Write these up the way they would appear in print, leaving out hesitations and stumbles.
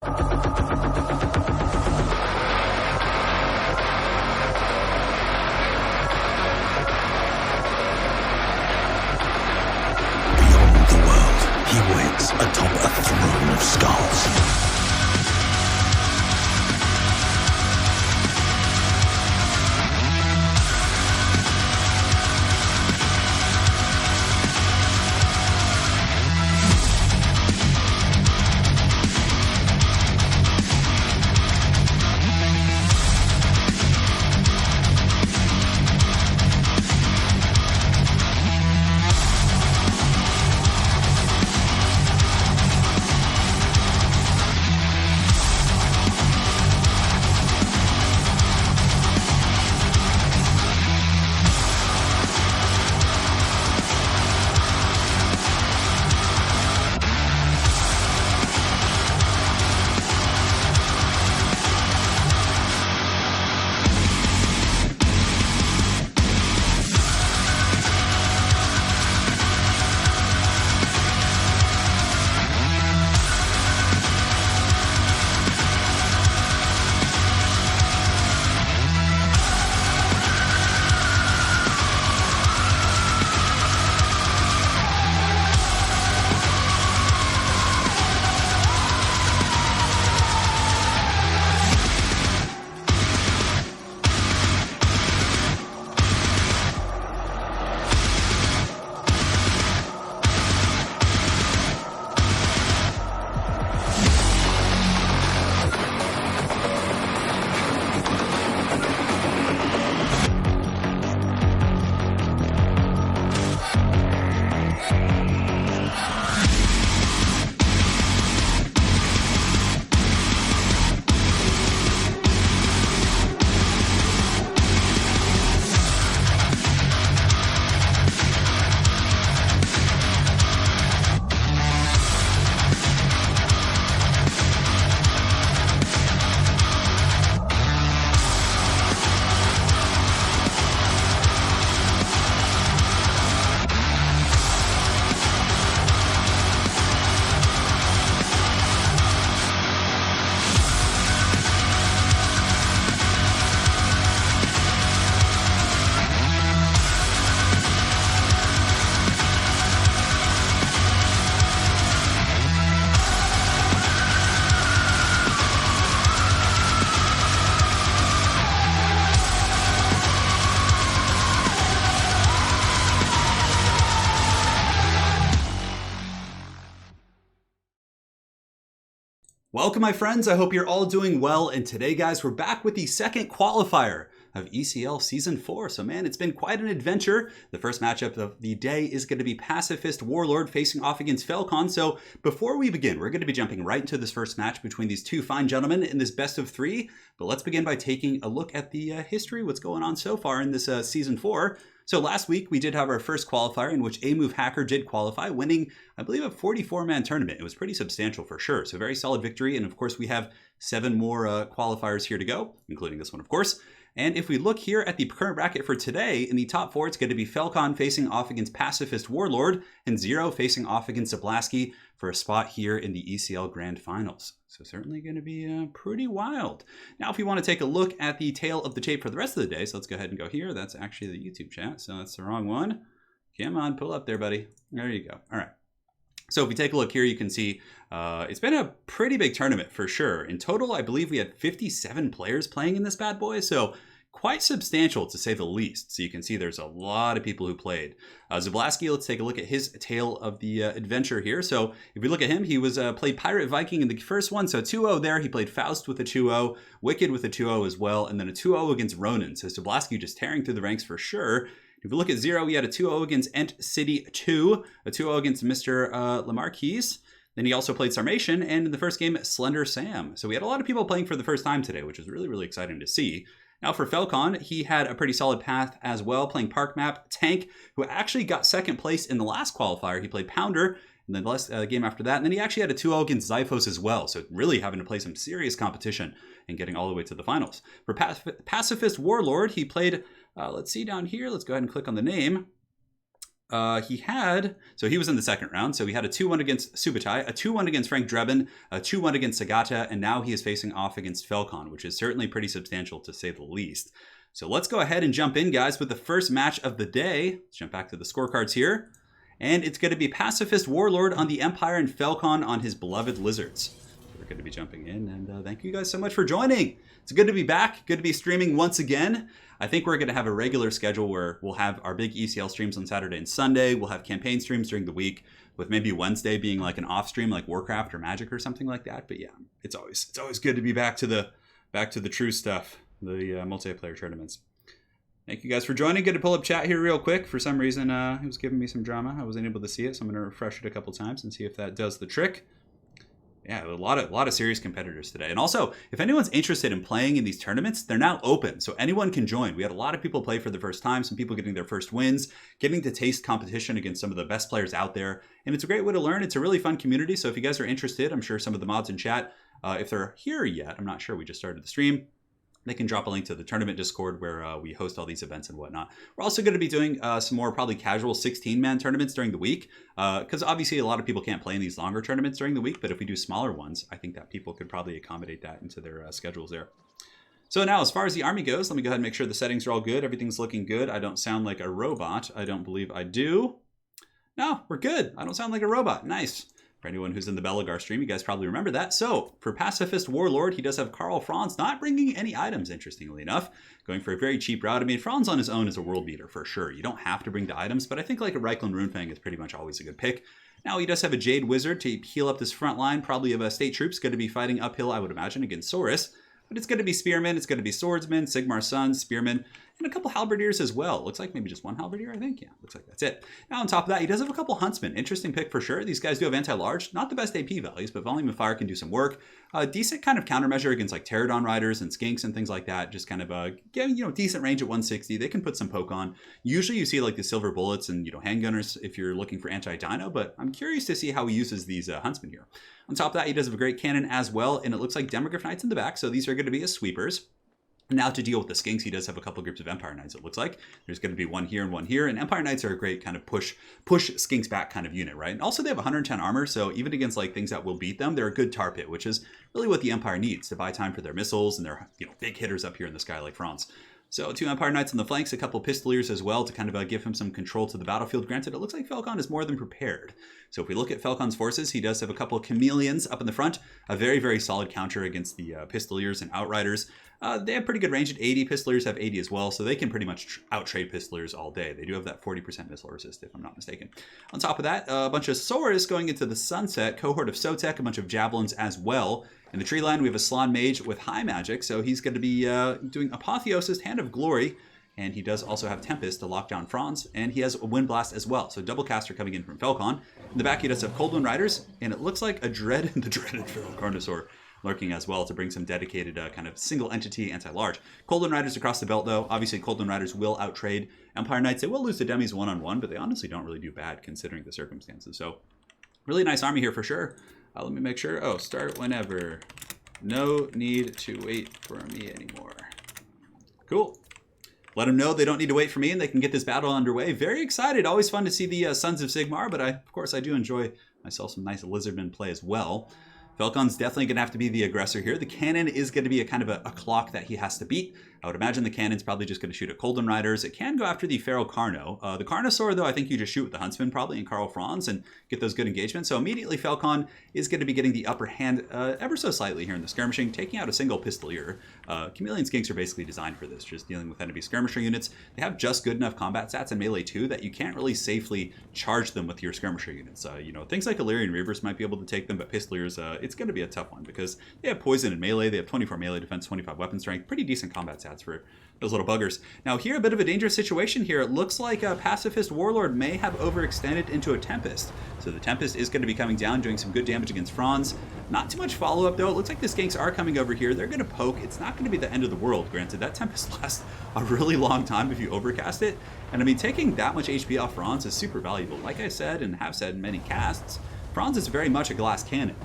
He waits atop a throne of skulls. Welcome, my friends. I hope you're all doing well. And today, guys, we're back with the second qualifier of ECL Season 4. So, man, it's been quite an adventure. The first matchup of the day is going to be Pacifist Warlord facing off against Falcon. So, before we begin, we're going to be jumping right into this first match between these two fine gentlemen in this best of three. But let's begin by taking a look at the history, what's going on so far in this Season 4. So last week, we did have our first qualifier in which A-Move Hacker did qualify, winning, I believe, a 44-man tournament. It was pretty substantial for sure. So very solid victory. And of course, we have 7 more qualifiers here to go, including this one, of course. And if we look here at the current bracket for today, in the top 4, it's going to be Falcon facing off against Pacifist Warlord and Zero facing off against Zablasky for a spot here in the ECL Grand Finals. So certainly going to be pretty wild. Now, if we want to take a look at the tail of the tape for the rest of the day, so let's go ahead and go here. That's actually the YouTube chat, so that's the wrong one. Come on, pull up there, buddy. There you go. All right. So if we take a look here, you can see it's been a pretty big tournament for sure. In total, I believe we had 57 players playing in this bad boy. So quite substantial to say the least. So you can see there's a lot of people who played. Zablasky, let's take a look at his tale of the adventure here. So if we look at him, he was played Pirate Viking in the first one. So 2-0 there. He played Faust with a 2-0, Wicked with a 2-0 as well, and then a 2-0 against Ronin. So Zablasky just tearing through the ranks for sure. If we look at Zero, he had a 2-0 against Ent City 2, a 2-0 against Mr. Lamarquise. Then he also played Sarmation, and in the first game, Slender Sam. So we had a lot of people playing for the first time today, which is really, really exciting to see. Now for Falcon, he had a pretty solid path as well, playing Park Map Tank, who actually got second place in the last qualifier. He played Pounder, and then the last game after that. And then he actually had a 2-0 against Zyphos as well. So really having to play some serious competition and getting all the way to the finals. For Pacifist Warlord, he played, let's see down here. Let's go ahead and click on the name. he was in the second round, so he had a 2-1 against Subotai, a 2-1 against Frank Drebin, a 2-1 against Sagata, and now he is facing off against Felcon, which is certainly pretty substantial to say the least. So let's go ahead and jump in, guys, with the first match of the day. Let's jump back to the scorecards here. And it's going to be Pacifist Warlord on the Empire and Felcon on his beloved Lizards. We're going to be jumping in, and thank you guys so much for joining. It's good to be back, good to be streaming once again. I think we're going to have a regular schedule where we'll have our big ECL streams on Saturday and Sunday. We'll have campaign streams during the week, with maybe Wednesday being like an off stream, like Warcraft or Magic or something like that. But yeah, it's always good to be back to the true stuff, the multiplayer tournaments. Thank you guys for joining. Good to pull up chat here real quick. For some reason, it was giving me some drama. I wasn't able to see it, so I'm going to refresh it a couple times and see if that does the trick. Yeah, a lot of serious competitors today. And also, if anyone's interested in playing in these tournaments, they're now open, so anyone can join. We had a lot of people play for the first time, some people getting their first wins, getting to taste competition against some of the best players out there. And it's a great way to learn. It's a really fun community, so if you guys are interested, I'm sure some of the mods in chat, if they're here yet, I'm not sure, we just started the stream, they can drop a link to the tournament Discord where we host all these events and whatnot. We're also going to be doing some more probably casual 16-man tournaments during the week, because obviously a lot of people can't play in these longer tournaments during the week, but if we do smaller ones, I think that people could probably accommodate that into their schedules there. So now, as far as the army goes, let me go ahead and make sure the settings are all good. Everything's looking good. I don't sound like a robot. I don't believe I do. No, we're good. I don't sound like a robot. Nice. For anyone who's in the Belagar stream, you guys probably remember that. So, for Pacifist Warlord, he does have Karl Franz not bringing any items, interestingly enough. Going for a very cheap route. I mean, Franz on his own is a world beater, for sure. You don't have to bring the items, but I think like a Reikland Runefang is pretty much always a good pick. Now, he does have a Jade Wizard to heal up this front line, probably of state troops. Going to be fighting uphill, I would imagine, against Saurus. But it's going to be Spearmen, it's going to be Swordsmen, Sigmar's Sons, Spearmen, and a couple Halberdiers as well. Looks like maybe just one Halberdier, I think. Yeah, looks like that's it. Now, on top of that, he does have a couple Huntsmen. Interesting pick for sure. These guys do have anti-large. Not the best AP values, but Volume of Fire can do some work. Decent kind of countermeasure against like Pterodon Riders and Skinks and things like that. Just kind of getting, decent range at 160. They can put some poke on. Usually you see like the Silver Bullets and, handgunners if you're looking for anti-dino, but I'm curious to see how he uses these Huntsmen here. On top of that, he does have a great cannon as well, and it looks like Demogryph Knights in the back, so these are going to be his sweepers. Now to deal with the Skinks, he does have a couple groups of Empire Knights, it looks like. There's going to be one here, and Empire Knights are a great kind of push Skinks back kind of unit, right? And also they have 110 armor, so even against like things that will beat them, they're a good tar pit, which is really what the Empire needs to buy time for their missiles and their big hitters up here in the sky like Franz. So 2 Empire Knights on the flanks, a couple Pistoliers as well to kind of give him some control to the battlefield. Granted, it looks like Felcon is more than prepared. So if we look at Felcon's forces, he does have a couple of Chameleons up in the front. A very, very solid counter against the Pistoliers and Outriders. They have pretty good range at 80. Pistoliers have 80 as well, so they can pretty much out-trade Pistoliers all day. They do have that 40% missile resist, if I'm not mistaken. On top of that, a bunch of Saurus going into the Sunset, cohort of Sotek, a bunch of Javelins as well. In the tree line, we have a Slan Mage with high magic, so he's going to be doing Apotheosis, Hand of Glory, and he does also have Tempest to lock down Franz, and he has a Wind Blast as well, so double caster coming in from Felcon. In the back, he does have Coldwind Riders, and it looks like a the dreaded Feral Carnosaur lurking as well to bring some dedicated kind of single entity anti-large. Coldwind Riders across the belt, though. Obviously, Coldwind Riders will outtrade Empire Knights. They will lose the Demis one-on-one, but they honestly don't really do bad considering the circumstances, so really nice army here for sure. Let me make sure. Oh, start whenever. No need to wait for me anymore. Cool. Let them know they don't need to wait for me and they can get this battle underway. Very excited. Always fun to see the Sons of Sigmar, but of course I do enjoy myself some nice Lizardmen play as well. Felcon's definitely going to have to be the aggressor here. The cannon is going to be a kind of a clock that he has to beat. I would imagine the cannon's probably just going to shoot at Coldwind Riders. It can go after the Feral Carno. The Carnosaur, though, I think you just shoot with the Huntsman probably and Karl Franz and get those good engagements. So immediately Felcon is going to be getting the upper hand ever so slightly here in the skirmishing, taking out a single Pistolier. Chameleon Skinks are basically designed for this, just dealing with enemy skirmisher units. They have just good enough combat stats in melee too that you can't really safely charge them with your skirmisher units. Things like Illyrian Reavers might be able to take them, but Pistoliers, it's going to be a tough one because they have poison and melee. They have 24 melee defense, 25 weapon strength, pretty decent combat stats for those little buggers. Now here, a bit of a dangerous situation here. It looks like a Pacifist Warlord may have overextended into a Tempest. So the Tempest is going to be coming down, doing some good damage against Franz. Not too much follow-up though. It looks like the Skinks are coming over here. They're going to poke. It's not going to be the end of the world. Granted, that Tempest lasts a really long time if you overcast it. And I mean, taking that much HP off Franz is super valuable. Like I said and have said in many casts, Franz is very much a glass cannon.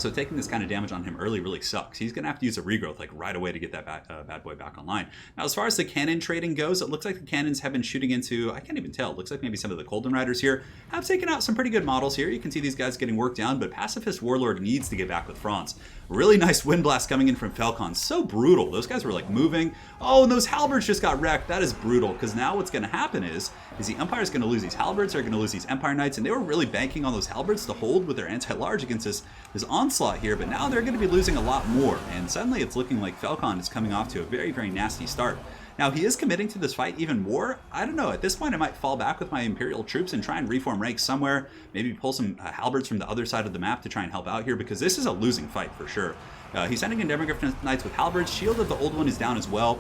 So taking this kind of damage on him early really sucks. He's going to have to use a regrowth like right away to get that bad boy back online. Now, as far as the cannon trading goes, it looks like the cannons have been shooting into, I can't even tell, it looks like maybe some of the Colden Riders here have taken out some pretty good models here. You can see these guys getting worked down, but Pacifist Warlord needs to get back with Franz. Really nice Wind Blast coming in from Falcon. So brutal. Those guys were like moving. Oh, and those halberds just got wrecked. That is brutal, because now what's going to happen is the Empire is going to lose these halberds, they're going to lose these Empire Knights, and they were really banking on those halberds to hold with their anti-large against this onslaught here, but now they're going to be losing a lot more, and suddenly it's looking like Falcon is coming off to a very, very nasty start. Now, he is committing to this fight even more. I don't know, at this point I might fall back with my Imperial troops and try and reform ranks somewhere, maybe pull some halberds from the other side of the map to try and help out here, because this is a losing fight for sure. He's sending in Demogryph Knights with halberds, shield of the old one is down as well.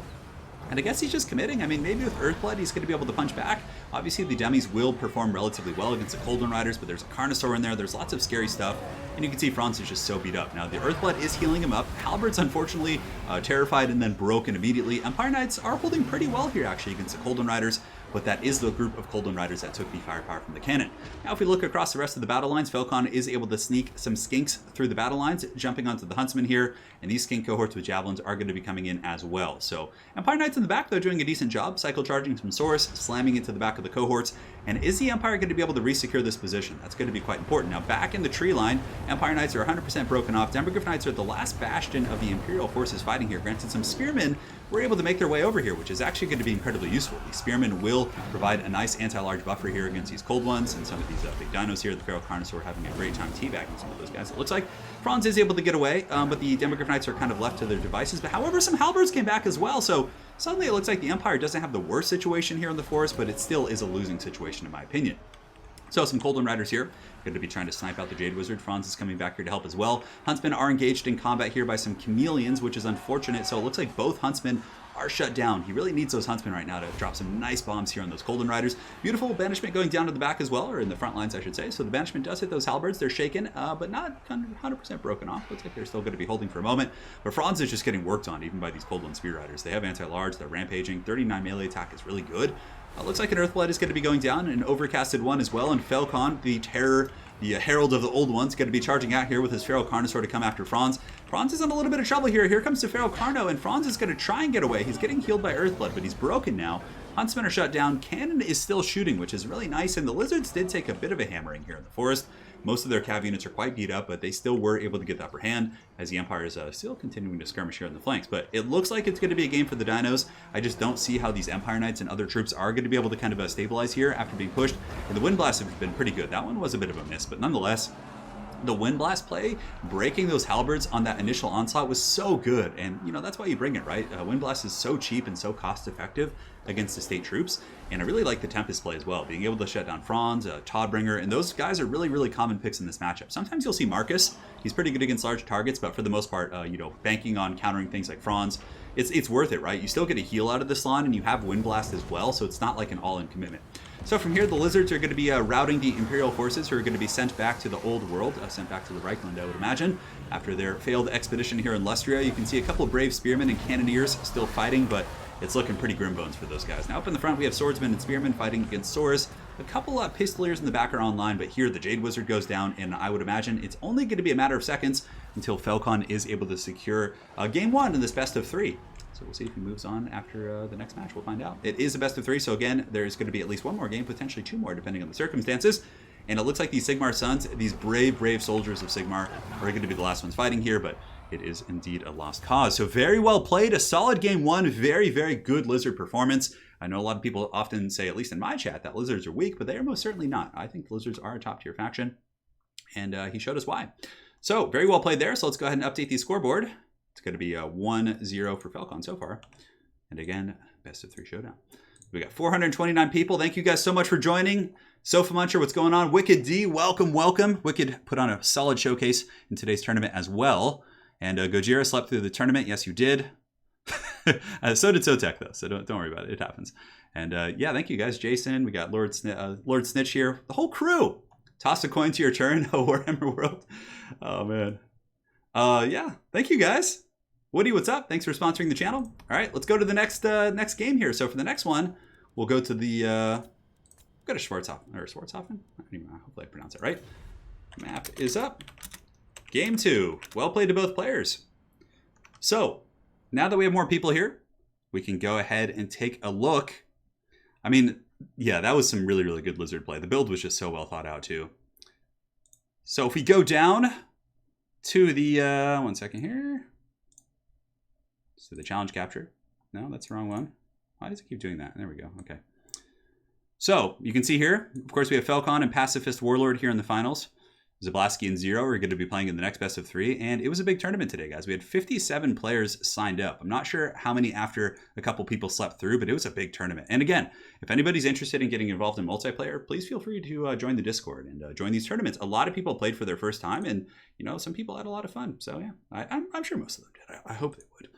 And I guess he's just committing. I mean, maybe with Earthblood, he's going to be able to punch back. Obviously, the Demis will perform relatively well against the Colden Riders, but there's a Carnosaur in there. There's lots of scary stuff. And you can see Franz is just so beat up. Now, the Earthblood is healing him up. Halberd's unfortunately terrified and then broken immediately. Empire Knights are holding pretty well here, actually, against the Colden Riders. But that is the group of Colden Riders that took the firepower from the cannon. Now, if we look across the rest of the battle lines, Falcon is able to sneak some skinks through the battle lines, jumping onto the Huntsman here, and these skink cohorts with javelins are going to be coming in as well. So Empire Knights in the back, though, doing a decent job, cycle charging some Saurus, slamming into the back of the cohorts. And is the Empire going to be able to resecure this position? That's going to be quite important. Now, back in the tree line, Empire Knights are 100% broken off. Demogryph Knights are the last bastion of the Imperial forces fighting here. Granted, some Spearmen were able to make their way over here, which is actually going to be incredibly useful. These Spearmen will provide a nice anti-large buffer here against these cold ones, and some of these big dinos here. The Feral Carnosaur having a great time teabagging some of those guys. It looks like Franz is able to get away, but the Demogryph Knights are kind of left to their devices. But however, some halberds came back as well, so suddenly it looks like the Empire doesn't have the worst situation here in the forest, but it still is a losing situation in my opinion. So some Colden Riders here, going to be trying to snipe out the Jade Wizard. Franz is coming back here to help as well. Huntsmen are engaged in combat here by some Chameleons, which is unfortunate. So it looks like both Huntsmen are shut down. He really needs those Huntsmen right now to drop some nice bombs here on those Colden Riders. Beautiful banishment going down to the back as well, or in the front lines, I should say. So the banishment does hit those halberds. They're shaken, but not 100% broken off. Looks like they're still going to be holding for a moment. But Franz is just getting worked on, even by these Colden Spear Riders. They have anti-large, they're rampaging. 39 melee attack is really good. Looks like an Earthblood is going to be going down, an overcasted one as well, and Falcon, the terror, the herald of the old ones, going to be charging out here with his Feral Carnosaur to come after Franz. Franz is in a little bit of trouble here. Here comes the Feral Carno, and Franz is going to try and get away. He's getting healed by Earthblood, but he's broken now. Huntsmen are shut down. Cannon is still shooting, which is really nice, and the Lizards did take a bit of a hammering here in the forest. Most of their cav units are quite beat up, but they still were able to get the upper hand as the Empire is still continuing to skirmish here on the flanks. But it looks like it's going to be a game for the dinos. I just don't see how these Empire Knights and other troops are going to be able to kind of stabilize here after being pushed. And the Wind Blasts have been pretty good. That one was a bit of a miss, but nonetheless, the Wind Blast play, breaking those halberds on that initial onslaught was so good. And, you know, that's why you bring it, right? Wind Blast is so cheap and so cost effective against the state troops. And I really like the Tempest play as well, being able to shut down Franz, Toddbringer, and those guys are really, really common picks in this matchup. Sometimes you'll see Marcus. He's pretty good against large targets, but for the most part, you know, banking on countering things like Franz, it's worth it, right? You still get a heal out of this line, and you have Wind Blast as well, so it's not like an all-in commitment. So from here, the Lizards are going to be routing the Imperial forces who are going to be sent back to the old world, sent back to the Reichland, I would imagine. After their failed expedition here in Lustria, you can see a couple of brave spearmen and cannoneers still fighting, but it's looking pretty grim bones for those guys. Now up in the front, we have swordsmen and spearmen fighting against Saurus. A couple of pistoliers in the back are online, but here the Jade Wizard goes down, and I would imagine it's only going to be a matter of seconds until Falcon is able to secure game one in this best of three. So we'll see if he moves on after the next match. We'll find out. It is a best of three, so again, there's going to be at least one more game, potentially two more, depending on the circumstances. And it looks like these Sigmar Sons, these brave, brave soldiers of Sigmar, are going to be the last ones fighting here, but it is indeed a lost cause. So very well played, a solid game one, very, very good Lizard performance. I know a lot of people often say, at least in my chat, that Lizards are weak, but they are most certainly not. I think the Lizards are a top-tier faction, and he showed us why. So very well played there, so let's go ahead and update the scoreboard. It's going to be 1-0 for Falcon so far. And again, best of three showdown. We got 429 people. Thank you guys so much for joining. Sofa Muncher, what's going on? Wicked D, welcome, welcome. Wicked put on a solid showcase in today's tournament as well. And Gojira slept through the tournament. Yes, you did. So did Sotek, though, so don't worry about it. It happens. And yeah, thank you guys. Jason, we got Lord Snitch here. The whole crew. Toss a coin to your turn. Warhammer World. Oh, man. Yeah, thank you guys. Woody, what's up? Thanks for sponsoring the channel. All right, let's go to the next game here. So for the next one, we'll go to the go to Schwarzhofen or Schwarzhofen. I don't even know. Hopefully I pronounce it right. Map is up. Game 2. Well played to both players. So, now that we have more people here, we can go ahead and take a look. I mean, yeah, that was some really, really good Lizard play. The build was just so well thought out, too. So, if we go down to the, one second here. So, the challenge capture. No, that's the wrong one. Why does it keep doing that? There we go. Okay. So, you can see here, of course, we have Falcon and Pacifist Warlord here in the finals. Zablaski and Zero are going to be playing in the next best of 3, and it was a big tournament today, guys. We had 57 players signed up. I'm not sure how many after a couple people slept through, but it was a big tournament. And again, if anybody's interested in getting involved in multiplayer, please feel free to join the Discord and join these tournaments. A lot of people played for their first time, and some people had a lot of fun. So yeah, I'm sure most of them did. I hope they would.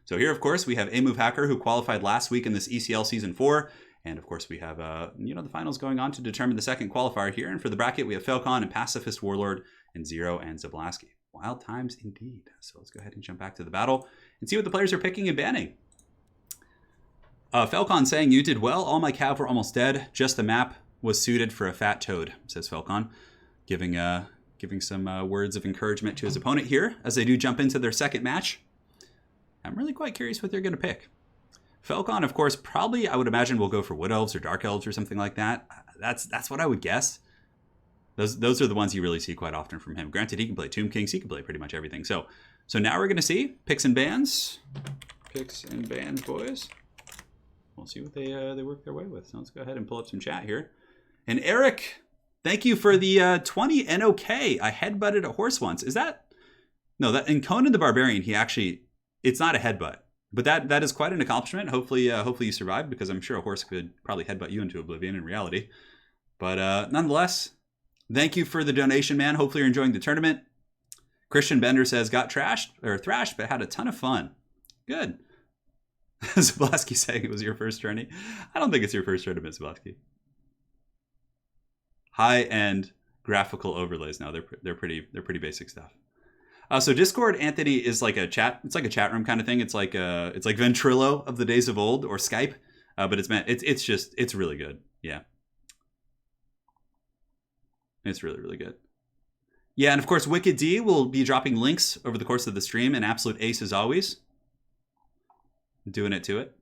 So here, of course, we have A-Move Hacker, who qualified last week in this ECL Season 4. And of course, we have the finals going on to determine the second qualifier here. And for the bracket, we have Falcon and Pacifist Warlord and Zero and Zablaski. Wild times indeed. So let's go ahead and jump back to the battle and see what the players are picking and banning. Falcon saying, "You did well. All my cav were almost dead. Just the map was suited for a fat toad," says Falcon, giving some words of encouragement to his opponent here as they do jump into their second match. I'm really quite curious what they're going to pick. Falcon, of course, probably, I would imagine, will go for Wood Elves or Dark Elves or something like that. That's what I would guess. Those are the ones you really see quite often from him. Granted, he can play Tomb Kings. He can play pretty much everything. So now we're going to see picks and bans. Picks and bans, boys. We'll see what they work their way with. So let's go ahead and pull up some chat here. And Eric, thank you for the 20 NOK. I headbutted a horse once. Is that... No, that in Conan the Barbarian, he actually... It's not a headbutt. But that is quite an accomplishment. Hopefully you survived, because I'm sure a horse could probably headbutt you into oblivion in reality. But nonetheless, thank you for the donation, man. Hopefully you're enjoying the tournament. Christian Bender says, got thrashed, but had a ton of fun. Good. Zablaski saying it was your first tourney. I don't think it's your first tournament, Zablaski. High-end graphical overlays now. They're pretty basic stuff. So Discord, Anthony, is like a chat. It's like a chat room kind of thing. It's like Ventrilo of the days of old, or Skype, but it's really good. Yeah, it's really, really good. Yeah, and of course, Wicked D will be dropping links over the course of the stream. An absolute ace as always. Doing it to it.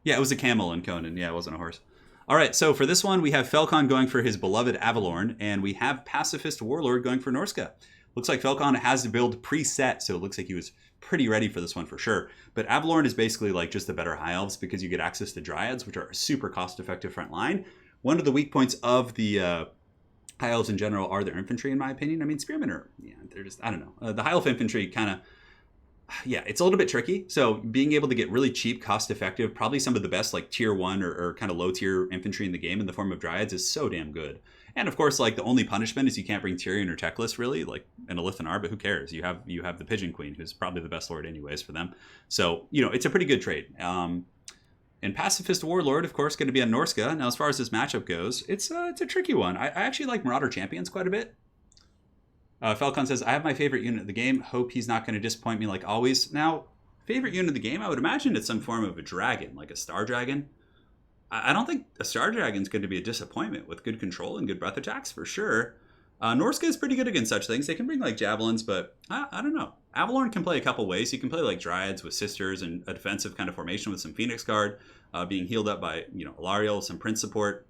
Yeah, it was a camel in Conan. Yeah, it wasn't a horse. All right, so for this one, we have Falcon going for his beloved Avalorn, and we have Pacifist Warlord going for Norska. Looks like Falcon has the build preset, so it looks like he was pretty ready for this one for sure. But Avalorn is basically like just the better High Elves, because you get access to Dryads, which are a super cost-effective front line. One of the weak points of the High Elves in general are their infantry, in my opinion. I mean, Spearmen are, they're just, I don't know. The High Elf infantry kind of, it's a little bit tricky. So being able to get really cheap, cost-effective, probably some of the best like tier 1 or kind of low-tier infantry in the game in the form of Dryads is so damn good. And of course, like the only punishment is you can't bring Tyrion or Teclis really, like in a Lithanar, but who cares? You have the Pigeon Queen, who's probably the best lord anyways for them. So, it's a pretty good trade. And Pacifist Warlord, of course, going to be on Norska. Now, as far as this matchup goes, it's a tricky one. I actually like Marauder Champions quite a bit. Falcon says, I have my favorite unit of the game. Hope he's not going to disappoint me like always. Now, favorite unit of the game, I would imagine it's some form of a dragon, like a Star Dragon. I don't think a Star Dragon's going to be a disappointment with good control and good breath attacks for sure. Norska is pretty good against such things. They can bring like javelins, but I don't know. Avalorn can play a couple ways. You can play like Dryads with Sisters and a defensive kind of formation with some Phoenix Guard, being healed up by, Alariel, some Prince support,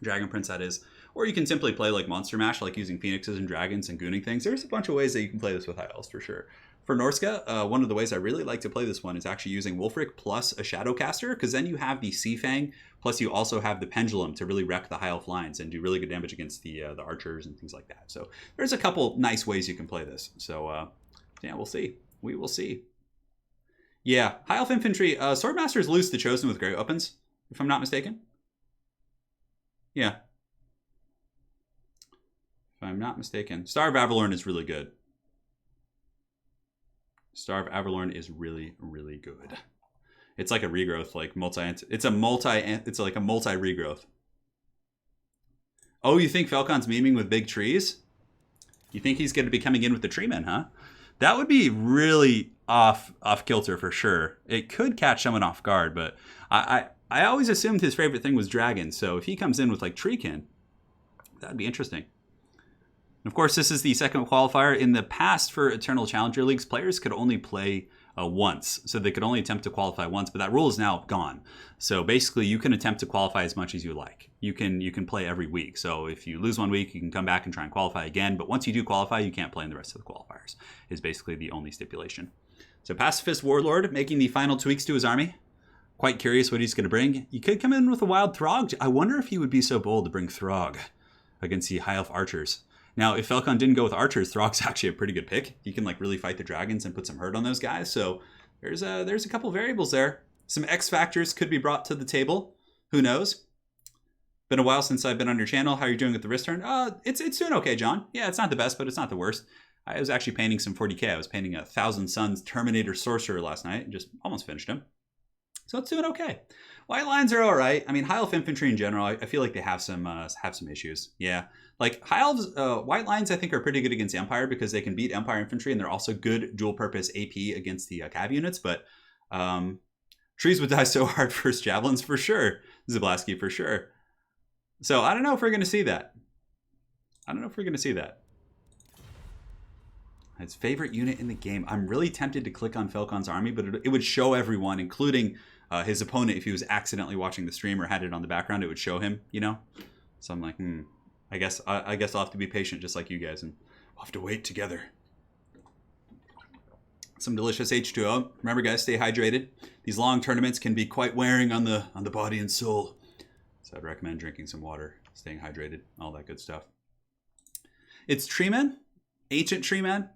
Dragon Prince that is. Or you can simply play like Monster Mash, like using Phoenixes and Dragons and gooning things. There's a bunch of ways that you can play this with High Elves for sure. For Norska, one of the ways I really like to play this one is actually using Wolfric plus a Shadowcaster, because then you have the Sea Fang, plus you also have the Pendulum to really wreck the High Elf lines and do really good damage against the archers and things like that. So there's a couple nice ways you can play this. So we'll see. We will see. Yeah, High Elf Infantry, Swordmaster's loose the Chosen with Great Weapons, if I'm not mistaken. Yeah. If I'm not mistaken. Star of Avalorn is really good. Star of Avalorn is really, really good. It's like a regrowth, like it's like a multi regrowth. Oh, you think Falcon's memeing with big trees? You think he's going to be coming in with the Treemen, huh? That would be really off kilter for sure. It could catch someone off guard, but I always assumed his favorite thing was dragons. So if he comes in with like Treekin, that'd be interesting. Of course, this is the second qualifier. In the past, for Eternal Challenger Leagues, players could only play once. So they could only attempt to qualify once, but that rule is now gone. So basically, you can attempt to qualify as much as you like. You can play every week. So if you lose one week, you can come back and try and qualify again. But once you do qualify, you can't play in the rest of the qualifiers, is basically the only stipulation. So Pacifist Warlord making the final tweaks to his army. Quite curious what he's going to bring. You could come in with a Wild Throg. I wonder if he would be so bold to bring Throg against the High Elf Archers. Now, if Falcon didn't go with Archers, Throg's actually a pretty good pick. He can like really fight the dragons and put some hurt on those guys. So there's a couple variables there. Some X factors could be brought to the table. Who knows? Been a while since I've been on your channel. How are you doing with the wrist turn? It's doing okay, John. Yeah, it's not the best, but it's not the worst. I was actually painting some 40k. I was painting a Thousand Suns Terminator Sorcerer last night and just almost finished him. So it's doing okay. White lines are all right. I mean, High Elf infantry in general, I feel like they have some issues. Yeah, like High Elves, White lines I think are pretty good against Empire because they can beat Empire infantry and they're also good dual purpose AP against the Cav units. But trees would die so hard first javelins for sure. Zablaski for sure. So I don't know if we're going to see that. His favorite unit in the game. I'm really tempted to click on Falcon's army, but it would show everyone, including his opponent, if he was accidentally watching the stream or had it on the background, it would show him, you know? So I'm like, I guess I'll have to be patient just like you guys, and we'll have to wait together. Some delicious H2O. Remember, guys, stay hydrated. These long tournaments can be quite wearing on the body and soul. So I'd recommend drinking some water, staying hydrated, all that good stuff. It's Treeman, Ancient Treeman.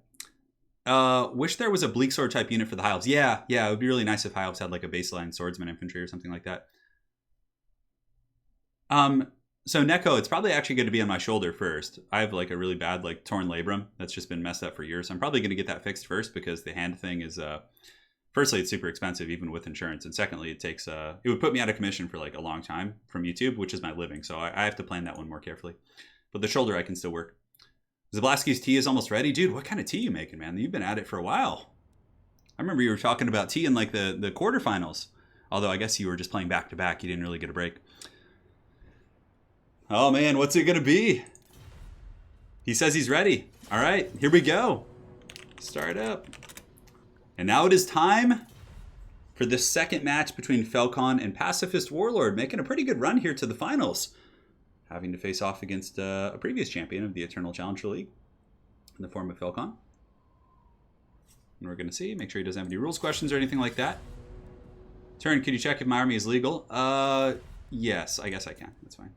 Wish there was a Bleak Sword type unit for the High Elves. Yeah, it would be really nice if High Elves had like a baseline swordsman infantry or something like that. So Neko, it's probably actually going to be on my shoulder first. I have like a really bad like torn labrum that's just been messed up for years. So I'm probably going to get that fixed first because the hand thing is firstly, it's super expensive even with insurance, and secondly, it takes it would put me out of commission for like a long time from YouTube, which is my living. So I have to plan that one more carefully. But the shoulder I can still work. Zablaski's tea is almost ready. Dude, what kind of tea you making, man? You've been at it for a while. I remember you were talking about tea in like the quarterfinals. Although I guess you were just playing back-to-back. You didn't really get a break. Oh, man, what's it going to be? He says he's ready. All right, here we go. Start up. And now it is time for the second match between Falcon and Pacifist Warlord, making a pretty good run here to the finals. Having to face off against a previous champion of the Eternal Challenger League in the form of Falcon. And we're going to see, make sure he doesn't have any rules questions or anything like that. Turin, could you check if my army is legal? Yes, I guess I can. That's fine.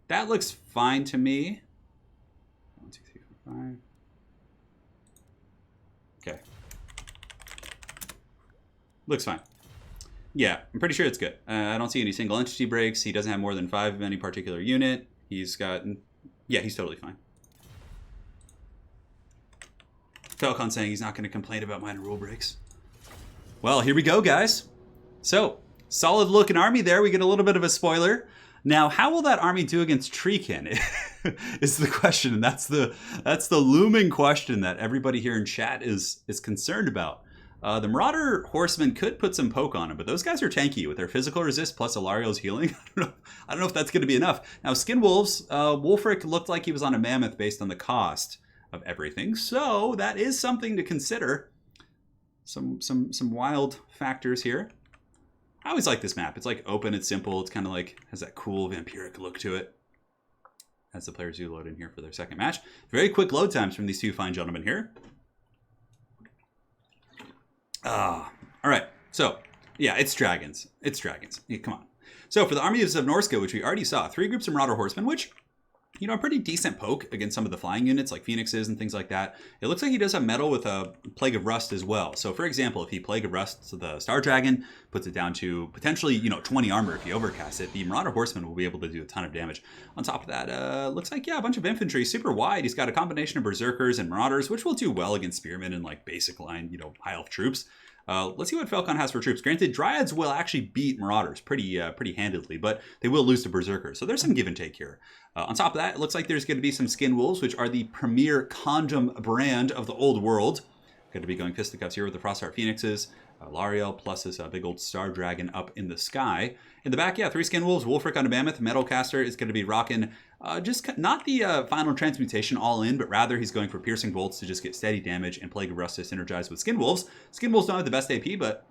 That looks fine to me. 1, 2, 3, 4, 5. Okay. Looks fine. Yeah, I'm pretty sure it's good. I don't see any single entity breaks. He doesn't have more than 5 of any particular unit. He's got... Yeah, he's totally fine. Falcon saying he's not going to complain about minor rule breaks. Well, here we go, guys. So, solid looking army there. We get a little bit of a spoiler. Now, how will that army do against Treekin? Is the question. And that's the looming question that everybody here in chat is concerned about. The Marauder Horsemen could put some poke on him, but those guys are tanky with their physical resist plus Ilario's healing. I don't know if that's going to be enough. Now, Skin Wolves, Wolfric looked like he was on a mammoth based on the cost of everything, so that is something to consider. Some wild factors here. I always like this map. It's like open, it's simple, it's kind of like has that cool vampiric look to it. As the players do load in here for their second match. Very quick load times from these two fine gentlemen here. All right. So, yeah, it's dragons. Yeah, come on. So, for the armies of Norska, which we already saw, 3 groups of Marauder Horsemen, which, you know, a pretty decent poke against some of the flying units like Phoenixes and things like that. It looks like he does have metal with a Plague of Rust as well. So, for example, if he Plague of Rust to the Star Dragon, puts it down to potentially, 20 armor if he overcasts it, the Marauder Horseman will be able to do a ton of damage. On top of that, looks like, a bunch of infantry, super wide. He's got a combination of Berserkers and Marauders, which will do well against Spearmen and like basic line, High Elf troops. Let's see what Falcon has for troops. Granted, Dryads will actually beat Marauders pretty handedly, but they will lose to Berserkers. So there's some give and take here. On top of that, it looks like there's going to be some Skin Wolves, which are the premier condom brand of the old world. Going to be going fisticuffs here with the Frostheart Phoenixes. Lariel plus this big old Star Dragon up in the sky. In the back, 3 Skin Wolves, Wolfric on a Mammoth, Metal Caster is going to be rocking Just not the final transmutation all in, but rather he's going for piercing bolts to just get steady damage and Plague of Rust to synergize with Skin Wolves. Skin Wolves don't have the best AP, but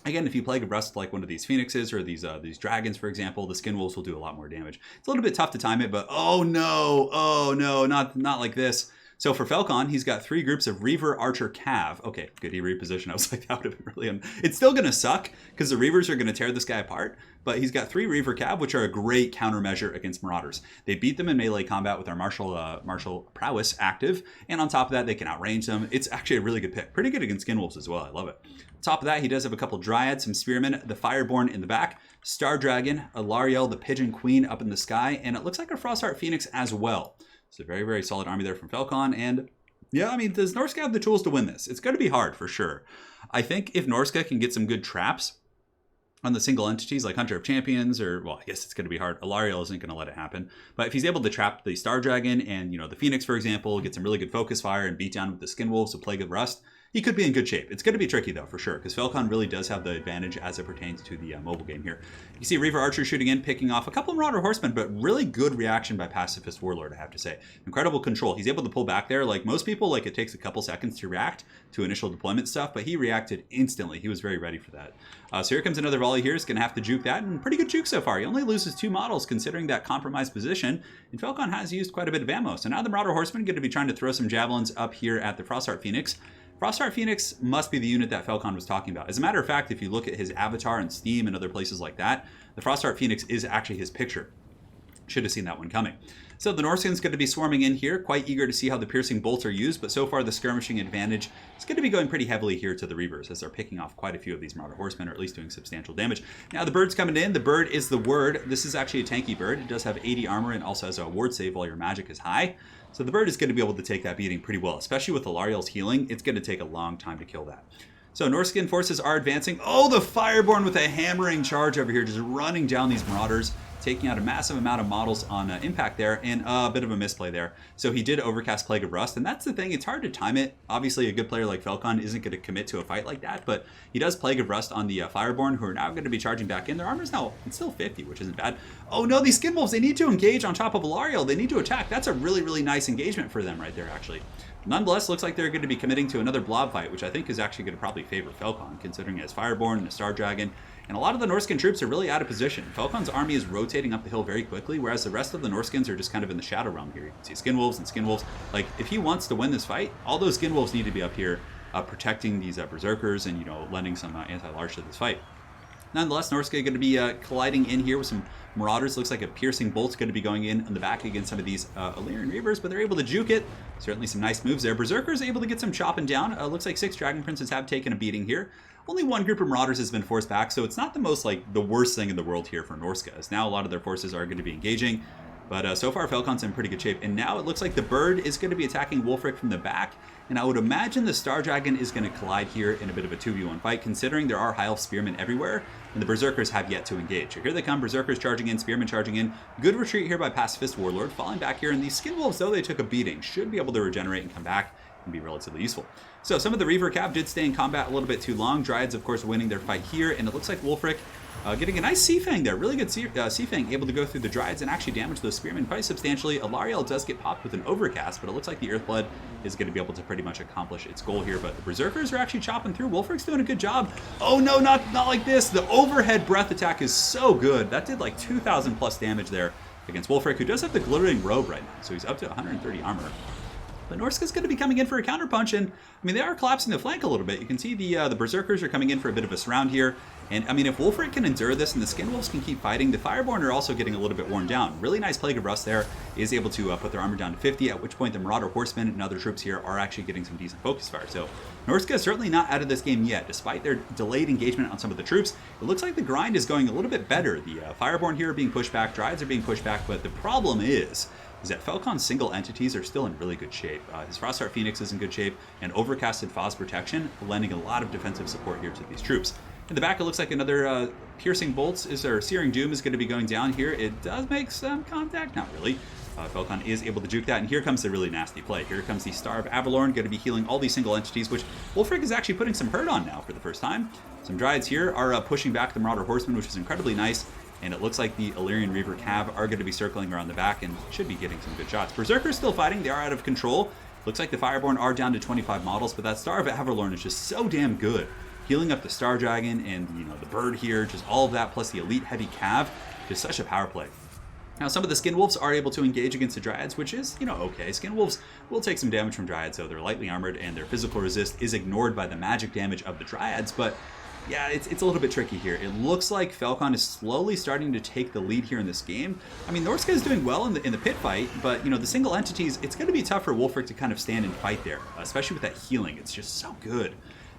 again, if you Plague of Rust like one of these Phoenixes or these dragons, for example, the Skin Wolves will do a lot more damage. It's a little bit tough to time it, but oh no, not like this. So for Falcon, he's got 3 groups of Reaver, Archer, Cav. Okay, good, he repositioned. I was like, that would have been really... It's still going to suck because the Reavers are going to tear this guy apart, but he's got 3 Reaver Cav, which are a great countermeasure against Marauders. They beat them in melee combat with our martial prowess active, and on top of that, they can outrange them. It's actually a really good pick. Pretty good against Skin Wolves as well. I love it. On top of that, he does have a couple Dryads, some Spearmen, the Fireborn in the back, Star Dragon, a Lariel, the Pigeon Queen up in the sky, and it looks like a Frostheart Phoenix as well. So very, very solid army there from Falcon, and yeah, I mean, does Norska have the tools to win this? It's going to be hard for sure. I think if Norska can get some good traps on the single entities like Hunter of Champions, or, well, I guess it's going to be hard. Alariel isn't going to let it happen. But if he's able to trap the Star Dragon and, the Phoenix, for example, get some really good focus fire and beat down with the Skin Wolves, so Plague of Rust, he could be in good shape. It's going to be tricky, though, for sure, because Falcon really does have the advantage as it pertains to the mobile game here. You see Reaver Archer shooting in, picking off a couple of Marauder Horsemen, but really good reaction by Pacifist Warlord, I have to say. Incredible control. He's able to pull back there. Like most people, it takes a couple seconds to react to initial deployment stuff, but he reacted instantly. He was very ready for that. So here comes another volley here. He's going to have to juke that, and pretty good juke so far. He only loses 2 models considering that compromised position, and Falcon has used quite a bit of ammo. So now the Marauder Horsemen are going to be trying to throw some javelins up here at the Frostheart Phoenix. Frostheart Phoenix must be the unit that Falcon was talking about. As a matter of fact, if you look at his avatar in Steam and other places like that, the Frostheart Phoenix is actually his picture. Should have seen that one coming. So the Norskin's going to be swarming in here, quite eager to see how the piercing bolts are used, but so far the skirmishing advantage is going to be going pretty heavily here to the Reavers as they're picking off quite a few of these Marauder Horsemen, or at least doing substantial damage. Now the bird's coming in. The bird is the word. This is actually a tanky bird. It does have 80 armor and also has a ward save while your magic is high. So the bird is going to be able to take that beating pretty well, especially with Alariel's healing. It's going to take a long time to kill that. So Norskin forces are advancing. Oh, the Fireborn with a hammering charge over here, just running down these Marauders, taking out a massive amount of models on impact there, and a bit of a misplay there. So he did overcast Plague of Rust, and that's the thing, it's hard to time it. Obviously, a good player like Falcon isn't going to commit to a fight like that, but he does Plague of Rust on the Fireborn, who are now going to be charging back in. Their armor's now, it's still 50, which isn't bad. Oh no, these Skin Wolves, they need to engage on top of Alariel. They need to attack. That's a really, really nice engagement for them right there, actually. Nonetheless, looks like they're going to be committing to another blob fight, which I think is actually going to probably favor Falcon, considering it has Fireborn and a Star Dragon. And a lot of the Norskin troops are really out of position. Falcon's army is rotating up the hill very quickly, whereas the rest of the Norskins are just kind of in the shadow realm here. You can see Skin Wolves and Skin Wolves. Like, if he wants to win this fight, all those Skin Wolves need to be up here protecting these Berserkers and, lending some anti-large to this fight. Nonetheless, Norska going to be colliding in here with some Marauders. Looks like a piercing bolt's going to be going in on the back against some of these Illyrian Reavers, but they're able to juke it. Certainly some nice moves there. Berserkers able to get some chopping down. Looks like 6 Dragon Princes have taken a beating here. Only one group of Marauders has been forced back, so it's not the most, the worst thing in the world here for Norska, as now a lot of their forces are going to be engaging. But so far, Falcon's in pretty good shape. And now it looks like the bird is going to be attacking Wulfric from the back. And I would imagine the Star Dragon is going to collide here in a bit of a 2v1 fight, considering there are High Elf Spearmen everywhere, and the Berserkers have yet to engage. So here they come, Berserkers charging in, Spearmen charging in. Good retreat here by Pacifist Warlord, falling back here. And these Skin Wolves, though they took a beating, should be able to regenerate and come back and be relatively useful. So some of the Reaver Cav did stay in combat a little bit too long. Dryads, of course, winning their fight here. And it looks like Wulfric getting a nice Sea Fang there. Really good Sea Fang, able to go through the Dryads and actually damage those Spearmen quite substantially. Alariel does get popped with an overcast, but it looks like the Earthblood is going to be able to pretty much accomplish its goal here. But the Berserkers are actually chopping through. Wulfric's doing a good job. Oh no, not like this. The overhead breath attack is so good. That did like 2,000 plus damage there against Wulfric, who does have the glittering robe right now. So he's up to 130 armor. But Norska's going to be coming in for a counterpunch, and I mean, they are collapsing the flank a little bit. You can see the Berserkers are coming in for a bit of a surround here. And I mean, if Wulfric can endure this and the Skin Wolves can keep fighting, the Fireborn are also getting a little bit worn down. Really nice Plague of Rust there, is able to put their armor down to 50, at which point the Marauder Horsemen and other troops here are actually getting some decent focus fire. So Norska is certainly not out of this game yet, despite their delayed engagement on some of the troops. It looks like the grind is going a little bit better. The Fireborn here are being pushed back, Dryads are being pushed back, but the problem is that Falcon's single entities are still in really good shape. His Frostheart Phoenix is in good shape, and overcasted Phos Protection, lending a lot of defensive support here to these troops. In the back, it looks like another Piercing Bolts, or Searing Doom is going to be going down here. It does make some contact, not really. Falcon is able to juke that, and here comes the really nasty play. Here comes the Star of Avalorn, going to be healing all these single entities, which Wulfric is actually putting some hurt on now for the first time. Some Dryads here are pushing back the Marauder Horsemen, which is incredibly nice. And it looks like the Illyrian Reaver Cav are going to be circling around the back and should be getting some good shots. Berserker's still fighting. They are out of control. Looks like the Fireborn are down to 25 models, but that Star of Avalorn is just so damn good. Healing up the Star Dragon and, you know, the bird here, just all of that, plus the Elite Heavy Cav, just such a power play. Now, some of the Skin Wolves are able to engage against the Dryads, which is, you know, okay. Skin Wolves will take some damage from Dryads, so they're lightly armored, and their physical resist is ignored by the magic damage of the Dryads, but yeah, it's a little bit tricky here. It looks like Falcon is slowly starting to take the lead here in this game. I mean, Norska is doing well in the pit fight, but, you know, the single entities, it's going to be tough for Wulfric to kind of stand and fight there, especially with that healing. It's just so good.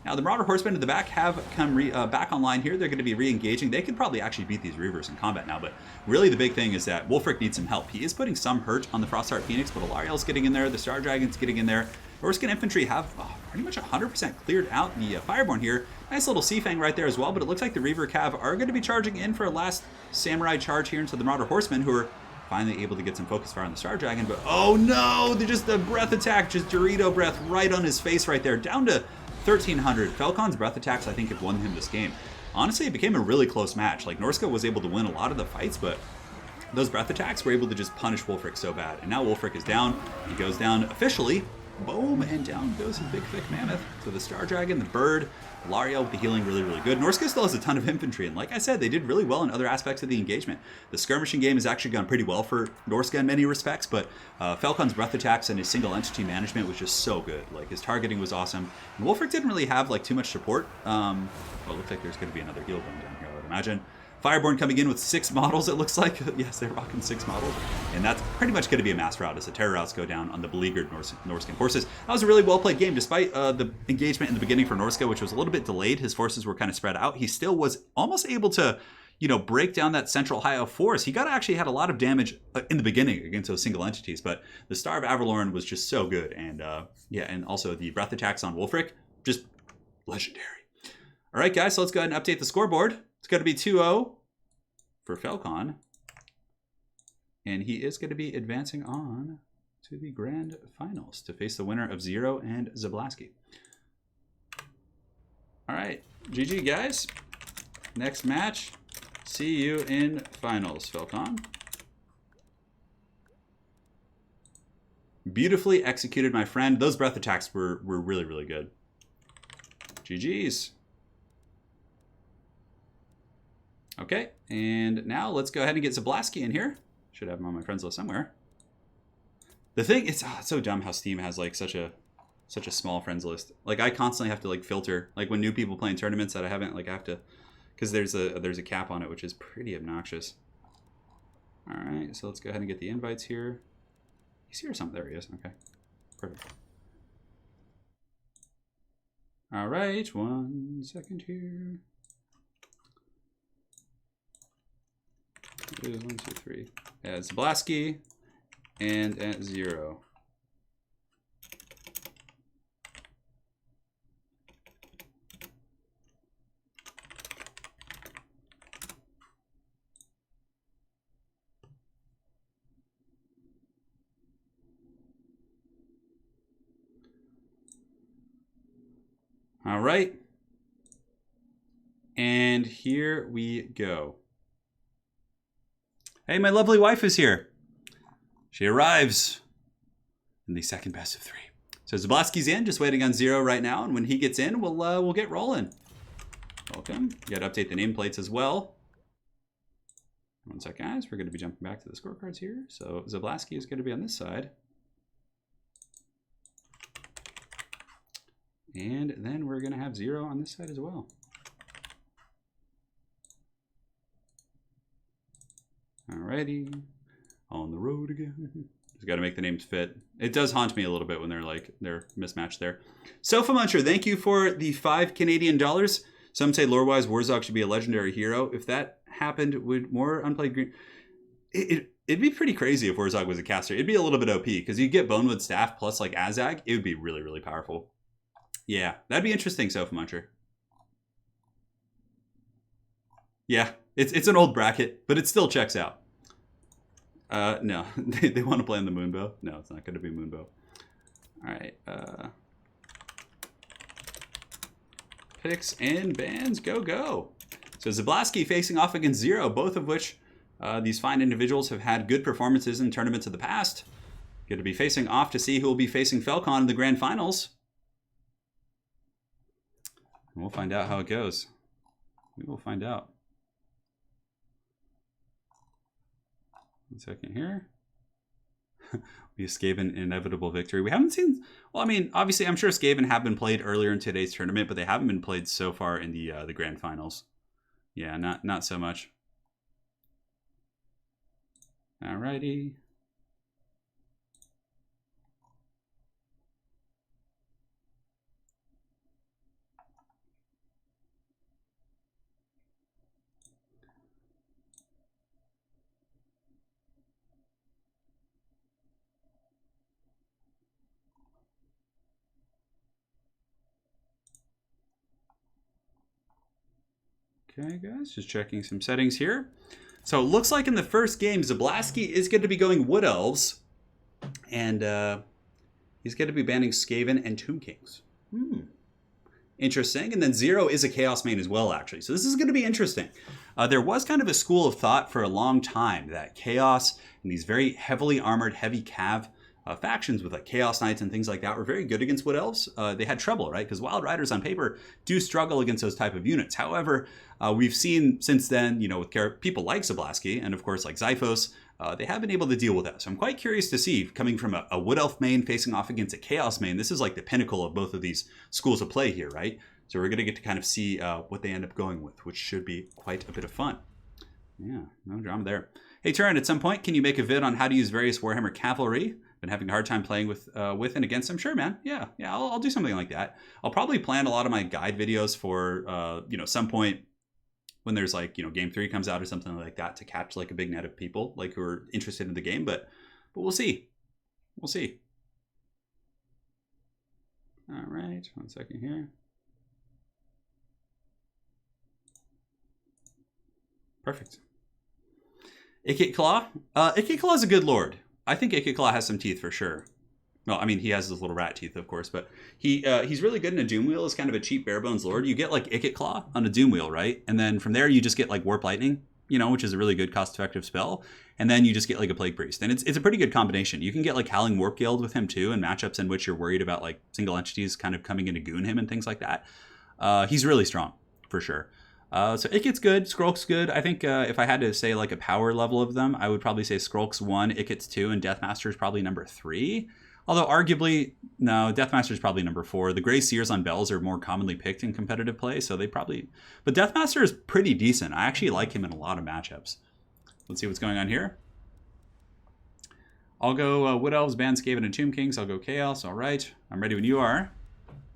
Now, the Marauder Horsemen in the back have come back online here. They're going to be re-engaging. They could probably actually beat these Reavers in combat now, but really the big thing is that Wulfric needs some help. He is putting some hurt on the Frostheart Phoenix, but Alariel's getting in there. The Star Dragon's getting in there. Norscan Infantry have pretty much 100% cleared out the Fireborn here. Nice little Seafang right there as well, but it looks like the Reaver Cav are going to be charging in for a last Samurai charge here into the Marauder Horsemen, who are finally able to get some focus fire on the Star Dragon, but oh no! The breath attack, just Dorito breath right on his face right there, down to 1,300. Falcon's breath attacks, I think, have won him this game. Honestly, it became a really close match. Like, Norska was able to win a lot of the fights, but those breath attacks were able to just punish Wulfric so bad. And now Wulfric is down. He goes down officially. Boom, and down goes his big, thick mammoth. So the Star Dragon, the bird, Lariel with the healing really, really good. Norska still has a ton of infantry, and like I said, they did really well in other aspects of the engagement. The skirmishing game has actually gone pretty well for Norska in many respects, but Falcon's breath attacks and his single entity management was just so good. Like, his targeting was awesome. And Wulfric didn't really have like too much support. Well, it looks like there's going to be another heal going down here, I would imagine. Fireborn coming in with 6 models, it looks like. Yes, they're rocking 6 models. And that's pretty much going to be a mass rout as the terror routes go down on the beleaguered Norscan forces. That was a really well-played game. Despite the engagement in the beginning for Norska, which was a little bit delayed, his forces were kind of spread out. He still was almost able to, you know, break down that central high of force. He actually had a lot of damage in the beginning against those single entities, but the Star of Avalorn was just so good. And yeah, and also the breath attacks on Wulfric, just legendary. All right, guys, so let's go ahead and update the scoreboard. It's going to be 2-0. For Falcon, and he is going to be advancing on to the grand finals to face the winner of Zero and Zablaski. All right, GG guys. Next match, see you in finals, Falcon. Beautifully executed, my friend. Those breath attacks were really, really good. GG's. Okay, and now let's go ahead and get Zablaski in here. Should have him on my friends list somewhere. The thing, it's so dumb how Steam has like such a small friends list. Like, I constantly have to like filter, like when new people play in tournaments that I haven't, like I have to, because there's a cap on it, which is pretty obnoxious. All right, so let's go ahead and get the invites here. He's here or something. There he is. Okay, perfect. All right, 1 second here. It is 1, 2, 3. Yeah, it's Zablaski and at 0. All right. And here we go. Hey, my lovely wife is here. She arrives in the second best of 3. So Zablaski's in, just waiting on 0 right now, and when he gets in, we'll get rolling. Welcome. You got to update the nameplates as well. 1 sec, guys. We're going to be jumping back to the scorecards here. So Zablaski is going to be on this side. And then we're going to have 0 on this side as well. Alrighty, on the road again. Just got to make the names fit. It does haunt me a little bit when they're mismatched there. Sofa Muncher, thank you for the 5 Canadian dollars. Some say lore-wise Warzog should be a legendary hero. If that happened, would more unplayed green? It'd be pretty crazy if Warzog was a caster. It'd be a little bit OP because you get Bonewood Staff plus like Azag. It would be really, really powerful. Yeah, that'd be interesting, Sofa Muncher. Yeah, it's an old bracket, but it still checks out. No, they want to play on the Moonbow. No, it's not going to be Moonbow. All right. Picks and bans, go. So Zablaski facing off against Zero, both of which these fine individuals have had good performances in tournaments of the past. Going to be facing off to see who will be facing Falcon in the grand finals. And we'll find out how it goes. We will find out. 1 second here. We Skaven inevitable victory. We haven't seen. Well, I mean, obviously, I'm sure Skaven have been played earlier in today's tournament, but they haven't been played so far in the grand finals. Yeah, not so much. Alrighty. Okay, guys, just checking some settings here. So it looks like in the first game, Zablaski is going to be going Wood Elves. And he's going to be banning Skaven and Tomb Kings. Interesting. And then Zero is a Chaos main as well, actually. So this is going to be interesting. There was kind of a school of thought for a long time that Chaos and these very heavily armored, heavy cav factions with like Chaos Knights and things like that were very good against Wood Elves. They had trouble, right? Because Wild Riders on paper do struggle against those type of units. However, we've seen since then, you know, with people like Zablaski and of course like Zyphos, they have been able to deal with that. So I'm quite curious to see, coming from a Wood Elf main facing off against a Chaos main, this is like the pinnacle of both of these schools of play here, right? So we're going to get to kind of see what they end up going with, which should be quite a bit of fun. Yeah, no drama there. Hey, Turin, at some point, can you make a vid on how to use various Warhammer cavalry? Been having a hard time playing with and against them. Sure, man. Yeah, I'll do something like that. I'll probably plan a lot of my guide videos for, some point when there's like, game 3 comes out or something like that to catch like a big net of people like who are interested in the game. But we'll see. We'll see. All right. 1 second here. Perfect. Ikit Claw. Ikit Claw is a good lord. I think Ikit Claw has some teeth for sure. Well, I mean, he has those little rat teeth, of course, but he's really good in a Doom Wheel as kind of a cheap bare bones lord. You get like Ikit Claw on a Doom Wheel, right? And then from there you just get like Warp Lightning, which is a really good cost effective spell. And then you just get like a Plague Priest. And it's a pretty good combination. You can get like Howling Warp Guild with him too, in matchups in which you're worried about like single entities kind of coming in to goon him and things like that. He's really strong for sure. So Ikit's good, Skrulk's good. I think if I had to say like a power level of them, I would probably say Skrulk's 1, Ikit's 2, and Deathmaster's probably number 3. Although arguably, no, Deathmaster's probably number 4. The Grey Seers on Bells are more commonly picked in competitive play, so they probably... But Deathmaster is pretty decent. I actually like him in a lot of matchups. Let's see what's going on here. I'll go Wood Elves, Ban Skaven, and Tomb Kings. I'll go Chaos. All right. I'm ready when you are.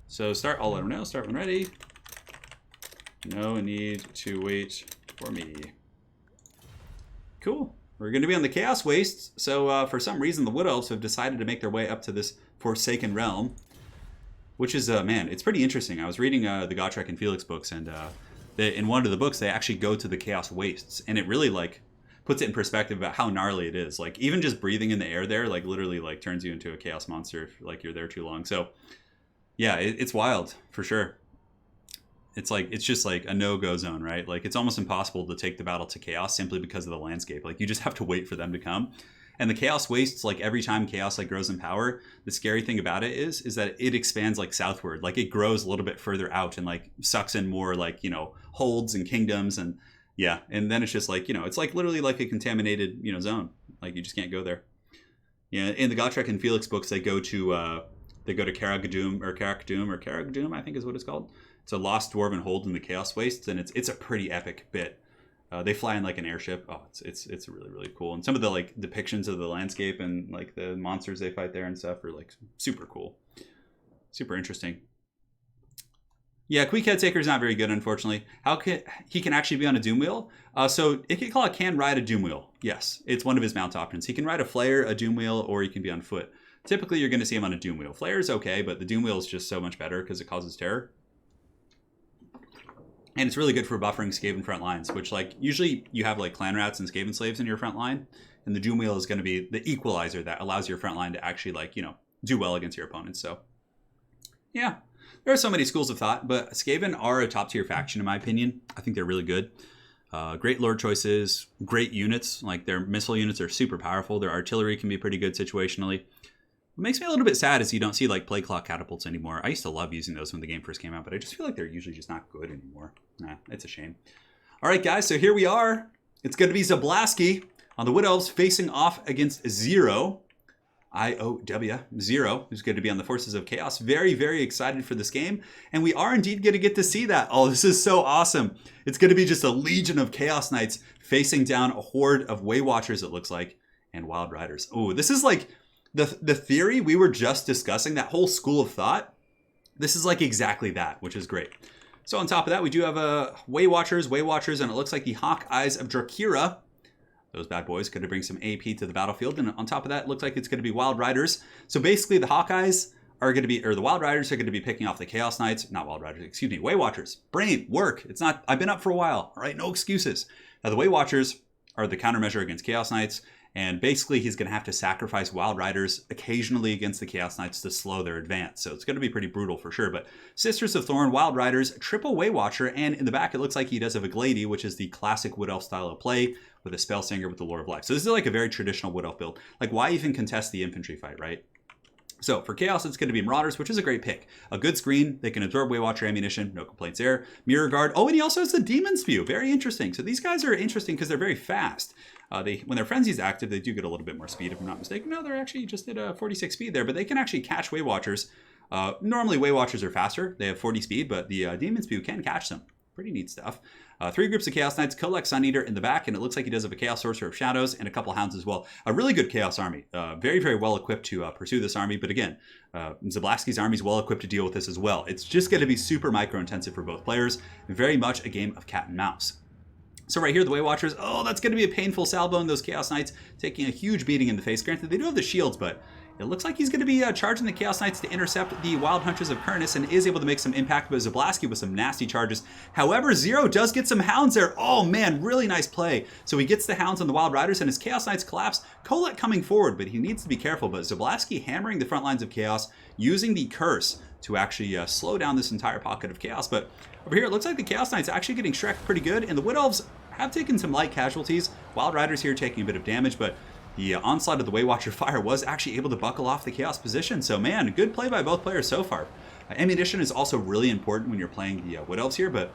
So start, I'll let him know. Start when ready. No need to wait for me. Cool. We're going to be on the Chaos Wastes. So for some reason, the Wood Elves have decided to make their way up to this Forsaken Realm, which is, man, it's pretty interesting. I was reading the Gotrek and Felix books, and in one of the books, they actually go to the Chaos Wastes, and it really, like, puts it in perspective about how gnarly it is. Like, even just breathing in the air there, like, literally, like, turns you into a Chaos monster if, like, you're there too long. So, yeah, it's wild, for sure. It's just like a no-go zone, right? Like, it's almost impossible to take the battle to Chaos simply because of the landscape. Like, you just have to wait for them to come. And the Chaos Wastes, like, every time Chaos, like, grows in power, the scary thing about it is that it expands, like, southward. Like, it grows a little bit further out and, like, sucks in more, like, holds and kingdoms. And, yeah, and then it's just, like, it's, like, literally, like, a contaminated, zone. Like, you just can't go there. Yeah, in the Gotrek and Felix books, they go to Caragdoom, I think is what it's called. It's a lost dwarven hold in the Chaos Wastes, and it's a pretty epic bit. They fly in like an airship. Oh, it's really, really cool. And some of the like depictions of the landscape and like the monsters they fight there and stuff are like super cool, super interesting. Yeah, Queekhead Taker's not very good, unfortunately. He can actually be on a Doom Wheel? So Ikit Claw can ride a Doom Wheel. Yes, it's one of his mount options. He can ride a Flare, a Doom Wheel, or he can be on foot. Typically, you're going to see him on a Doom Wheel. Flare is okay, but the Doom Wheel is just so much better because it causes terror. And it's really good for buffering Skaven front lines, which, like, usually you have, like, Clan Rats and Skaven Slaves in your front line. And the Doom Wheel is going to be the equalizer that allows your front line to actually, like, do well against your opponents. So, yeah, There are so many schools of thought, but Skaven are a top tier faction in my opinion. I think they're really good. Great lord choices, great units. Like their missile units are super powerful. Their artillery can be pretty good situationally. What makes me a little bit sad is you don't see like play clock catapults anymore. I used to love using those when the game first came out, but I just feel like they're usually just not good anymore. Nah, it's a shame. All right, guys, so here we are. It's going to be Zablaski on the Wood Elves facing off against Zero. IOW, Zero, who's going to be on the Forces of Chaos. Very, very excited for this game. And we are indeed going to get to see that. Oh, this is so awesome. It's going to be just a legion of Chaos Knights facing down a horde of Way Watchers, it looks like, and Wild Riders. Oh, this is like the theory we were just discussing, that whole school of thought. This is like exactly that, which is great. So on top of that, we do have Way Watchers, and it looks like the Hawk Eyes of Drakira. Those bad boys going to bring some AP to the battlefield. And on top of that, it looks like it's going to be Wild Riders. So basically the Hawkeyes are going to be, or the Wild Riders are going to be picking off the Chaos Knights. Not Wild Riders, excuse me, Way Watchers. Brain, work. It's not, I've been up for a while. All right, no excuses. Now the Way Watchers are the countermeasure against Chaos Knights. And basically he's going to have to sacrifice Wild Riders occasionally against the Chaos Knights to slow their advance. So it's going to be pretty brutal for sure. But Sisters of Thorn, Wild Riders, triple Way Watcher. And in the back, it looks like he does have a Glady, which is the classic Wood Elf style of play, with a Spell Singer with the Lore of Life. So this is like a very traditional Wood Elf build. Like, why even contest the infantry fight, right? So for Chaos, it's going to be Marauders, which is a great pick. A good screen. They can absorb Way Watcher ammunition. No complaints there. Mirror Guard. Oh, and he also has the Demon Spew. Very interesting. So these guys are interesting because they're very fast. When their Frenzy's active, they do get a little bit more speed, if I'm not mistaken. No, they're actually just at 46 speed there, but they can actually catch Way Watchers. Normally, Way Watchers are faster. They have 40 speed, but the Demon Spew can catch them. Pretty neat stuff. 3 groups of Chaos Knights, Kolek Sun Eater in the back, and it looks like he does have a Chaos Sorcerer of Shadows and a couple Hounds as well. A really good Chaos army. Very, very well equipped to pursue this army, but again, Zablaski's army is well equipped to deal with this as well. It's just going to be super micro-intensive for both players. Very much a game of cat and mouse. So right here, the Way Watchers, oh, that's going to be a painful salvo, and those Chaos Knights taking a huge beating in the face. Granted, they do have the shields, but it looks like he's going to be charging the Chaos Knights to intercept the Wild Hunters of Kurnus and is able to make some impact, but Zablaski with some nasty charges. However, Zero does get some Hounds there. Oh man, really nice play. So he gets the Hounds on the Wild Riders and his Chaos Knights collapse. Kolek coming forward, but he needs to be careful. But Zablaski hammering the front lines of Chaos, using the Curse to actually slow down this entire pocket of Chaos. But over here, it looks like the Chaos Knights actually getting Shrek pretty good, and the Wood Elves have taken some light casualties. Wild Riders here taking a bit of damage, but the onslaught of the Way Watcher fire was actually able to buckle off the Chaos position. So man, good play by both players so far. Ammunition is also really important when you're playing the Wood Elves here, but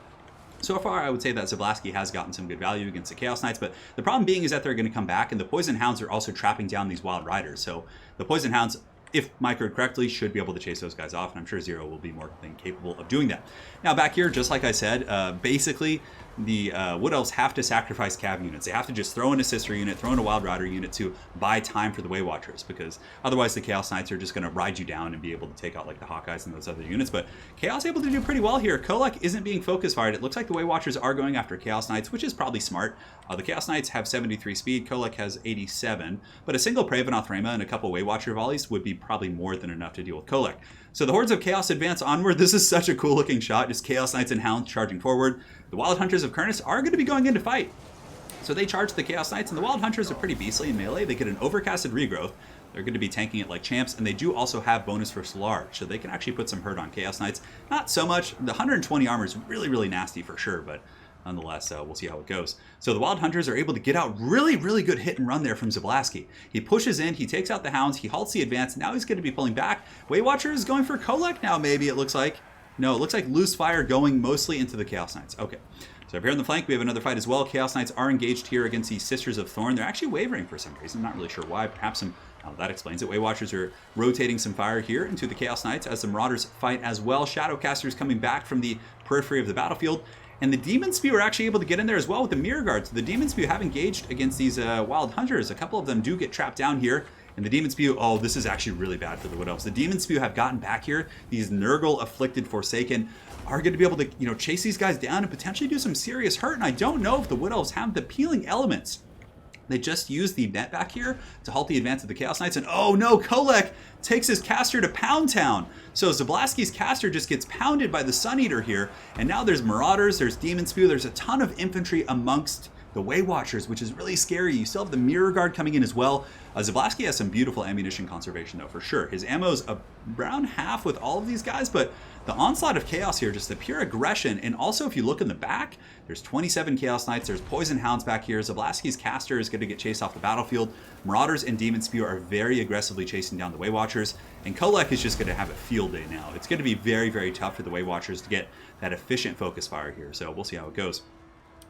so far I would say that Zablaski has gotten some good value against the Chaos Knights, but the problem being is that they're going to come back, and the Poison Hounds are also trapping down these Wild Riders. So the Poison Hounds, if microed correctly, should be able to chase those guys off, and I'm sure Zero will be more than capable of doing that. Now back here, just like I said, basically the Wood Elves have to sacrifice cav units. They have to just throw in a Sister unit, throw in a Wild Rider unit to buy time for the Way Watchers, because otherwise the Chaos Knights are just going to ride you down and be able to take out like the Hawkeyes and those other units. But Chaos able to do pretty well here. Kolek isn't being focus fired. It looks like the Way Watchers are going after Chaos Knights, which is probably smart. The Chaos Knights have 73 speed, Kolek has 87, but a single Pravenoth Rema and a couple Way Watcher volleys would be probably more than enough to deal with Kolek. So the Hordes of Chaos advance onward. This is such a cool looking shot, just Chaos Knights and Hounds charging forward. The Wild Hunters of Kurnus are going to be going into fight. So they charge the Chaos Knights, and the Wild Hunters are pretty beastly in melee. They get an overcasted regrowth. They're going to be tanking it like champs, and they do also have bonus for Large, so they can actually put some hurt on Chaos Knights. Not so much. The 120 armor is really, really nasty for sure, but nonetheless, we'll see how it goes. So the Wild Hunters are able to get out really, really good hit and run there from Zablaski. He pushes in, he takes out the Hounds, he halts the advance, now he's going to be pulling back. Way Watcher is going for Kolek now, maybe, it looks like. No, it looks like Loose Fire going mostly into the Chaos Knights. Okay. So over here on the flank, we have another fight as well. Chaos Knights are engaged here against the Sisters of Thorn. They're actually wavering for some reason. I'm not really sure why. Perhaps some... Oh, that explains it. Way Watchers are rotating some fire here into the Chaos Knights as the Marauders fight as well. Shadowcasters coming back from the periphery of the battlefield. And the Demon Spew are actually able to get in there as well with the Mirror Guard. So the Demon Spew have engaged against these Wild Hunters. A couple of them do get trapped down here. And the Demon Spew, oh, this is actually really bad for the Wood Elves. The Demon Spew have gotten back here. These Nurgle Afflicted Forsaken are going to be able to, chase these guys down and potentially do some serious hurt. And I don't know if the Wood Elves have the peeling elements. They just use the net back here to halt the advance of the Chaos Knights. And oh no, Kolek takes his caster to Pound Town. So Zablaski's caster just gets pounded by the Sun Eater here. And now there's Marauders, there's Demon Spew, there's a ton of infantry amongst the Way Watchers, which is really scary. You still have the Mirror Guard coming in as well. Zablasky has some beautiful ammunition conservation, though, for sure. His ammo's around half with all of these guys, but the onslaught of Chaos here, just the pure aggression. And also, if you look in the back, there's 27 Chaos Knights. There's Poison Hounds back here. Zablasky's caster is going to get chased off the battlefield. Marauders and Demon Spew are very aggressively chasing down the Way Watchers. And Kolek is just going to have a field day now. It's going to be very, very tough for the Way Watchers to get that efficient focus fire here. So we'll see how it goes.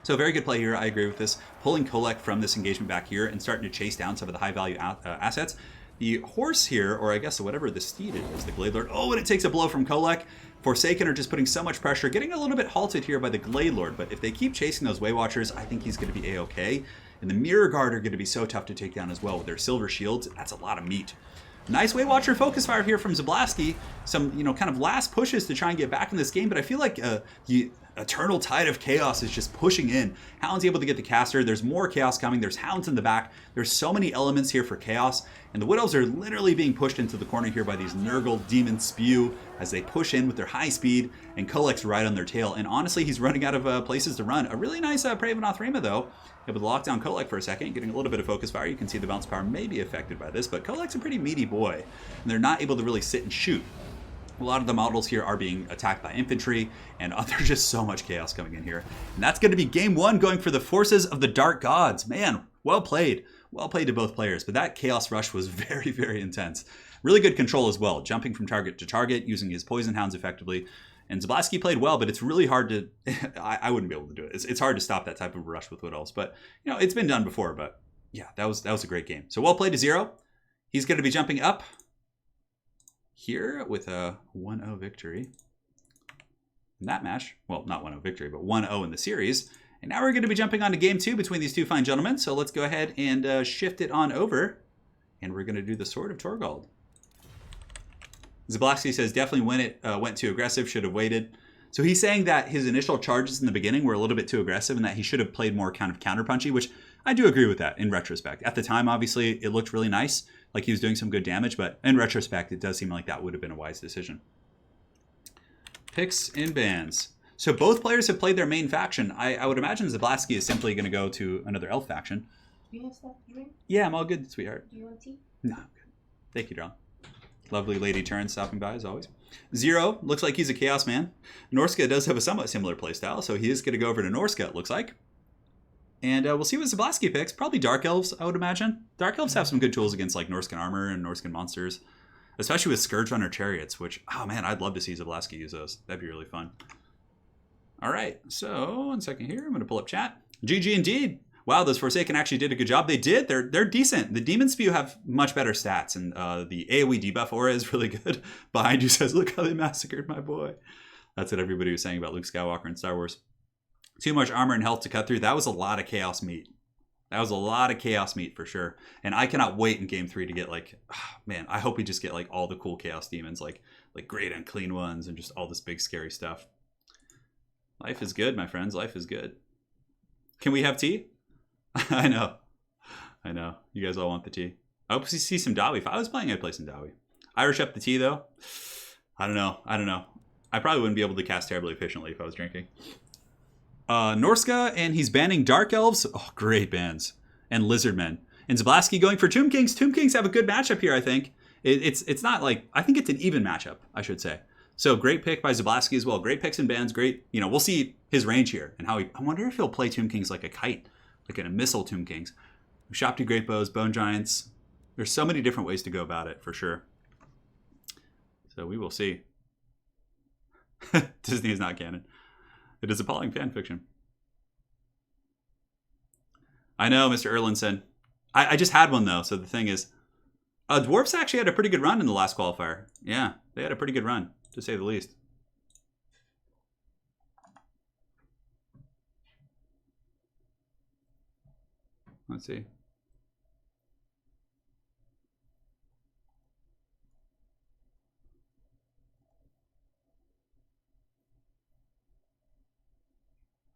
So very good play here. I agree with this. Pulling Kolek from this engagement back here and starting to chase down some of the high value assets. The horse here, or I guess whatever the steed is, the Glade Lord. Oh, and it takes a blow from Kolek. Forsaken are just putting so much pressure, getting a little bit halted here by the Glade Lord. But if they keep chasing those Way Watchers, I think he's going to be A-okay. And the Mirror Guard are going to be so tough to take down as well with their silver shields. That's a lot of meat. Nice Way Watcher focus fire here from Zablasky. Some, kind of last pushes to try and get back in this game, but I feel like the Eternal Tide of Chaos is just pushing in. Hound's able to get the caster. There's more Chaos coming. There's Hounds in the back. There's so many elements here for Chaos, and the Wood Elves are literally being pushed into the corner here by these Nurgle Demon Spew as they push in with their high speed, and Kolek's right on their tail. And honestly, he's running out of places to run. A really nice Pravenoth Rima, though. Able to lock down Kolek for a second, getting a little bit of focus fire. You can see the bounce power may be affected by this, but Kolek's a pretty meaty boy, and they're not able to really sit and shoot. A lot of the models here are being attacked by infantry, and there's just so much chaos coming in here. And that's going to be game one, going for the forces of the Dark Gods. Man, well played. Well played to both players, but that Chaos Rush was very, very intense. Really good control as well, jumping from target to target, using his Poison Hounds effectively. And Zablasky played well, but it's really hard to... I wouldn't be able to do it. It's hard to stop that type of rush with Wood Elves, but it's been done before. But yeah, that was a great game. So well played to Zero. He's going to be jumping up here with a 1-0 victory in that match. Well, not 1-0 victory, but 1-0 in the series. And now we're going to be jumping on to game two between these two fine gentlemen. So let's go ahead and shift it on over. And we're going to do the Sword of Torgald. Zablasky says definitely when it went too aggressive, should have waited. So he's saying that his initial charges in the beginning were a little bit too aggressive and that he should have played more kind of counterpunchy, which I do agree with that in retrospect. At the time, obviously, it looked really nice, like he was doing some good damage, but in retrospect, it does seem like that would have been a wise decision. Picks and bans. So both players have played their main faction. I would imagine Zablasky is simply going to go to another elf faction. Do you have stuff to drink? Yeah, I'm all good, sweetheart. Do you want tea? No, I'm good. Thank you, darling. Lovely Lady Turin stopping by, as always. Zero, looks like he's a Chaos Man. Norska does have a somewhat similar playstyle, so he is going to go over to Norska, it looks like. And we'll see what Zablasky picks. Probably Dark Elves, I would imagine. Dark Elves have some good tools against like Norscan armor and Norscan monsters. Especially with Scourge Runner Chariots, which, oh man, I'd love to see Zablasky use those. That'd be really fun. All right, so 1 second here. I'm going to pull up chat. GG indeed. Wow, those Forsaken actually did a good job. They did. They're decent. The Demon Spew have much better stats, and the AoE debuff aura is really good. Behind you says, look how they massacred my boy. That's what everybody was saying about Luke Skywalker in Star Wars. Too much armor and health to cut through. That was a lot of chaos meat. That was a lot of chaos meat for sure. And I cannot wait in game 3 to get like, oh, man, I hope we just get like all the cool chaos demons, like great and clean ones and just all this big scary stuff. Life is good, my friends. Life is good. Can we have tea? I know. You guys all want the tea. I hope to see some Dawi. If I was playing, I'd play some Dawi. Irish up the tea, though. I don't know. I probably wouldn't be able to cast terribly efficiently if I was drinking. Norska, and he's banning Dark Elves. Oh, great bans. And Lizardmen. And Zablasky going for Tomb Kings. Tomb Kings have a good matchup here, I think. It's not like... I think it's an even matchup, I should say. So great pick by Zablasky as well. Great picks and bans. Great. We'll see his range here and how he... I wonder if he'll play Tomb Kings like a kite. Like in a missile Tomb Kings. Shopty Great Bows, Bone Giants. There's so many different ways to go about it, for sure. So we will see. Disney is not canon. It is appalling fan fiction. I know, Mr. Erlinson. I just had one, though, so the thing is... Dwarfs actually had a pretty good run in the last qualifier. Yeah, they had a pretty good run, to say the least. Let's see.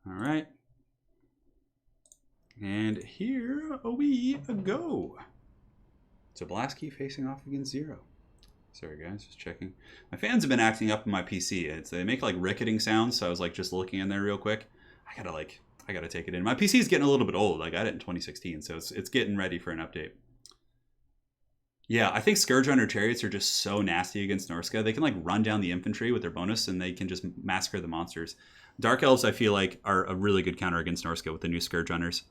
All right. And here we go. Zablasky facing off against Zero. Sorry guys, just checking. My fans have been acting up on my PC. They make like ricketing sounds, so I was like just looking in there real quick. I I got to take it in. My PC is getting a little bit old. I got it in 2016, so it's getting ready for an update. Yeah, I think Scourge Runner Chariots are just so nasty against Norska. They can like run down the infantry with their bonus and they can just massacre the monsters. Dark Elves, I feel like, are a really good counter against Norska with the new Scourge Runners.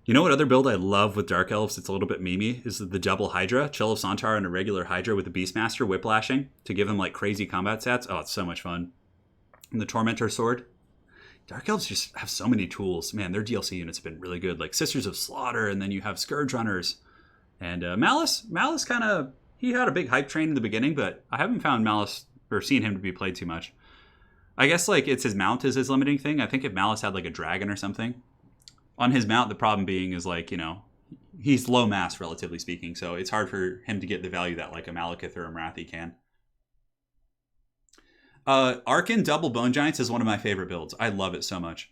You know what other build I love with Dark Elves? It's a little bit memey. Is the double Hydra. Chill of Sontar and a regular Hydra with the Beastmaster whiplashing to give them like crazy combat stats. Oh, it's so much fun. And the Tormentor Sword. Dark Elves just have so many tools. Man, their DLC units have been really good. Like Sisters of Slaughter, and then you have Scourge Runners. And Malice kind of, he had a big hype train in the beginning, but I haven't found Malice or seen him to be played too much. I guess like it's his mount is his limiting thing. I think if Malice had like a dragon or something on his mount, the problem being is like, you know, he's low mass relatively speaking. So it's hard for him to get the value that like a Malekith or a Marathi can. Arkan Double Bone Giants is one of my favorite builds. I love it so much.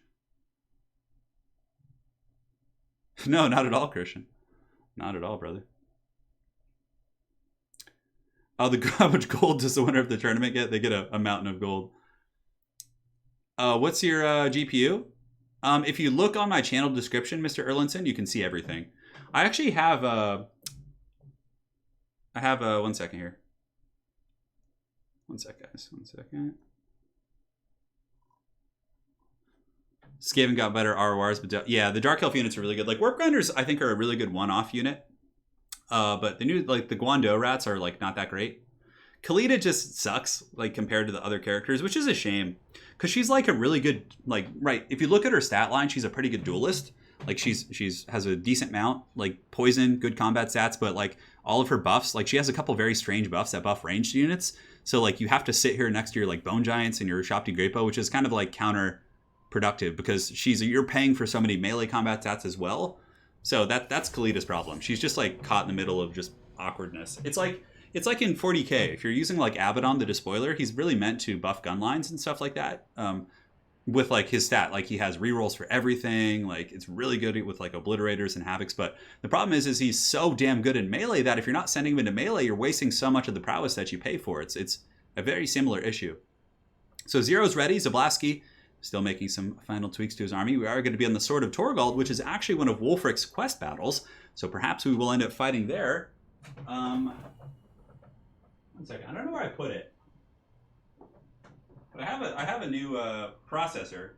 No, not at all, Christian. Not at all, brother. Oh, how much gold does the winner of the tournament get? They get a mountain of gold. What's your GPU? If you look on my channel description, Mr. Erlinson, you can see everything. I actually have I have 1 second here. 1 sec, guys. 1 second. Skaven got better RORs, but yeah, the Dark Elf units are really good. Like Warp Grinders, I think are a really good one-off unit. But the new, like the Guando rats are like not that great. Khalida just sucks, like compared to the other characters, which is a shame. Because she's like a really good, like, right, if you look at her stat line, she's a pretty good duelist. Like she's has a decent mount, like poison, good combat stats, but like all of her buffs, like she has a couple very strange buffs that buff ranged units. So like you have to sit here next to your like Bone Giants and your Shopti Grapo, which is kind of like counterproductive because you're paying for so many melee combat stats as well. So that's Khalida's problem. She's just like caught in the middle of just awkwardness. It's like in 40k. If you're using like Abaddon the Despoiler, he's really meant to buff gun lines and stuff like that. With like his stat, like he has rerolls for everything. Like it's really good with like obliterators and havocs. But the problem is he's so damn good in melee that if you're not sending him into melee, you're wasting so much of the prowess that you pay for. It's a very similar issue. So Zero's ready. Zablaski still making some final tweaks to his army. We are going to be on the Sword of Torgald, which is actually one of Wulfric's quest battles. So perhaps we will end up fighting there. 1 second. I don't know where I put it. But I have a new processor.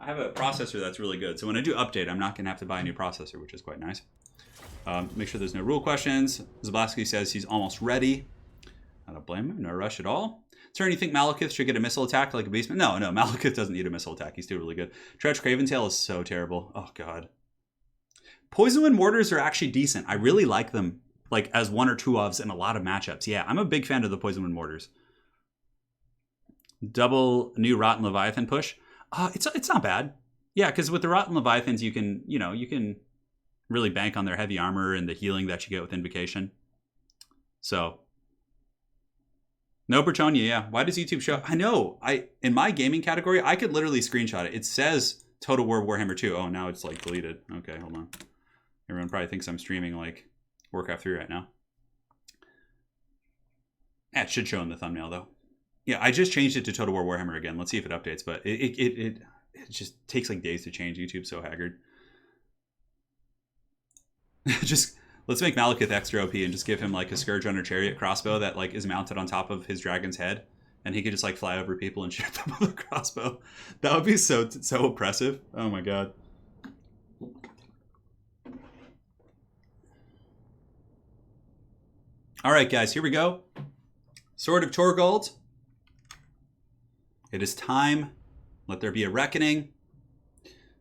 I have a processor that's really good. So when I do update, I'm not going to have to buy a new processor, which is quite nice. Make sure there's no rule questions. Zablaski says he's almost ready. I don't blame him. No rush at all. Sir, you think Malekith should get a missile attack like a beastman? No, Malekith doesn't need a missile attack. He's still really good. Tretch Craventail is so terrible. Oh, God. Poison Wind Mortars are actually decent. I really like them, like as 1 or 2 ofs in a lot of matchups. Yeah, I'm a big fan of the Poison Wind Mortars. Double new Rotten Leviathan push. It's not bad. Yeah, because with the Rotten Leviathans, you can really bank on their heavy armor and the healing that you get with Invocation. So, no Bretonia, yeah. Why does YouTube show? I know. In my gaming category, I could literally screenshot it. It says Total War Warhammer 2. Oh, now it's like deleted. Okay, hold on. Everyone probably thinks I'm streaming like Warcraft 3 right now. It should show in the thumbnail though. Yeah, I just changed it to Total War Warhammer again. Let's see if it updates, but it just takes like days to change. YouTube's so haggard. Just let's make Malekith extra OP and just give him like a Scourge Runner Chariot crossbow that like is mounted on top of his dragon's head, and he could just like fly over people and shoot them with a crossbow. That would be so oppressive. Oh my God. All right, guys, here we go. Sword of Torgald. It is time. Let there be a reckoning.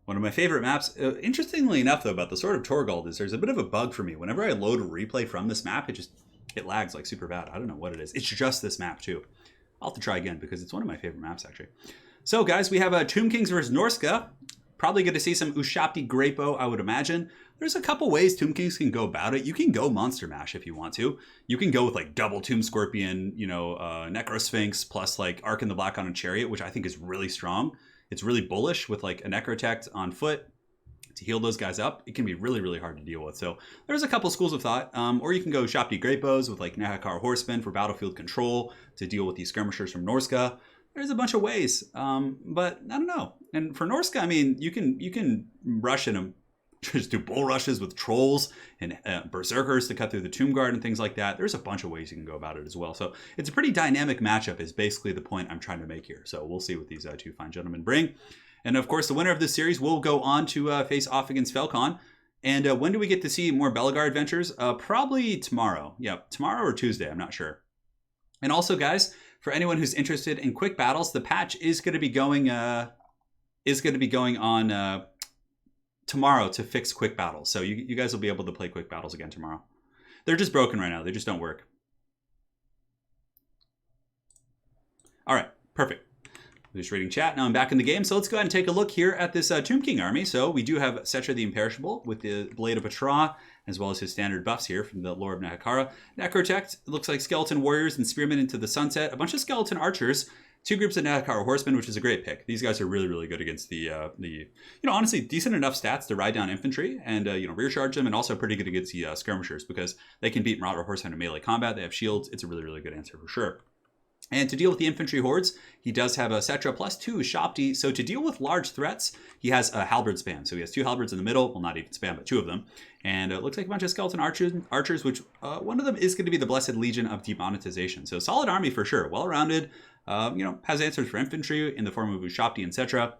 One of my favorite maps. Interestingly enough, though, about the Sword of Torgald is there's a bit of a bug for me. Whenever I load a replay from this map, it lags like super bad. I don't know what it is. It's just this map, too. I'll have to try again because it's one of my favorite maps, actually. So, guys, we have Tomb Kings versus Norska. Probably going to see some Ushapti Grapo, I would imagine. There's a couple ways Tomb Kings can go about it. You can go Monster Mash if you want to. You can go with like double Tomb Scorpion, Necrosphinx plus like Ark in the Black on a Chariot, which I think is really strong. It's really bullish with like a Necrotect on foot to heal those guys up. It can be really, really hard to deal with. So there's a couple schools of thought. Or you can go Shopti Grapos with like Nahakar Horsemen for battlefield control to deal with these skirmishers from Norska. There's a bunch of ways, but I don't know. And for Norska, I mean, you can rush in them, just do bull rushes with trolls and berserkers to cut through the tomb guard and things like that. There's a bunch of ways you can go about it as well. So it's a pretty dynamic matchup is basically the point I'm trying to make here. So we'll see what these two fine gentlemen bring. And of course, the winner of this series will go on to face off against Falcon. And when do we get to see more Belagar adventures? Probably tomorrow. Yeah, tomorrow or Tuesday. I'm not sure. And also, guys, for anyone who's interested in quick battles, the patch is going to be going on tomorrow to fix quick battles. So you guys will be able to play quick battles again tomorrow. They're just broken right now. They just don't work. All right, perfect. I'm just reading chat. Now I'm back in the game. So let's go ahead and take a look here at this Tomb King army. So we do have Setra the Imperishable with the Blade of Patra, as well as his standard buffs here from the lore of Nehekara. Necrotect, looks like Skeleton Warriors and Spearmen into the Sunset. A bunch of Skeleton Archers. 2 groups of Nehekara Horsemen, which is a great pick. These guys are really, really good against the honestly, decent enough stats to ride down infantry and, rear charge them, and also pretty good against the skirmishers because they can beat Marauder Horsemen in melee combat. They have shields. It's a really, really good answer for sure. And to deal with the infantry hordes, he does have a Setra +2 Shopti. So to deal with large threats, he has a halberd spam. So he has 2 halberds in the middle. Well, not even spam, but 2 of them. And it looks like a bunch of skeleton archers, which one of them is going to be the Blessed Legion of Demonetization. So solid army for sure. Well-rounded. Has answers for infantry in the form of Ushapti and Setra.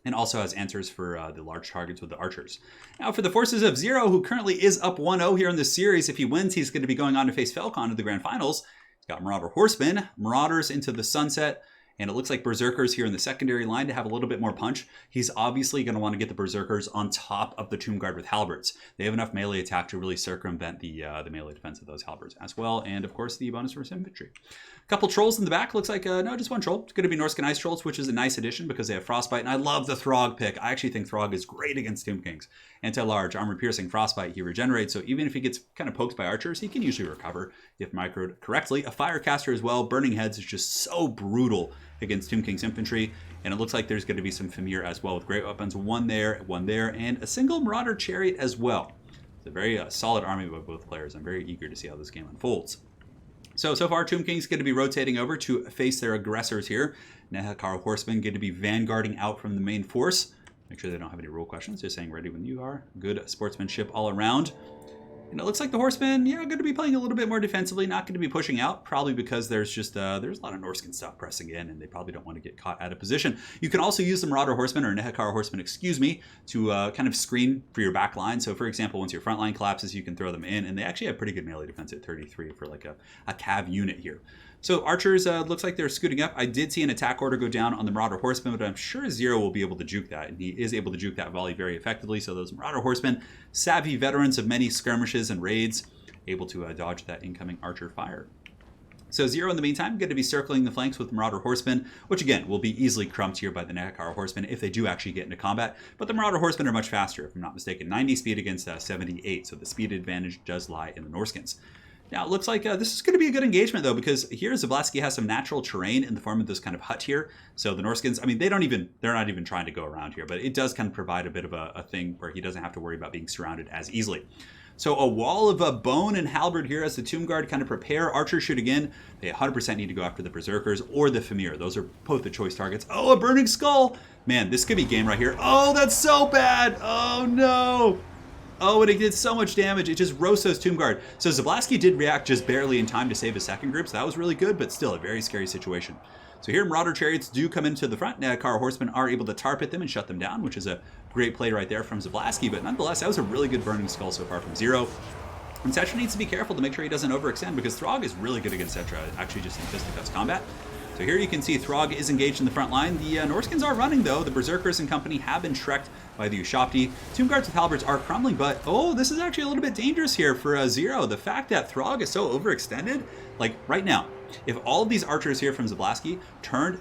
And also has answers for the large targets with the archers. Now for the forces of Zero, who currently is up 1-0 here in this series. If he wins, he's going to be going on to face Falcon in the grand finals. Got Marauder Horsemen, Marauders into the Sunset, and it looks like Berserkers here in the secondary line to have a little bit more punch. He's obviously going to want to get the Berserkers on top of the Tomb Guard with halberds. They have enough melee attack to really circumvent the melee defense of those halberds as well, and of course the bonus for infantry. A couple trolls in the back. Looks like, no, just 1 troll. It's going to be Norscan Ice Trolls, which is a nice addition because they have Frostbite, and I love the Throg pick. I actually think Throg is great against Tomb Kings. Anti-large, armor-piercing, Frostbite, he regenerates, so even if he gets kind of poked by archers, he can usually recover if microed correctly. A Firecaster as well. Burning Heads is just so brutal against Tomb King's infantry, and it looks like there's going to be some Famir as well with great weapons. 1 there, 1 there, and a single Marauder Chariot as well. It's a very solid army by both players. I'm very eager to see how this game unfolds. So far, Tomb King's going to be rotating over to face their aggressors here. Nehekara Horsemen going to be vanguarding out from the main force. Make sure they don't have any rule questions. Just saying ready when you are. Good sportsmanship all around. And it looks like the Horsemen, going to be playing a little bit more defensively, not going to be pushing out, probably because there's just there's a lot of Norscan stuff pressing in, and they probably don't want to get caught out of position. You can also use the Marauder Horsemen, or Nehekara Horsemen, to kind of screen for your back line. So, for example, once your front line collapses, you can throw them in, and they actually have pretty good melee defense at 33 for like a cav unit here. So Archers looks like they're scooting up. I did see an attack order go down on the Marauder Horsemen, but I'm sure Zero will be able to juke that, and he is able to juke that volley very effectively. So those Marauder Horsemen, savvy veterans of many skirmishes and raids, able to dodge that incoming Archer fire. So Zero, in the meantime, going to be circling the flanks with Marauder Horsemen, which again will be easily crumped here by the Nehekara Horsemen if they do actually get into combat. But the Marauder Horsemen are much faster, if I'm not mistaken. 90 speed against 78, so the speed advantage does lie in the Norskins. Now, it looks like this is going to be a good engagement, though, because here Zablatsky has some natural terrain in the form of this kind of hut here. So the Norskins, I mean, they're not even trying to go around here, but it does kind of provide a bit of a thing where he doesn't have to worry about being surrounded as easily. So a wall of bone and halberd here as the Tomb Guard kind of prepare. Archers shoot again. They 100% need to go after the Berserkers or the Famir. Those are both the choice targets. Oh, a Burning Skull! Man, this could be game right here. Oh, that's so bad! Oh, no! Oh, and it did so much damage. It just roasts those Tomb Guard. So Zablatsky did react just barely in time to save his second group, so that was really good, but still a very scary situation. So here Marauder Chariots do come into the front. Nehekara Horsemen are able to tar pit them and shut them down, which is a great play right there from Zablatsky, but nonetheless, that was a really good Burning Skull so far from Zero. And Setra needs to be careful to make sure he doesn't overextend, because Throg is really good against Setra, actually just in fisticuffs combat. So here you can see Throg is engaged in the front line. The Norskins are running, though. The Berserkers and company have been shreked by the Ushapti. Tomb Guards with halberds are crumbling, but oh, this is actually a little bit dangerous here for Zero. The fact that Throg is so overextended, like right now, if all of these archers here from Zablatsky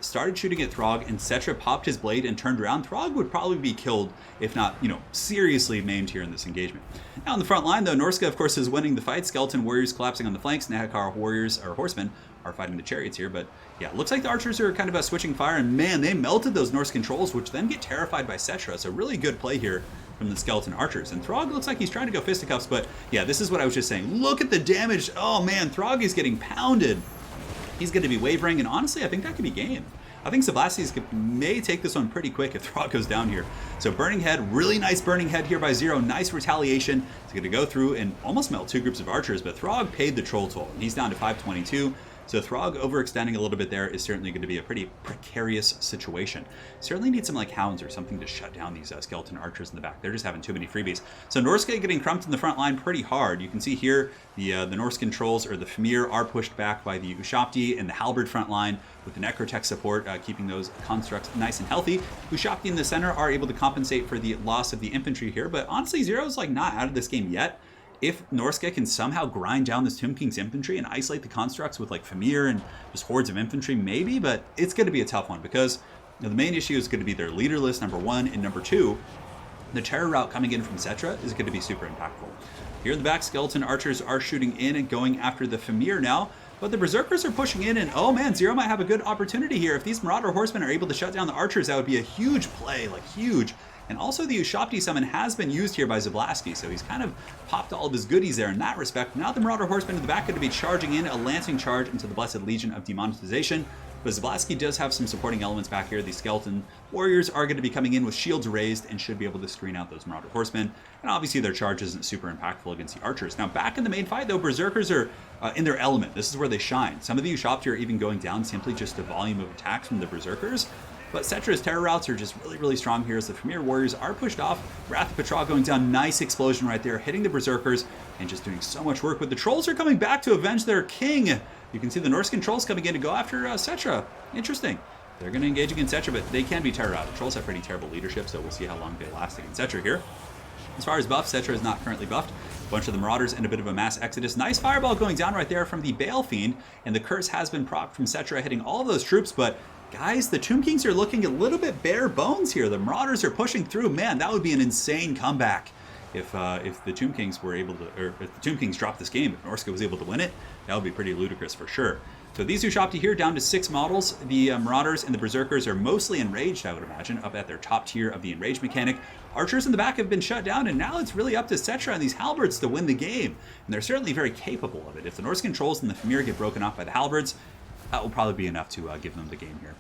started shooting at Throg, and Setra popped his blade and turned around, Throg would probably be killed, if not, seriously maimed here in this engagement. Now on the front line, though, Norska, of course, is winning the fight. Skeleton Warriors collapsing on the flanks. Nehekara Warriors, or Horsemen, are fighting the Chariots here, but yeah, it looks like the Archers are kind of switching fire, and man, they melted those Norse controls, which then get terrified by Setra. So really good play here from the Skeleton Archers. And Throg looks like he's trying to go fisticuffs, but yeah, this is what I was just saying. Look at the damage. Oh man, Throg is getting pounded. He's going to be wavering, and honestly, I think that could be game. I think Zablaski's may take this one pretty quick if Throg goes down here. So Burning Head, really nice Burning Head here by Zero. Nice retaliation. He's going to go through and almost melt 2 groups of archers, but Throg paid the troll toll. And he's down to 522. So Throg overextending a little bit there is certainly going to be a pretty precarious situation. Certainly need some like hounds or something to shut down these skeleton archers in the back. They're just having too many freebies. So Norske getting crumped in the front line pretty hard. You can see here the Norscan trolls or the Fimir are pushed back by the Ushapti and the Halberd front line with the Necrotech support keeping those constructs nice and healthy. Ushapti in the center are able to compensate for the loss of the infantry here, but honestly Zero's like not out of this game yet. If Norske can somehow grind down this Tomb King's infantry and isolate the constructs with like Fimir and just hordes of infantry, maybe, but it's going to be a tough one because the main issue is going to be their leaderless, number 1, and number 2, the terror route coming in from Cetra is going to be super impactful. Here in the back, skeleton archers are shooting in and going after the Fimir now, but the Berserkers are pushing in, and oh man, Zero might have a good opportunity here. If these Marauder Horsemen are able to shut down the archers, that would be a huge play, like huge. And also the Ushapti summon has been used here by Zablaski, so he's kind of popped all of his goodies there in that respect. Now the Marauder Horsemen in the back going to be charging in a lancing charge into the Blessed Legion of Demonetization. But Zablaski does have some supporting elements back here. The Skeleton Warriors are going to be coming in with shields raised and should be able to screen out those Marauder Horsemen. And obviously their charge isn't super impactful against the archers. Now back in the main fight though, Berserkers are in their element. This is where they shine. Some of the Ushapti are even going down simply just the volume of attacks from the Berserkers. But Cetra's terror routes are just really, really strong here as the Fimir Warriors are pushed off. Wrath of Patrol going down. Nice explosion right there, hitting the Berserkers and just doing so much work. But the Trolls are coming back to avenge their king. You can see the Norscan Trolls coming in to go after Cetra. Interesting. They're going to engage against Cetra, but they can be terror routed. Trolls have pretty terrible leadership, so we'll see how long they last against Cetra here. As far as buffs, Cetra is not currently buffed. A bunch of the Marauders and a bit of a mass exodus. Nice fireball going down right there from the Bale Fiend, and the curse has been procced from Cetra, hitting all of those troops, but guys, the Tomb Kings are looking a little bit bare bones here. The Marauders are pushing through. Man, that would be an insane comeback if the Tomb Kings were able to, or if the Tomb Kings dropped this game. If Norske was able to win it, that would be pretty ludicrous for sure. So these Ushapti here down to 6 models. The Marauders and the Berserkers are mostly enraged, I would imagine, up at their top tier of the enraged mechanic. Archers in the back have been shut down, and now it's really up to Cetra and these Halberds to win the game. And they're certainly very capable of it. If the Norscan Trolls and the Fimir get broken off by the Halberds, that will probably be enough to give them the game here.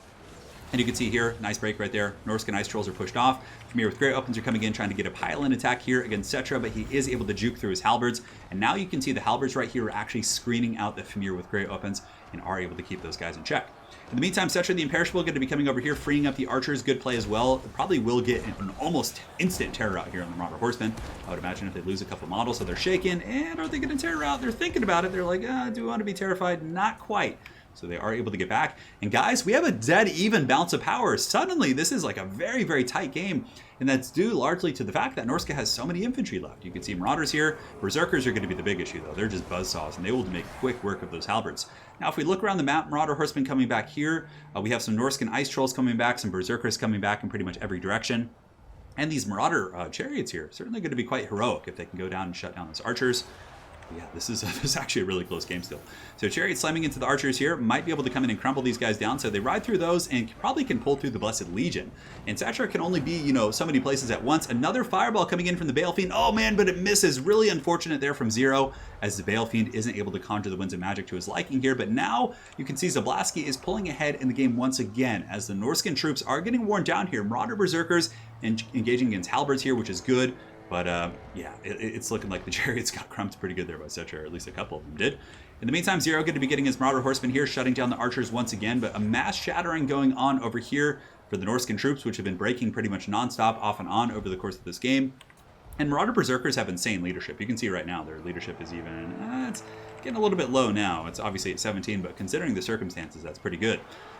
And you can see here, nice break right there. Norscan Ice Trolls are pushed off. Fimir with Great Weapons are coming in, trying to get a pile-in attack here against Cetra, but he is able to juke through his Halberds. And now you can see the Halberds right here are actually screening out the Fimir with Great Weapons and are able to keep those guys in check. In the meantime, Cetra the Imperishable going to be coming over here, freeing up the archers. Good play as well. Probably will get an almost instant terror out here on the Marauder Horsemen. I would imagine if they lose a couple models, so they're shaken. And are they going to terror out? They're thinking about it. They're like, do we want to be terrified? Not quite. So they are able to get back. And guys, we have a dead even balance of power. Suddenly, this is like a very, very tight game. And that's due largely to the fact that Norske has so many infantry left. You can see Marauders here. Berserkers are going to be the big issue, though. They're just buzzsaws, and they will make quick work of those Halberds. Now, if we look around the map, Marauder Horsemen coming back here. We have some Norscan Ice Trolls coming back, some Berserkers coming back in pretty much every direction. And these Marauder Chariots here, certainly going to be quite heroic if they can go down and shut down those archers. Yeah, this is actually a really close game still. So Chariot slamming into the archers here might be able to come in and crumble these guys down. So they ride through those and probably can pull through the Blessed Legion. And Cetra can only be, so many places at once. Another fireball coming in from the Bale Fiend. Oh man, but it misses. Really unfortunate there from Zero as the Bale Fiend isn't able to conjure the Winds of Magic to his liking here. But now you can see Zablaski is pulling ahead in the game once again as the Norscan troops are getting worn down here. Marauder Berserkers engaging against Halberds here, which is good. But yeah, it's looking like the Chariots got crumped pretty good there by Cetra, or at least a couple of them did. In the meantime, Zero going to be getting his Marauder Horsemen here, shutting down the archers once again, but a mass shattering going on over here for the Norscan troops, which have been breaking pretty much nonstop off and on over the course of this game. And Marauder Berserkers have insane leadership. You can see right now their leadership is even, it's getting a little bit low now. It's obviously at 17, but considering the circumstances, that's pretty good.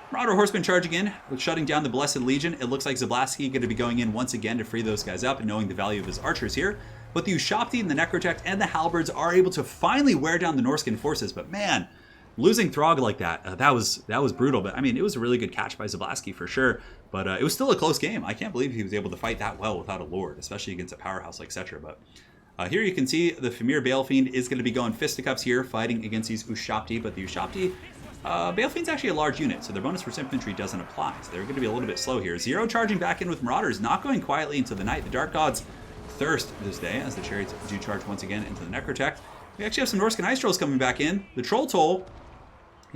Marauder Horsemen charging in, shutting down the Blessed Legion. It looks like Zablaski going to be going in once again to free those guys up and knowing the value of his archers here. But the Ushapti and the Necrotech and the Halberds are able to finally wear down the Norscan forces. But man, losing Throg like that, that was brutal. But I mean, it was a really good catch by Zablaski for sure. But it was still a close game. I can't believe he was able to fight that well without a Lord, especially against a powerhouse like Cetra. But here you can see the Fimir Bale Fiend is going to be going fisticuffs here, fighting against these Ushapti. But the Ushapti, Bale Fiend's actually a large unit, so their bonus for infantry doesn't apply. So they're going to be a little bit slow here. Zero charging back in with Marauders, not going quietly into the night. The Dark Gods thirst this day as the Chariots do charge once again into the Necrotech. We actually have some Norscan Ice Trolls coming back in. The Troll Toll,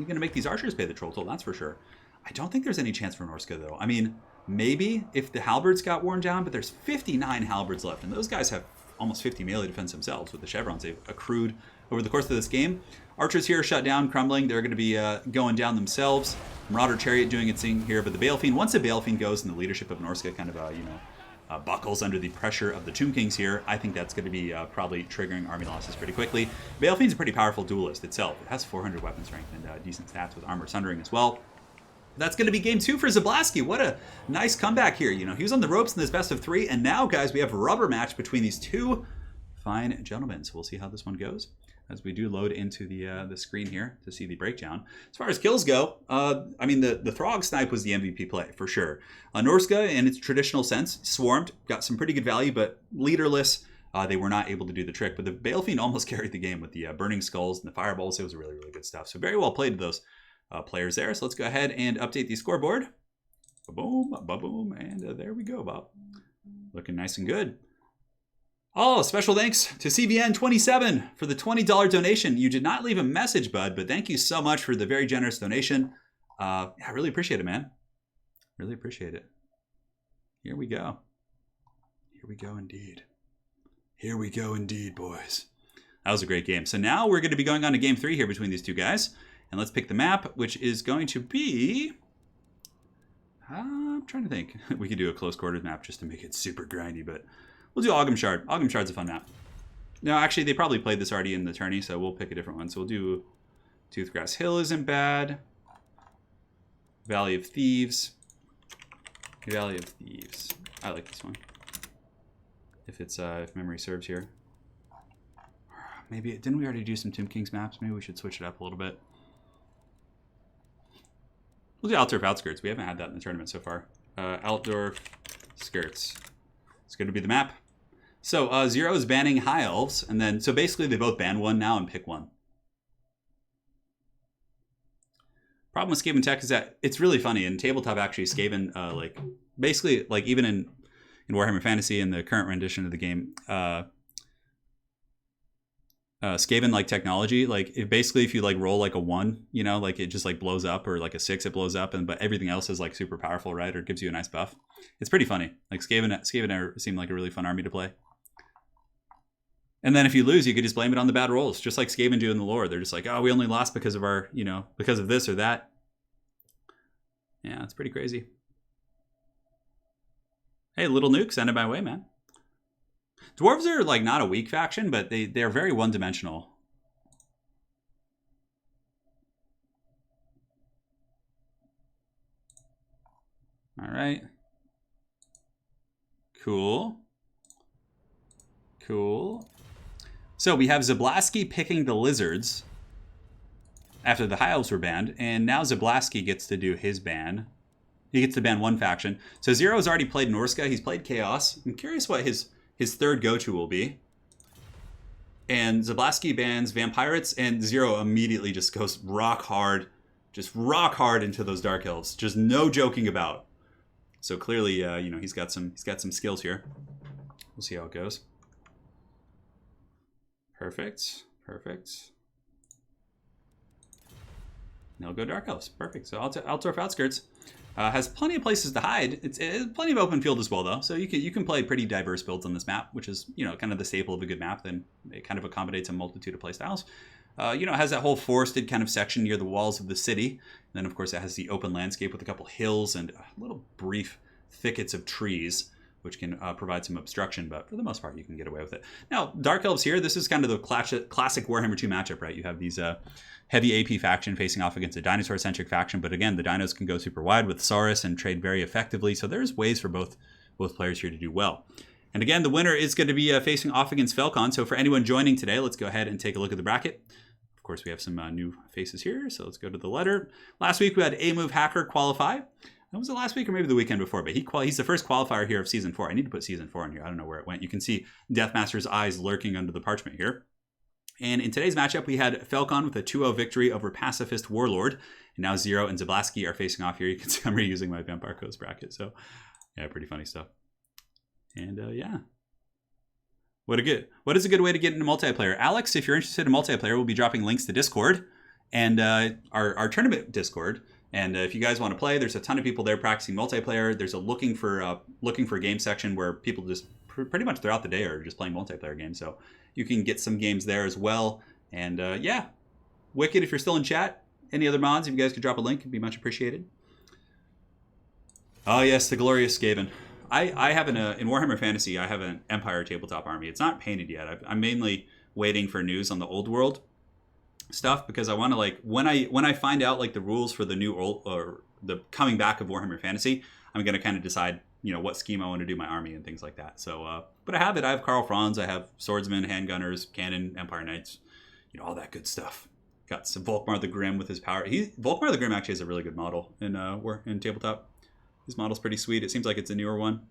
he's going to make these archers pay the troll toll, that's for sure. I don't think there's any chance for Norska, though. I mean, maybe if the halberds got worn down, but there's 59 halberds left, and those guys have almost 50 melee defense themselves with the chevrons they've accrued over the course of this game. Archers here are shut down, crumbling. They're going to be going down themselves. Marauder Chariot doing its thing here, but the Balefiend, once the Balefiend goes and the leadership of Norska kind of, buckles under the pressure of the Tomb Kings here, I think that's going to be probably triggering army losses pretty quickly. Balefiend's a pretty powerful duelist itself. It has 400 weapon strength and decent stats with armor sundering as well. That's going to be game 2 for Zablaski. What a nice comeback here. You know, he was on the ropes in this best of 3, and now, guys, we have a rubber match between these two fine gentlemen. So we'll see how this one goes as we do load into the screen here to see the breakdown. As far as kills go, I mean, the Throg Snipe was the MVP play, for sure. Norska, in its traditional sense, swarmed, got some pretty good value, but leaderless. They were not able to do the trick, but the Balefiend almost carried the game with the Burning Skulls and the Fireballs. It was really, really good stuff. So very well played to those players there. So let's go ahead and update the scoreboard. Ba-boom, ba-boom, and there we go, Bob. Looking nice and good. Oh, special thanks to CVN27 for the $20 donation. You did not leave a message, bud, but thank you so much for the very generous donation. I really appreciate it, man. Really appreciate it. Here we go. Here we go indeed. Here we go indeed, boys. That was a great game. So now we're going to be going on to game 3 here between these two guys. And let's pick the map, which is going to be... I'm trying to think. We could do a close quarters map just to make it super grindy, but we'll do Oghamshard. Oghamshard's a fun map. No, actually, they probably played this already in the tourney, so we'll pick a different one. So we'll do Toothgrass Hill isn't bad. Valley of Thieves. Valley of Thieves. I like this one. If memory serves here. Maybe, didn't we already do some Tomb Kings maps? Maybe we should switch it up a little bit. We'll do Altdorf Outskirts. We haven't had that in the tournament so far. Altdorf Skirts. It's going to be the map. So Zero is banning High Elves, and then so basically they both ban one now and pick one. Problem with Skaven Tech is that it's really funny. In tabletop, actually, Skaven basically even in Warhammer Fantasy in the current rendition of the game, Skaven technology, if you roll a 1, it just blows up, or a 6 it blows up, but everything else is super powerful, right? Or gives you a nice buff. It's pretty funny. Skaven seem like a really fun army to play. And then if you lose, you could just blame it on the bad rolls, just like Skaven do in the lore. They're just like, oh, we only lost because of our, because of this or that. Yeah, it's pretty crazy. Hey, Little Nuke, send it my way, man. Dwarves are not a weak faction, but they're very one-dimensional. All right. Cool. Cool. So we have Zablaski picking the Lizards after the High Elves were banned, and now Zablaski gets to do his ban. He gets to ban one faction. So Zero's already played Norska. He's played Chaos. I'm curious what his third go-to will be. And Zablaski bans Vampirates, and Zero immediately just goes rock hard into those Dark Elves. Just no joking about. So clearly, he's got some skills here. We'll see how it goes. Perfect. They'll go Dark Elves. Perfect. So Altdorf Outskirts has plenty of places to hide. It's plenty of open field as well, though. So you can play pretty diverse builds on this map, which is kind of the staple of a good map. Then it kind of accommodates a multitude of playstyles. It has that whole forested kind of section near the walls of the city. And then, of course, it has the open landscape with a couple hills and little brief thickets of trees, which can provide some obstruction, but for the most part, you can get away with it. Now, Dark Elves here, this is kind of the classic Warhammer 2 matchup, right? You have these heavy AP faction facing off against a dinosaur-centric faction, but again, the dinos can go super wide with Saurus and trade very effectively, so there's ways for both players here to do well. And again, the winner is going to be facing off against Falcon, so for anyone joining today, let's go ahead and take a look at the bracket. Of course, we have some new faces here, so let's go to the letter. Last week, we had A-Move Hacker qualify. That was it last week or maybe the weekend before, but he's the first qualifier here of Season 4. I need to put Season 4 in here. I don't know where it went. You can see Deathmaster's eyes lurking under the parchment here. And in today's matchup, we had Falcon with a 2-0 victory over Pacifist Warlord. And now Zero and Zablaski are facing off here. You can see I'm reusing my Vampire Coast bracket. So, yeah, pretty funny stuff. And, yeah. What is a good way to get into multiplayer? Alex, if you're interested in multiplayer, we'll be dropping links to Discord and our tournament Discord. And if you guys want to play, there's a ton of people there practicing multiplayer. There's a looking for game section where people just pretty much throughout the day are just playing multiplayer games. So you can get some games there as well. And yeah, Wicked, if you're still in chat, any other mods, if you guys could drop a link, it'd be much appreciated. Oh yes, the glorious Skaven. I have in Warhammer Fantasy, I have an Empire tabletop army. It's not painted yet. I'm mainly waiting for news on the old world stuff because I want to like when I find out like the rules for the new old or the coming back of Warhammer Fantasy, I'm gonna kind of decide what scheme I want to do my army and things like that. So but I have it. I have Karl Franz. I have swordsmen, handgunners, cannon, Empire Knights, all that good stuff. Got some Volkmar the Grim with his power. Volkmar the Grim actually is a really good model in tabletop. His model's pretty sweet. It seems like it's a newer one.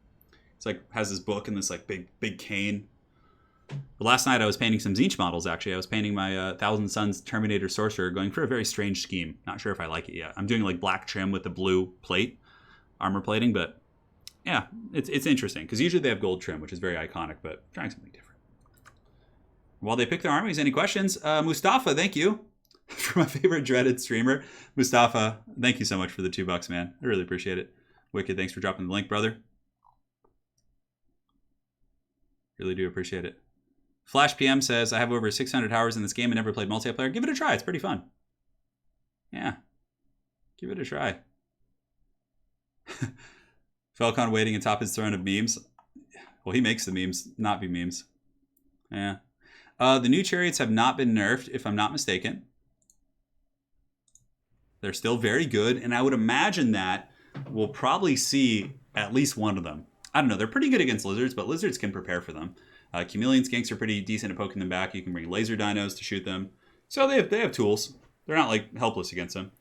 It's like has this book and this like big cane. But last night I was painting some Tzeentch models, actually. I was painting my Thousand Suns Terminator Sorcerer, going for a very strange scheme. Not sure if I like it yet. I'm doing like black trim with the blue plate, armor plating, but yeah, it's interesting. Because usually they have gold trim, which is very iconic, but trying something different. While they pick their armies, any questions? Mustafa, thank you for my favorite dreaded streamer. Mustafa, thank you so much for the $2, man. I really appreciate it. Wicked, thanks for dropping the link, brother. Really do appreciate it. Flash PM says, I have over 600 hours in this game and never played multiplayer. Give it a try. It's pretty fun. Yeah. Give it a try. Falcon waiting atop his throne of memes. Well, he makes the memes not be memes. Yeah. The new chariots have not been nerfed, if I'm not mistaken. They're still very good, and I would imagine that we'll probably see at least one of them. I don't know. They're pretty good against lizards, but lizards can prepare for them. Chameleon skinks are pretty decent at poking them back. You can bring laser dinos to shoot them. So they have tools. They're not like helpless against them.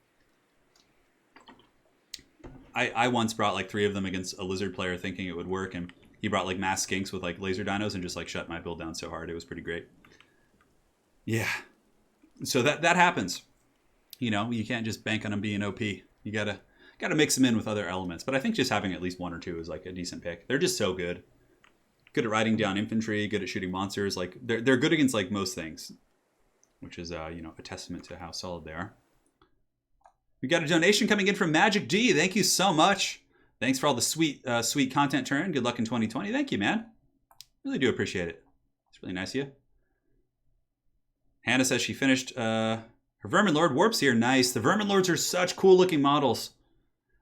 I once brought like 3 of them against a lizard player thinking it would work, and he brought like mass skinks with like laser dinos and just like shut my build down so hard. It was pretty great. Yeah. So that happens. You can't just bank on them being OP. You gotta mix them in with other elements. But I think just having at least 1 or 2 is like a decent pick. They're just so good. Good at riding down infantry, good at shooting monsters. Like they're good against like most things, which is a testament to how solid they are. We got a donation coming in from Magic D. Thank you so much. Thanks for all the sweet content, Turin. Good luck in 2020. Thank you, man. Really do appreciate it. It's really nice of you. Hannah says she finished her Vermin Lord Warp's here. Nice. The Vermin Lords are such cool looking models.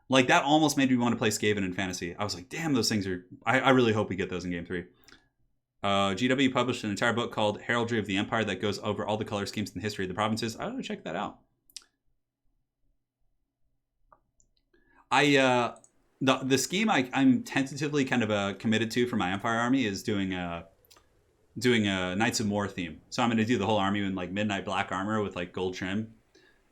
Like, that almost made me want to play Skaven in Fantasy. I was like, damn, those things are... I really hope we get those in Game 3. GW published an entire book called Heraldry of the Empire that goes over all the color schemes in the history of the provinces. I ought to check that out. The scheme I'm tentatively kind of committed to for my Empire army is doing a Knights of More theme. So I'm going to do the whole army in like midnight black armor with like gold trim.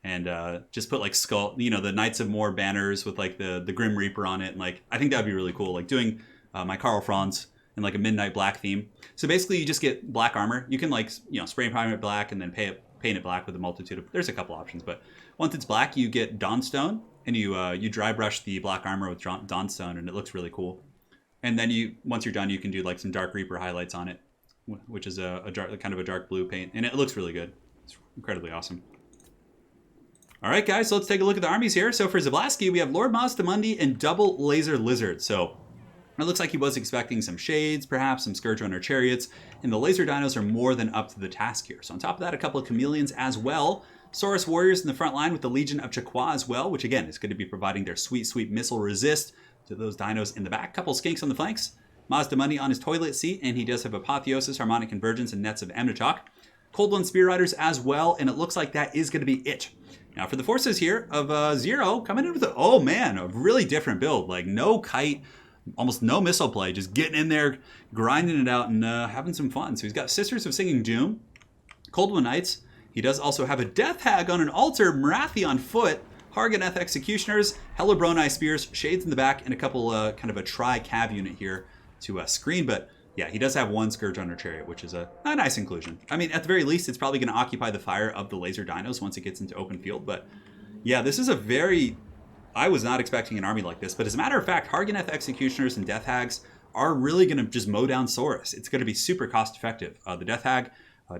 And just put like skull, the Knights of More banners with like the Grim Reaper on it. And like, I think that'd be really cool. Like doing my Karl Franz in like a midnight black theme. So basically you just get black armor. You can like, spray and prime it black and then paint it black with a multitude of, there's a couple options. But once it's black, you get Dawnstone and you dry brush the black armor with Dawnstone and it looks really cool. And then once you're done, you can do like some Dark Reaper highlights on it, which is a kind of a dark blue paint. And it looks really good. It's incredibly awesome. All right, guys, so let's take a look at the armies here. So for Zablaski, we have Lord Mazdamundi and Double Laser Lizard. So it looks like he was expecting some Shades, perhaps some Scourge Runner Chariots, and the Laser Dinos are more than up to the task here. So on top of that, a couple of Chameleons as well. Saurus Warriors in the front line with the Legion of Chaqua as well, which again is going to be providing their sweet missile resist to those dinos in the back. Couple Skinks on the flanks. Mazdamundi on his toilet seat, and he does have Apotheosis, Harmonic Convergence, and Nets of Amnichok. Cold One Spear Riders as well, and it looks like that is going to be it. Now for the forces here of Zero, coming in with a really different build. Like no kite, almost no missile play, just getting in there, grinding it out, and having some fun. So he's got Sisters of Singing Doom, Cold One Knights. He does also have a Death Hag on an altar, Marathi on foot, Harganeth Executioners, Hellebroni Spears, Shades in the back, and a couple kind of a tri-cav unit here to screen. But yeah, he does have 1 Scourge Runner Chariot, which is a nice inclusion. I mean, at the very least, it's probably going to occupy the fire of the laser dinos once it gets into open field. But yeah, this is I was not expecting an army like this. But as a matter of fact, Harganeth Executioners and Death Hags are really going to just mow down Saurus. It's going to be super cost effective. The Death Hag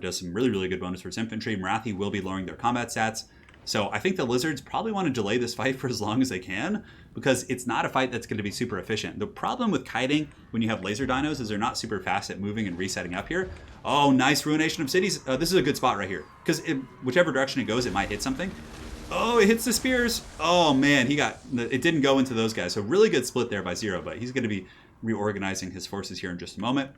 does some really good bonus for its infantry. Marathi will be lowering their combat stats. So I think the Lizards probably want to delay this fight for as long as they can, because it's not a fight that's going to be super efficient. The problem with kiting when you have laser dinos is they're not super fast at moving and resetting up here. Oh, nice Ruination of Cities. This is a good spot right here, because whichever direction it goes, it might hit something. Oh, it hits the spears. Oh man, it didn't go into those guys. So really good split there by Zero, but he's going to be reorganizing his forces here in just a moment.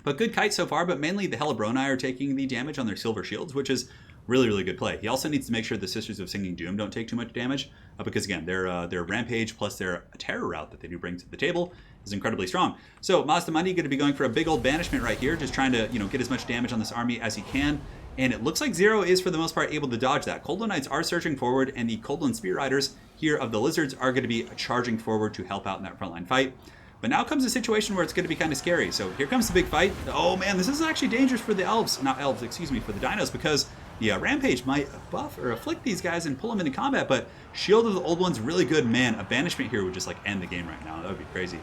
But good kite so far, but mainly the Hellebronai are taking the damage on their silver shields, which is really, really good play. He also needs to make sure the Sisters of Singing Doom don't take too much damage, because again, their Rampage plus their Terror route that they do bring to the table is incredibly strong. So Mazdamundi going to be going for a big old banishment right here, just trying to get as much damage on this army as he can. And it looks like Zero is, for the most part, able to dodge that. Coldland Knights are surging forward, and the Coldland Spear Riders here of the Lizards are going to be charging forward to help out in that frontline fight. But now comes a situation where it's going to be kind of scary. So here comes the big fight. Oh man, this is actually dangerous for the elves. Not elves, excuse me, for the dinos, because the Rampage might buff or afflict these guys and pull them into combat. But Shield of the Old One's really good. Man, a banishment here would just like end the game right now. That would be crazy.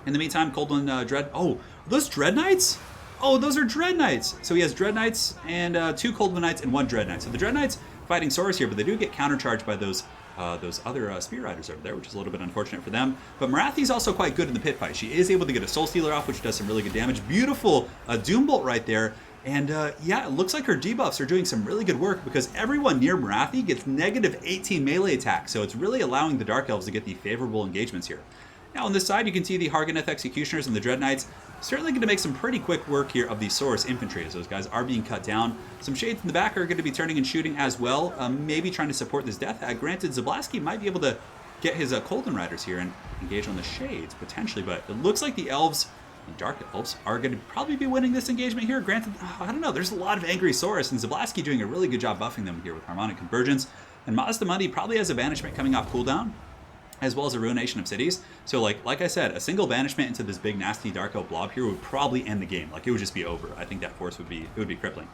In the meantime, Coldland Dread... Oh, are those Dread Knights? Oh, those are Dread Knights. So he has Dread Knights and 2 Coldland Knights and 1 Dread Knight. So the Dread Knights fighting Saurus here, but they do get countercharged by those other Spear Riders over there, which is a little bit unfortunate for them. But Marathi's also quite good in the pit fight. She is able to get a Soul Stealer off, which does some really good damage. Beautiful Doom Bolt right there. And yeah, it looks like her debuffs are doing some really good work, because everyone near Marathi gets negative 18 melee attack. So it's really allowing the Dark Elves to get the favorable engagements here. Now on this side, you can see the Harganeth Executioners and the Dread Knights certainly going to make some pretty quick work here of the Saurus Infantry, as those guys are being cut down. Some Shades in the back are going to be turning and shooting as well, maybe trying to support this Death Hag. Granted, Zablaski might be able to get his Colden Riders here and engage on the Shades, potentially, but it looks like the Elves, the Dark Elves, are going to probably be winning this engagement here. Granted, I don't know, there's a lot of angry Saurus, and Zablaski doing a really good job buffing them here with Harmonic Convergence, and Mazdamundi probably has a banishment coming off cooldown, as well as a Ruination of Cities. So like I said, a single banishment into this big nasty Dark Elf blob here would probably end the game. Like, it would just be over. I think that force would be crippling.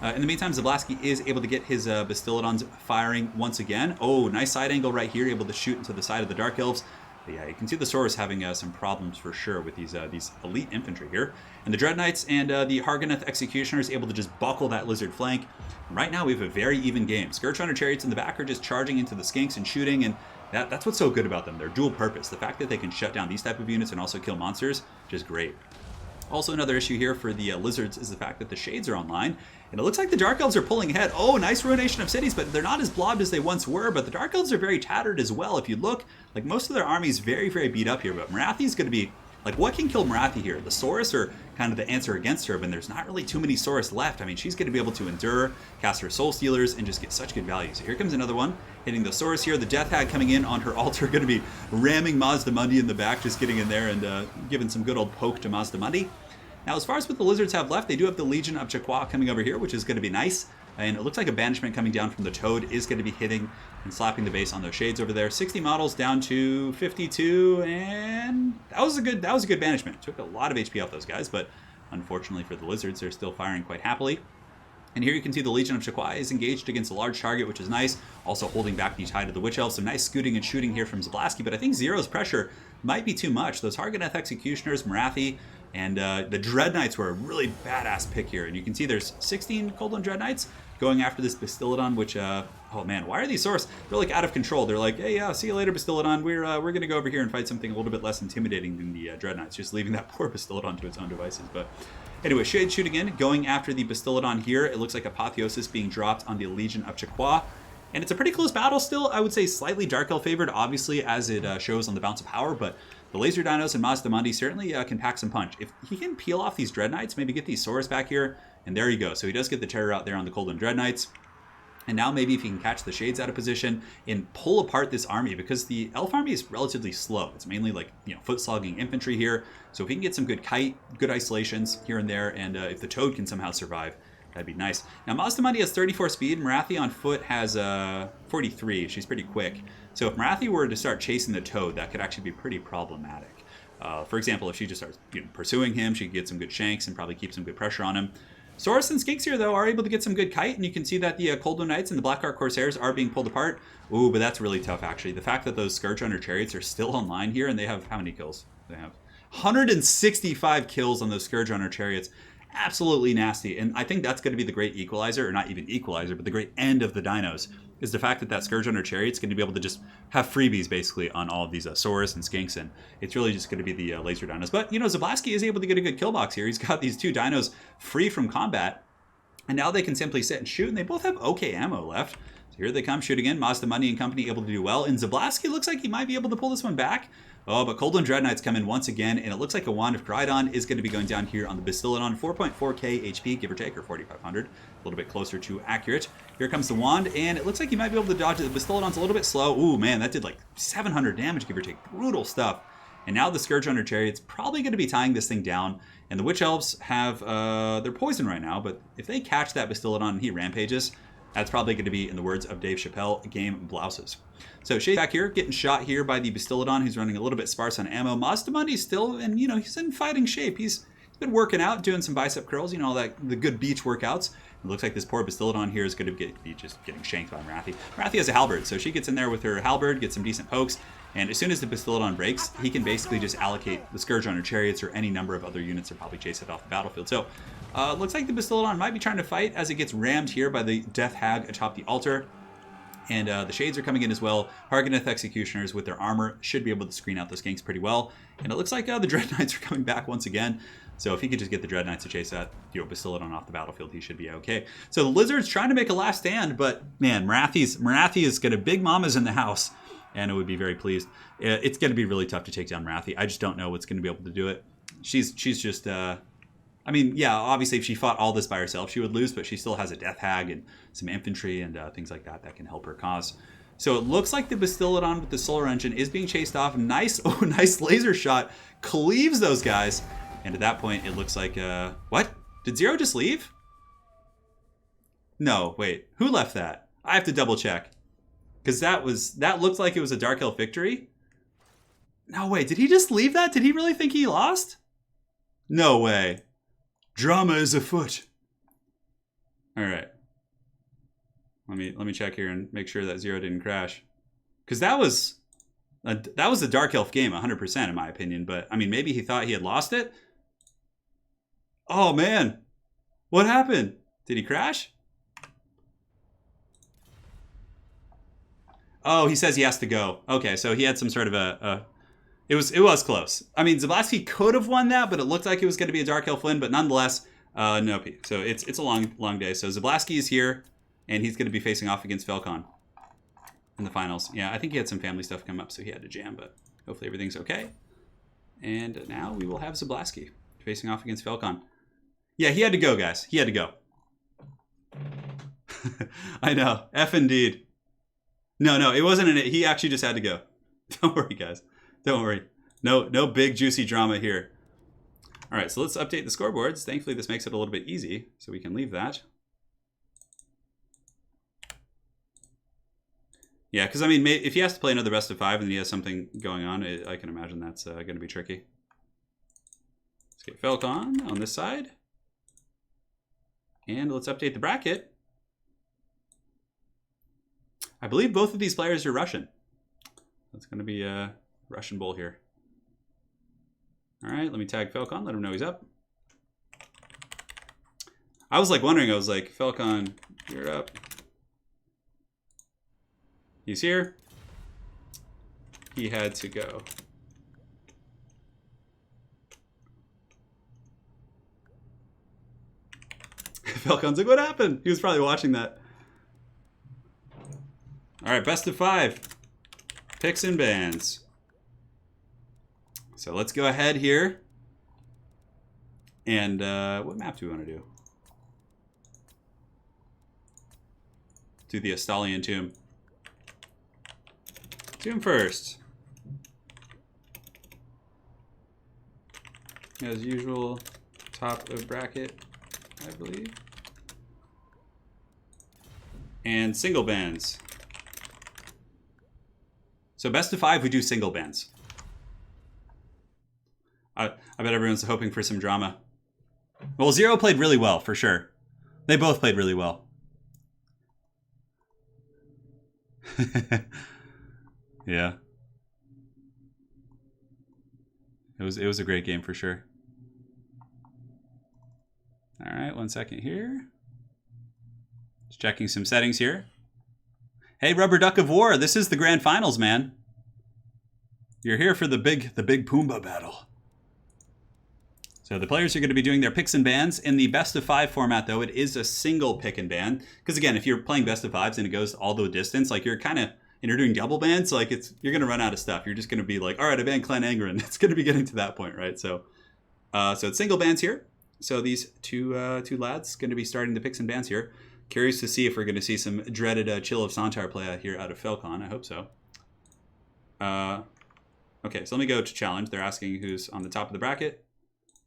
In the meantime, Zablaski is able to get his Bastillodons firing once again. Oh, nice side angle right here, able to shoot into the side of the Dark Elves. But yeah, you can see the Saurus having some problems for sure with these elite infantry here. And the Dread Knights and the Harganeth Executioners able to just buckle that Lizard flank. And right now we have a very even game. Scourge Hunter Chariots in the back are just charging into the Skinks and shooting, and that's what's so good about them. They're dual purpose. The fact that they can shut down these type of units and also kill monsters, just great. Also, another issue here for the Lizards is the fact that the Shades are online, and it looks like the Dark Elves are pulling ahead. Oh, nice Ruination of Cities, but they're not as blobbed as they once were, but the Dark Elves are very tattered as well. If you look, like, most of their army is very, very beat up here, but Marathi's going to be, like, what can kill Marathi here? The Saurus are kind of the answer against her, but there's not really too many Saurus left. I mean, she's going to be able to endure, cast her Soul Stealers, and just get such good value. So here comes another one, hitting the Saurus here. The Death Hag coming in on her altar, going to be ramming Mazdamundi in the back, just getting in there and giving some good old poke to Mazdamundi. Now, as far as what the Lizards have left, they do have the Legion of Chaqua coming over here, which is going to be nice. And it looks like a banishment coming down from the Toad is going to be hitting and slapping the base on those Shades over there. 60 models down to 52, and that was a good banishment. Took a lot of HP off those guys, but unfortunately for the Lizards, they're still firing quite happily. And here you can see the Legion of Chaqua is engaged against a large target, which is nice. Also holding back the Tide of the Witch Elves. Some nice scooting and shooting here from Zablaski, but I think Zero's pressure might be too much. Those Harganeth Executioners, Marathi, and the Dread Knights were a really badass pick here. And you can see there's 16 Coldland Dread Knights going after this Bastillodon, which, oh man, why are these Saurus? They're like out of control. They're like, hey, yeah, see you later, Bastillodon. We're going to go over here and fight something a little bit less intimidating than the Dread Knights, just leaving that poor Bastillodon to its own devices. But anyway, Shade shooting in, going after the Bastillodon here. It looks like Apotheosis being dropped on the Legion of Chaqua. And it's a pretty close battle still. I would say slightly Dark Elf favored, obviously, as it shows on the Bounce of Power, but the Laser Dinos and Mazdamundi certainly can pack some punch. If he can peel off these Dread Knights, maybe get these Saurus back here, and there you go. So he does get the Terror out there on the Coldland Dread Knights. And now maybe if he can catch the Shades out of position and pull apart this army, because the Elf army is relatively slow. It's mainly like, foot slogging infantry here. So if he can get some good kite, good isolations here and there, and if the Toad can somehow survive, that'd be nice. Now, Mazdamundi has 34 speed. Marathi on foot has 43. She's pretty quick. So if Marathi were to start chasing the Toad, that could actually be pretty problematic. For example, if she just starts pursuing him, she could get some good shanks and probably keep some good pressure on him. Saurus and Skinks here, though, are able to get some good kite, and you can see that the Coldland Knights and the Blackheart Corsairs are being pulled apart. Ooh, but that's really tough, actually. The fact that those Scourge Hunter Chariots are still online here, and they have how many kills? They have 165 kills on those Scourge Hunter Chariots. absolutely nasty. And I think that's going to be the great equalizer, or not even equalizer, but the great end of the dinos, is the fact that that Scourge Hunter Chariot's going to be able to just have freebies basically on all of these Saurus and Skinks, and it's really just going to be the laser dinos. But, you know, Zablasky is able to get a good kill box here. He's got these two dinos free from combat, and now they can simply sit and shoot, and they both have okay ammo left. So here they come shooting in. Mazda Money and company able to do well, and Zablasky looks like he might be able to pull this one back. Oh, but Coldland Dread Knights come in once again, and it looks like a Wand of Crydon is going to be going down here on the Bastiladon. 4.4k HP, give or take, or 4,500. A little bit closer to accurate. Here comes the Wand, and it looks like he might be able to dodge it. The Bastiladon's a little bit slow. Ooh, man, that did like 700 damage, give or take. Brutal stuff. And now the Scourge Hunter Chariot's probably going to be tying this thing down. And the Witch Elves have, they're poisoned right now, but if they catch that Bastiladon and he rampages, that's probably going to be, in the words of Dave Chappelle, game blouses. So Shade back here, getting shot here by the Bastiladon, who's running a little bit sparse on ammo. Mazdamundi's still, and you know, he's in fighting shape. He's been working out, doing some bicep curls, you know, all that, the good beach workouts. It looks like this poor Bastiladon here is going to be just getting shanked by Marathi. Marathi has a halberd, so she gets in there with her halberd, gets some decent pokes, and as soon as the Bastiladon breaks, he can basically just allocate the Scourge Hunter Chariots or any number of other units that probably chase it off the battlefield. So looks like the Bastiladon might be trying to fight as it gets rammed here by the Death Hag atop the altar. And the Shades are coming in as well. Harganeth Executioners with their armor should be able to screen out the Skinks pretty well. And it looks like the Dread Knights are coming back once again. So if he could just get the Dread Knights to chase that, you know, Bastiladon off the battlefield, he should be okay. So the Lizard's trying to make a last stand, but man, Marathi is got a big mama's in the house, and it would be very pleased. It's going to be really tough to take down Marathi. I just don't know what's going to be able to do it. She's just... I mean, yeah, obviously if she fought all this by herself, she would lose, but she still has a Death Hag and some infantry and things like that that can help her cause. So it looks like the Bastiladon with the Solar Engine is being chased off. Nice, oh, nice laser shot. Cleaves those guys. And at that point, it looks like, what? Did Zero just leave? No, wait. Who left that? I have to double check. Because that looked like it was a Dark Elf victory. No, wait, did he just leave that? Did he really think he lost? No way. Drama is afoot. All right. Let me check here and make sure that Zero didn't crash, because that was a Dark Elf game, 100% in my opinion. But I mean, maybe he thought he had lost it. Oh man, what happened? Did he crash? Oh, he says he has to go. Okay, so he had some sort of it was close. I mean, Zablasky could have won that, but it looked like it was going to be a Dark Elf win. But nonetheless, no. So it's a long day. So Zablasky is here, and he's going to be facing off against Falcon in the finals. Yeah, I think he had some family stuff come up, so he had to jam. But hopefully everything's okay. And now we will have Zablasky facing off against Falcon. Yeah, he had to go, guys. He had to go. I know. F indeed. No, it wasn't he actually just had to go. Don't worry, guys. Don't worry. No big juicy drama here. All right, so let's update the scoreboards. Thankfully, this makes it a little bit easy, so we can leave that. Yeah, because I mean, if he has to play another best of 5 and he has something going on, I can imagine that's going to be tricky. Let's get Falcon on this side. And let's update the bracket. I believe both of these players are Russian. That's going to be a Russian Bowl here. All right, let me tag Falcon, let him know he's up. I was like wondering, I was like, Falcon, you're up. He's here. He had to go. Falcon's like, what happened? He was probably watching that. All right, best of 5. Picks and bans. So let's go ahead here. And what map do we want to do? Do the Astalian Tomb. Tomb first. As usual, top of bracket, I believe. And single bans. So best of 5, we do single bans. I bet everyone's hoping for some drama. Well, Zero played really well, for sure. They both played really well. Yeah. It was a great game for sure. All right, 1 second here. Just checking some settings here. Hey, Rubber Duck of War, this is the grand finals, man. You're here for the big Pumbaa battle. So the players are going to be doing their picks and bans. In the best of 5 format, though, it is a single pick and ban. Because again, if you're playing best of 5s and it goes all the distance, like you're kind of, and you're doing double bans, like you're going to run out of stuff. You're just going to be like, all right, I banned Clan Angren. It's going to be getting to that point, right? So it's single bans here. So these two lads going to be starting the picks and bans here. Curious to see if we're going to see some dreaded Chill of Sontar play out here out of Felcon. I hope so. Okay, so let me go to challenge. They're asking who's on the top of the bracket.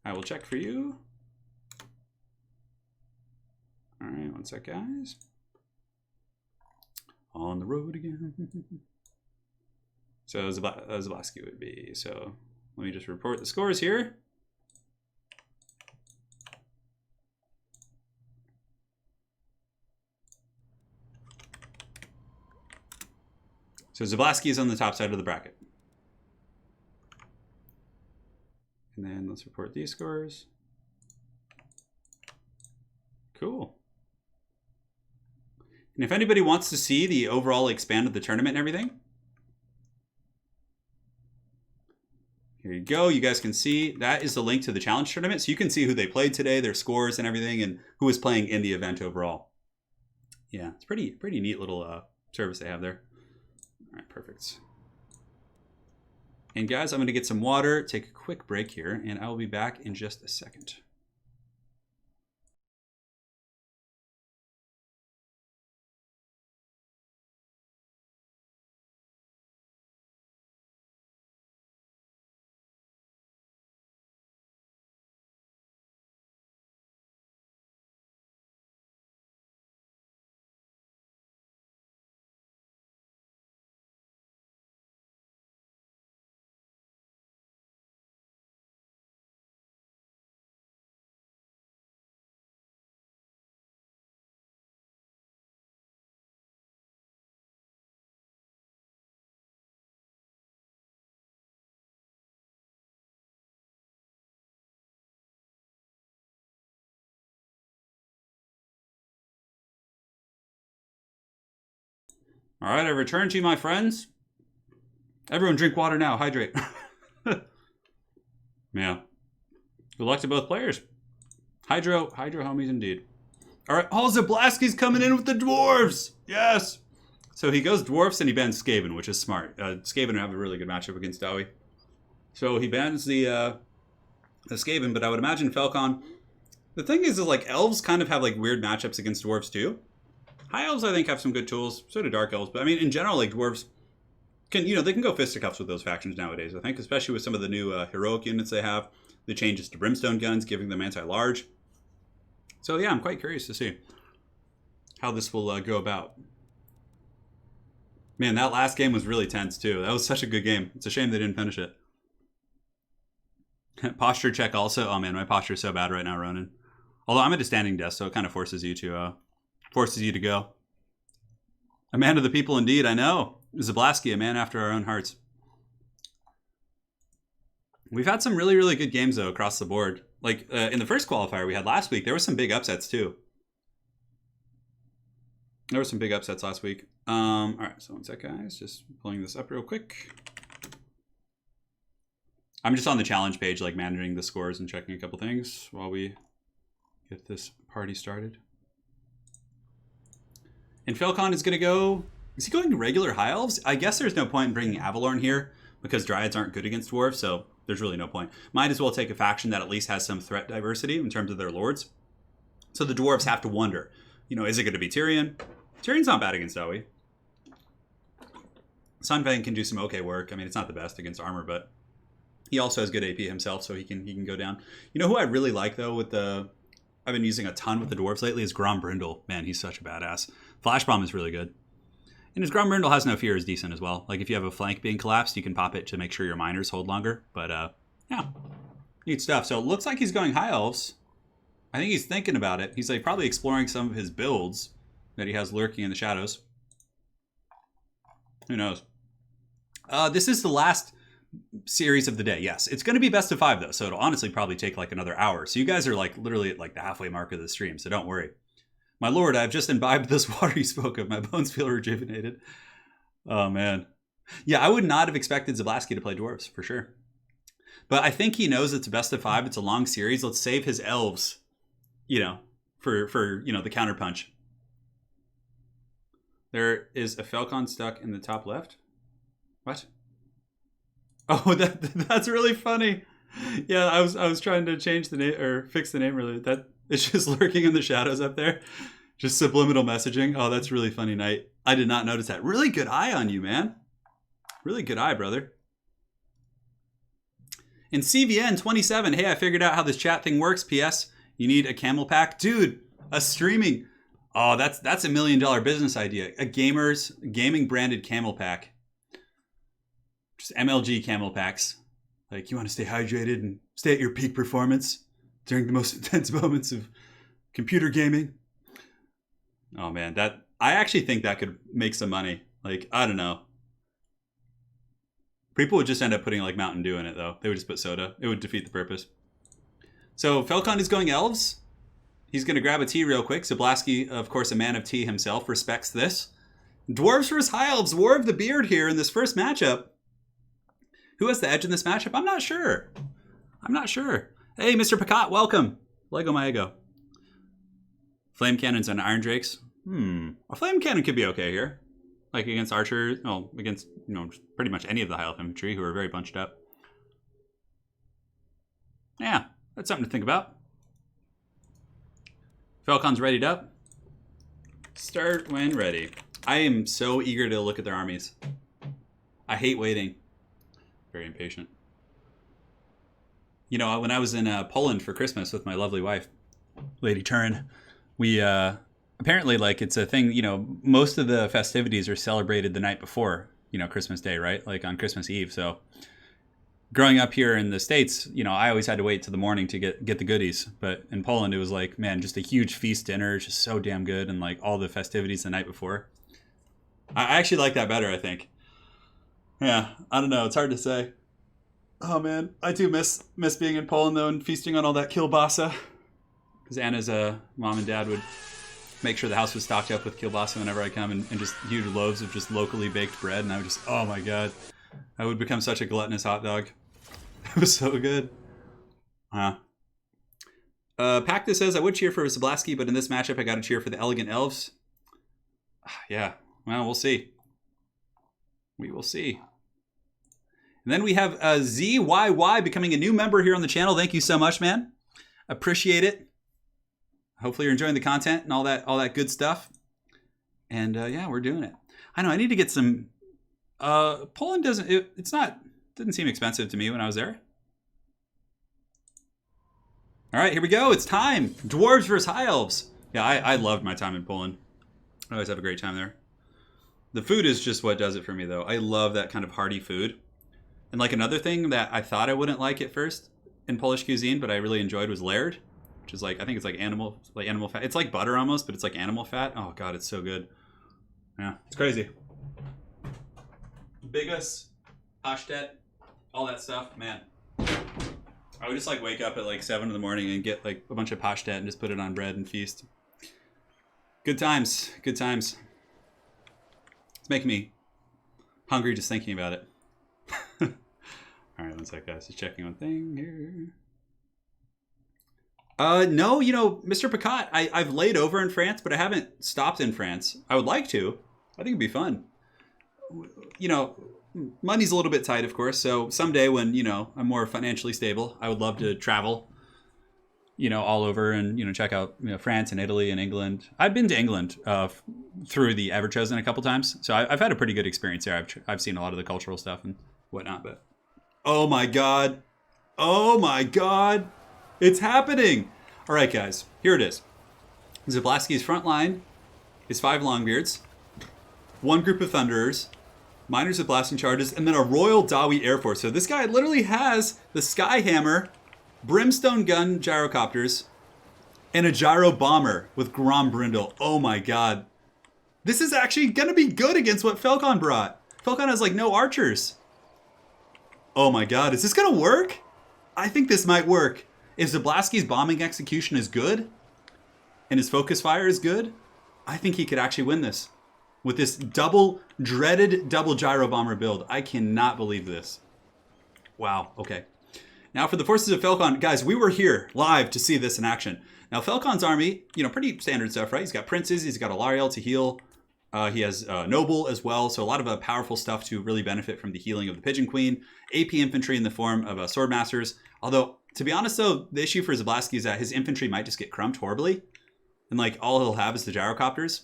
I will check for you. All right, 1 sec, guys. On the road again. So Zablasky would be. So let me just report the scores here. So Zablasky is on the top side of the bracket. And then let's report these scores. Cool. And if anybody wants to see the overall expand of the tournament and everything, here you go. You guys can see that is the link to the challenge tournament. So you can see who they played today, their scores and everything, and who was playing in the event overall. Yeah, it's pretty neat little service they have there. All right, perfect. And guys, I'm going to get some water, take a quick break here, and I will be back in just a second. All right, I return to you, my friends. Everyone drink water now, hydrate. Yeah. Good luck to both players. Hydro homies indeed. All right, Zablasky's coming in with the dwarves. Yes. So he goes dwarfs and he bans Skaven, which is smart. Skaven would have a really good matchup against Dowie. So he bans the Skaven, but I would imagine Felcon. The thing is like elves kind of have like weird matchups against dwarves too. High elves, I think, have some good tools. So do dark elves. But I mean, in general, like dwarves can, they can go fisticuffs with those factions nowadays, I think, especially with some of the new heroic units they have. The changes to brimstone guns, giving them anti-large. So yeah, I'm quite curious to see how this will go about. Man, that last game was really tense too. That was such a good game. It's a shame they didn't finish it. Posture check also. Oh man, my posture is so bad right now, Ronan. Although I'm at a standing desk, so it kind of forces you to go. A man of the people indeed, I know. Zablasky, a man after our own hearts. We've had some really, really good games, though, across the board. Like, in the first qualifier we had last week, there were some big upsets, too. There were some big upsets last week. All right, so 1 sec, guys. Just pulling this up real quick. I'm just on the challenge page, like, managing the scores and checking a couple things while we get this party started. And Felcon is going to go... Is he going regular high elves? I guess there's no point in bringing Avalorn here because dryads aren't good against dwarves, so there's really no point. Might as well take a faction that at least has some threat diversity in terms of their lords. So the dwarves have to wonder, is it going to be Tyrion? Tyrion's not bad against Dowie. Sunfang can do some okay work. I mean, it's not the best against armor, but he also has good AP himself, so he can go down. You know who I really like, though, with the... I've been using a ton with the dwarves lately is Grom Brindle. Man, he's such a badass. Flash Bomb is really good. And his Grom Brindle has no fear is decent as well. Like if you have a flank being collapsed, you can pop it to make sure your miners hold longer. But yeah, neat stuff. So it looks like he's going high elves. I think he's thinking about it. He's like probably exploring some of his builds that he has lurking in the shadows. Who knows? This is the last series of the day. Yes, it's going to be best of 5 though, so it'll honestly probably take like another hour. So you guys are like literally at like the halfway mark of the stream, so don't worry. My lord, I've just imbibed this water you spoke of. My bones feel rejuvenated. Oh man. Yeah, I would not have expected Zablasky to play dwarves for sure. But I think he knows it's a best of 5. It's a long series. Let's save his elves, you know, for you know, the counterpunch. There is a Falcon stuck in the top left. What? Oh, that's really funny. Yeah, I was trying to change the name or fix the name really. That it's just lurking in the shadows up there. Just subliminal messaging. Oh, that's really funny, Knight. I did not notice that. Really good eye on you, man. Really good eye, brother. In CVN 27, hey, I figured out how this chat thing works. PS, you need a camel pack. Dude, a streaming. Oh, that's $1 million business idea. A gaming branded camel pack. Just MLG camel packs. Like, you want to stay hydrated and stay at your peak performance during the most intense moments of computer gaming. Oh man, I actually think that could make some money. Like, I don't know. People would just end up putting like Mountain Dew in it though. They would just put soda. It would defeat the purpose. So Falcon is going elves. He's going to grab a tea real quick. Zablasky, of course, a man of tea himself, respects this. Dwarves versus High Elves, War of the Beard here in this first matchup. Who has the edge in this matchup? I'm not sure. Hey, Mr. Picot, welcome. Lego my ego. Flame cannons and iron drakes. A flame cannon could be okay here. Like against archers, well, against, you know, pretty much any of the high elf infantry who are very bunched up. Yeah, that's something to think about. Falcon's readied up. Start when ready. I am so eager to look at their armies. I hate waiting. Very impatient. You know, when I was in Poland for Christmas with my lovely wife, Lady Turin, we apparently, like, it's a thing, you know, most of the festivities are celebrated the night before, you know, Christmas Day, right? Like on Christmas Eve. So growing up here in the States, you know, I always had to wait till the morning to get the goodies. But in Poland, it was like, man, just a huge feast dinner, just so damn good. And like all the festivities the night before. I actually like that better, I think. Yeah, I don't know. It's hard to say. Oh, man. I do miss being in Poland, though, and feasting on all that kielbasa. Because Anna's mom and dad would make sure the house was stocked up with kielbasa whenever I come, and just huge loaves of just locally baked bread. And I would just, oh, my God. I would become such a gluttonous hot dog. It was so good. Pacta says, I would cheer for Zablasky, but in this matchup, I got to cheer for the Elegant Elves. Yeah, well, we'll see. We will see. And then we have ZYY becoming a new member here on the channel. Thank you so much, man. Appreciate it. Hopefully you're enjoying the content and all that good stuff. And yeah, we're doing it. I know I need to get some. Poland didn't seem expensive to me when I was there. All right, here we go. It's time. Dwarves versus High Elves. Yeah, I loved my time in Poland. I always have a great time there. The food is just what does it for me, though. I love that kind of hearty food. And like another thing that I thought I wouldn't like at first in Polish cuisine, but I really enjoyed was laird, which is like, I think it's like animal fat. It's like butter almost, but it's like animal fat. Oh God, it's so good. Yeah, it's crazy. Bigus, pashtet, all that stuff, man. I would just like wake up at like 7 in the morning and get like a bunch of pashtet and just put it on bread and feast. Good times, good times. It's making me hungry just thinking about it. All right, one sec, guys. Just checking one thing here. No, you know, Mr. Picot, I've laid over in France, but I haven't stopped in France. I would like to. I think it'd be fun. You know, money's a little bit tight, of course. So someday when, you know, I'm more financially stable, I would love to travel, you know, all over and, you know, check out, you know, France and Italy and England. I've been to England through the Everchosen a couple times. So I've had a pretty good experience there. I've seen a lot of the cultural stuff and whatnot, but oh my God. Oh my God. It's happening. All right, guys, here it is. Zablasky's front line is 5 Longbeards, 1 group of Thunderers, miners with blasting charges, and then a Royal Dawi Air Force. So this guy literally has the Skyhammer, Brimstone Gun gyrocopters, and a gyro bomber with Grom Brindle. Oh my God. This is actually going to be good against what Falcon brought. Falcon has like no archers. Oh my god, is this gonna work? I think this might work. If Zablaski's bombing execution is good, and his focus fire is good, I think he could actually win this. With this dreaded double gyro bomber build. I cannot believe this. Wow, okay. Now for the forces of Falcon, guys, we were here live to see this in action. Now Falcon's army, pretty standard stuff, right? He's got princes, he's got Alariel to heal. He has Noble as well, so a lot of powerful stuff to really benefit from the healing of the Pigeon Queen. AP infantry in the form of Swordmasters. Although, to be honest though, the issue for Zablaski is that his infantry might just get crumped horribly. And all he'll have is the gyrocopters.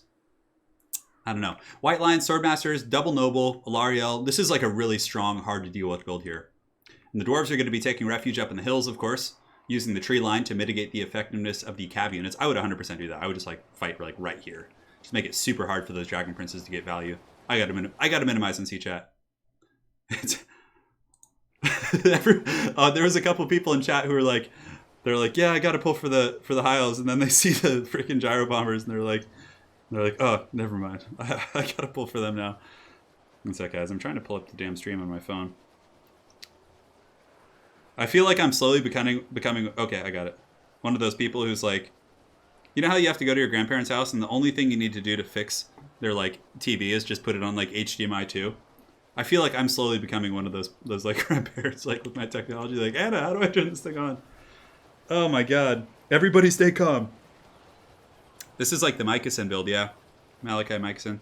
I don't know. White Lions, Swordmasters, Double Noble, Alariel. This is a really strong, hard to deal with build here. And the dwarves are going to be taking refuge up in the hills, of course, using the tree line to mitigate the effectiveness of the cav units. I would 100% do that. I would just fight right here. Just make it super hard for those dragon princes to get value. I got to minimize in chat. There was a couple people in chat who were they're yeah, I got to pull for the high elves, and then they see the freaking gyro bombers, and they're like, oh, never mind. I got to pull for them now. One sec, guys. I'm trying to pull up the damn stream on my phone. I feel like I'm slowly becoming. Okay, I got it. One of those people who's you know how you have to go to your grandparents' house and the only thing you need to do to fix their TV is just put it on HDMI 2. I feel like I'm slowly becoming one of those grandparents with my technology. Anna, how do I turn this thing on? Oh my god. Everybody stay calm. This is the Mycosyn build, yeah. Malachi Mycosyn.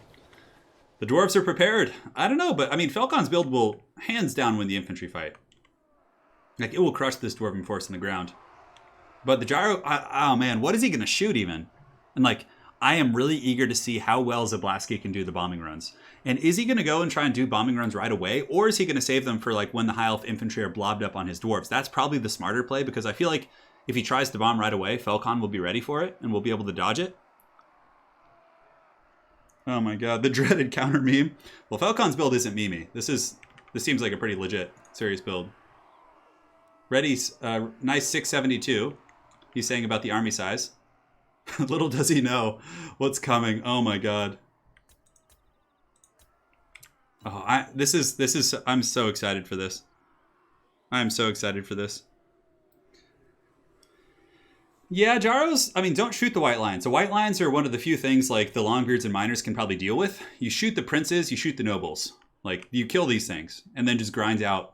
The dwarves are prepared. I don't know, but I mean Falcon's build will hands down win the infantry fight. It will crush this dwarven force in the ground. But the gyro, oh man, what is he going to shoot even? And I am really eager to see how well Zablaski can do the bombing runs. And is he going to go and try and do bombing runs right away? Or is he going to save them for when the high elf infantry are blobbed up on his dwarves? That's probably the smarter play, because I feel like if he tries to bomb right away, Falcon will be ready for it and will be able to dodge it. Oh my god, the dreaded counter meme. Well, Falcon's build isn't memey. This seems like a pretty legit, serious build. Ready's nice 672. He's saying about the army size. Little does he know what's coming. Oh my god. Oh, I'm so excited for this. I'm so excited for this. Yeah, gyros, I mean, don't shoot the white lions. The white lions are one of the few things the longbeards and miners can probably deal with. You shoot the princes, you shoot the nobles. You kill these things and then just grind out.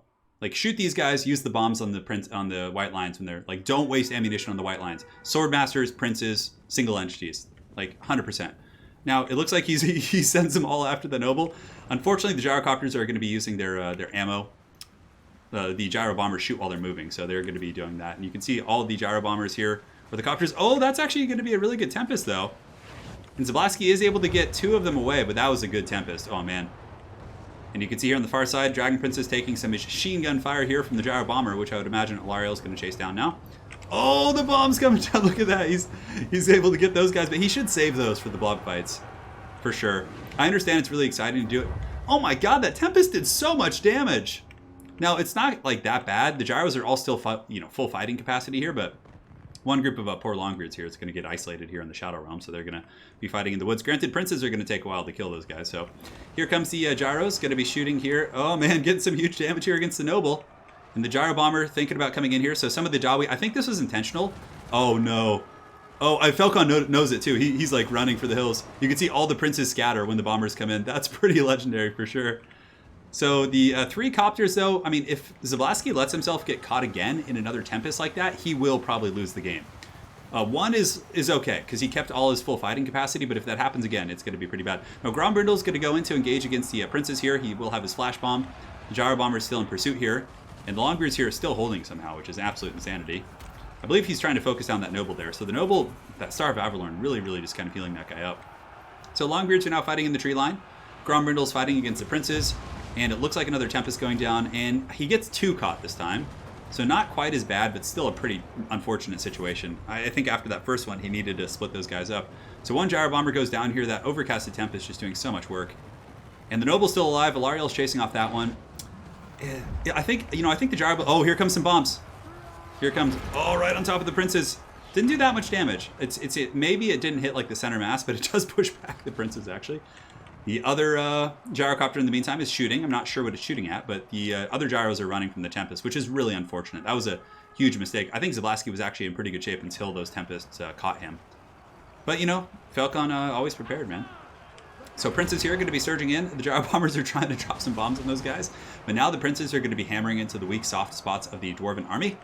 Shoot these guys, use the bombs on the white lions when they're don't waste ammunition on the white lions. Swordmasters, princes, single entities, 100%. Now it looks like he sends them all after the noble. Unfortunately, the gyrocopters are going to be using their ammo. The gyro bombers shoot while they're moving, so they're going to be doing that. And you can see all of the gyro bombers here for the copters. Oh, that's actually going to be a really good Tempest though. And Zablaski is able to get 2 of them away, but that was a good Tempest. Oh man. And you can see here on the far side, Dragon Prince is taking some machine gun fire here from the gyro bomber, which I would imagine Alariel is going to chase down now. Oh, the bomb's coming down. Look at that. He's able to get those guys, but he should save those for the blob fights. For sure. I understand it's really exciting to do it. Oh my god, that Tempest did so much damage. Now, it's not that bad. The gyros are all still full fighting capacity here, but one group of poor longbeards here is going to get isolated here in the Shadow Realm, so they're going to be fighting in the woods. Granted, princes are going to take a while to kill those guys, so here comes the gyros, going to be shooting here. Oh man, getting some huge damage here against the noble. And the gyro bomber thinking about coming in here, so some of the Jawi, I think this was intentional. Oh no. Oh, Falcon knows it too. He's running for the hills. You can see all the princes scatter when the bombers come in. That's pretty legendary for sure. So the 3 copters though, I mean, if Zablaski lets himself get caught again in another Tempest like that, he will probably lose the game. 1 is okay, because he kept all his full fighting capacity, but if that happens again, it's going to be pretty bad. Now, Grombrindle's going to go in to engage against the princes here. He will have his flash bomb. The gyro bomber is still in pursuit here, and the longbeards here are still holding somehow, which is absolute insanity. I believe he's trying to focus down that noble there. So the noble, that Star of Avalorn, really just kind of healing that guy up. So longbeards are now fighting in the tree line. Grombrindle's fighting against the princes. And it looks like another Tempest going down, and he gets 2 caught this time. So not quite as bad, but still a pretty unfortunate situation. I think after that first one, he needed to split those guys up. So 1 gyro bomber goes down here. That overcasted Tempest just doing so much work. And the noble's still alive. Alariel's chasing off that one. I think the gyro... Oh, here comes some bombs. Here comes... Oh, right on top of the princes. Didn't do that much damage. Maybe it didn't hit the center mass, but it does push back the princes, actually. The other gyrocopter in the meantime is shooting. I'm not sure what it's shooting at, but the other gyros are running from the Tempest, which is really unfortunate. That was a huge mistake. I think Zablasky was actually in pretty good shape until those Tempests caught him. But, you know, Falcon always prepared, man. So Princes here are going to be surging in. The Gyro Bombers are trying to drop some bombs on those guys. But now the Princes are going to be hammering into the weak, soft spots of the Dwarven army.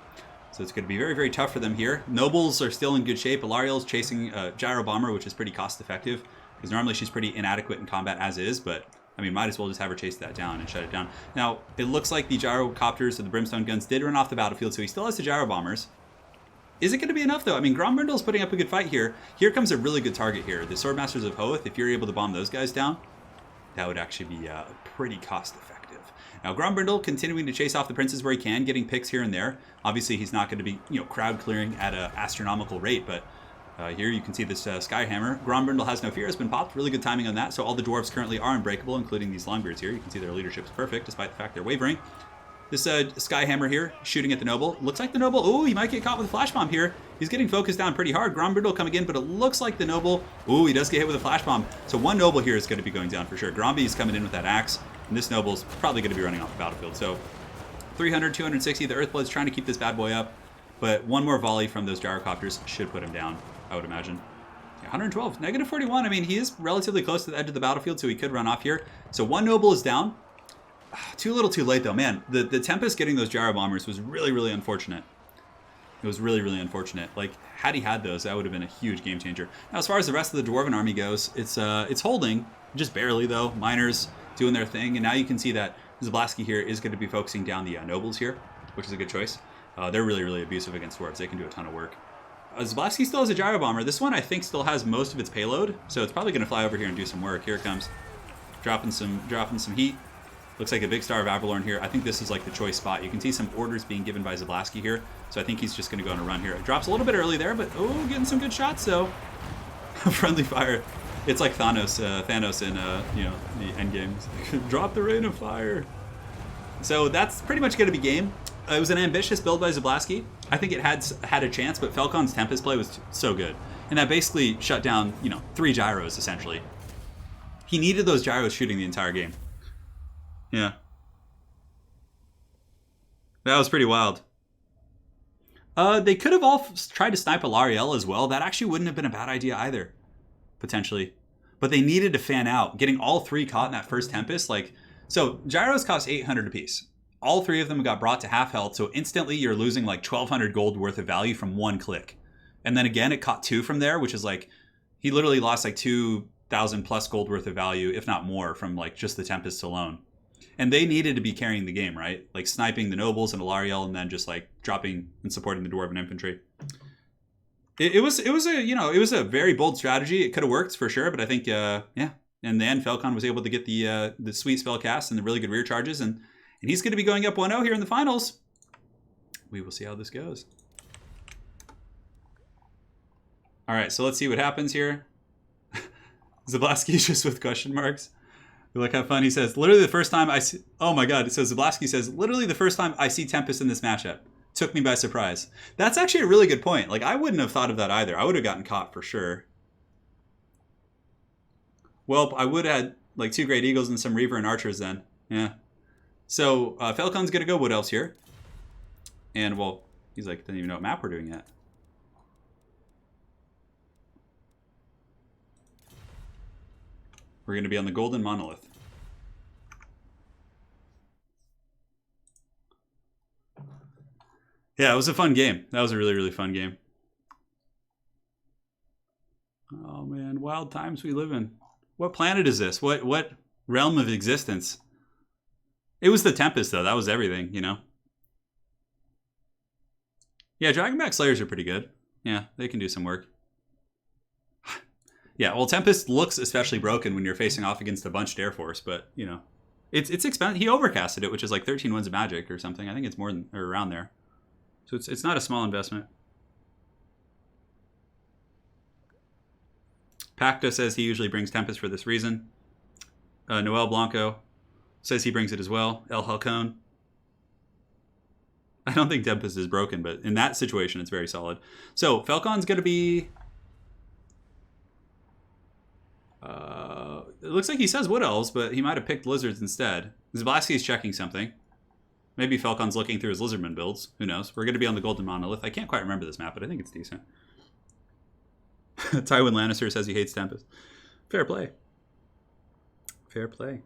So it's going to be very, very tough for them here. Nobles are still in good shape. Ilariel's chasing Gyro Bomber, which is pretty cost-effective. Because normally she's pretty inadequate in combat as is. But, I mean, might as well just have her chase that down and shut it down. Now, it looks like the Gyrocopters or the Brimstone guns did run off the battlefield. So he still has the Gyro Bombers. Is it going to be enough, though? I mean, Grombrindle's putting up a good fight here. Here comes a really good target here. The Swordmasters of Hoeth, if you're able to bomb those guys down, that would actually be pretty cost-effective. Now, Grombrindle continuing to chase off the Princes where he can, getting picks here and there. Obviously, he's not going to be, you know, crowd clearing at an astronomical rate, but here you can see this Skyhammer. Grombrindle has no fear, has been popped. Really good timing on that. So all the dwarves currently are unbreakable, including these Longbeards here. You can see their leadership is perfect, despite the fact they're wavering. This Skyhammer here, shooting at the Noble. Looks like the Noble, oh, he might get caught with a Flash Bomb here. He's getting focused down pretty hard. Grombrindle coming in, but it looks like the Noble, oh, he does get hit with a Flash Bomb. So one Noble here is going to be going down for sure. Gromby's coming in with that axe, and this Noble's probably going to be running off the battlefield. So 300, 260, the Earthblood's trying to keep this bad boy up, but one more volley from those Gyrocopters should put him down, I would imagine. 112, negative 41. I mean, he is relatively close to the edge of the battlefield, so he could run off here. So one Noble is down. Too little too late, though. Man, the Tempest getting those Gyro Bombers was really, really unfortunate. It was really, really unfortunate. Like, had he had those, that would have been a huge game changer. Now, as far as the rest of the Dwarven army goes, it's holding, just barely, though. Miners doing their thing, and now you can see that Zablasky here is going to be focusing down the Nobles here, which is a good choice. They're really, really abusive against dwarves. They can do a ton of work. Zablasky still has a Gyro Bomber. This one, I think, still has most of its payload, so it's probably going to fly over here and do some work. Here it comes. Dropping some heat. Looks like a big Star of Avalorn here. I think this is like the choice spot. You can see some orders being given by Zablasky here, so I think he's just going to go on a run here. It drops a little bit early there, but oh, getting some good shots, though. Friendly fire. It's like Thanos in you know, the end games. Drop the rain of fire. So that's pretty much going to be game. It was an ambitious build by Zablasky. I think it had a chance, but Falcon's Tempest play was so good. And that basically shut down, you know, 3 gyros, essentially. He needed those gyros shooting the entire game. Yeah. That was pretty wild. They could have all tried to snipe Ilariel as well. That actually wouldn't have been a bad idea either, potentially. But they needed to fan out. Getting all 3 caught in that first Tempest, like... So, gyros cost 800 apiece. All 3 of them got brought to half health, so instantly you're losing like 1,200 gold worth of value from one click. And then again, it caught 2 from there, which is like... He literally lost like 2,000 plus gold worth of value, if not more, from like just the Tempests alone. And they needed to be carrying the game, right? Like sniping the Nobles and Ilariel, and then just like dropping and supporting the Dwarven infantry. It was a very bold strategy. It could have worked for sure, but I think yeah. In the end, Falcon was able to get the sweet spell cast and the really good rear charges, and he's going to be going up 1-0 here in the finals. We will see how this goes. All right, so let's see what happens here. Zablasky just with question marks. Look how fun he says. Literally the first time I see... Oh my god. So Zablasky says, literally the first time I see Tempest in this matchup. Took me by surprise. That's actually a really good point. Like, I wouldn't have thought of that either. I would have gotten caught for sure. Well, I would have had like 2 Great Eagles and some Reaver and Archers then. Yeah. So Falcon's going to go Wood Elves here. And, well, he's like, doesn't even know what map we're doing yet. We're going to be on the Golden Monolith. Yeah, it was a fun game. That was a really, really fun game. Oh, man. Wild times we live in. What planet is this? What realm of existence? It was the Tempest, though. That was everything, you know? Yeah, Dragonback Slayers are pretty good. Yeah, they can do some work. Yeah, well, Tempest looks especially broken when you're facing off against a bunched Air Force, but, you know, it's expensive. He overcasted it, which is like 13 wins of magic or something. I think it's more than, or around there. So it's not a small investment. Pacta says he usually brings Tempest for this reason. Noel Blanco says he brings it as well. El Halcon. I don't think Tempest is broken, but in that situation, it's very solid. So Falcon's going to be... It looks like he says Wood Elves, but he might have picked Lizards instead. Zablaski's checking something. Maybe Falcon's looking through his Lizardman builds. Who knows? We're going to be on the Golden Monolith. I can't quite remember this map, but I think it's decent. Tywin Lannister says he hates Tempest. Fair play. Fair play.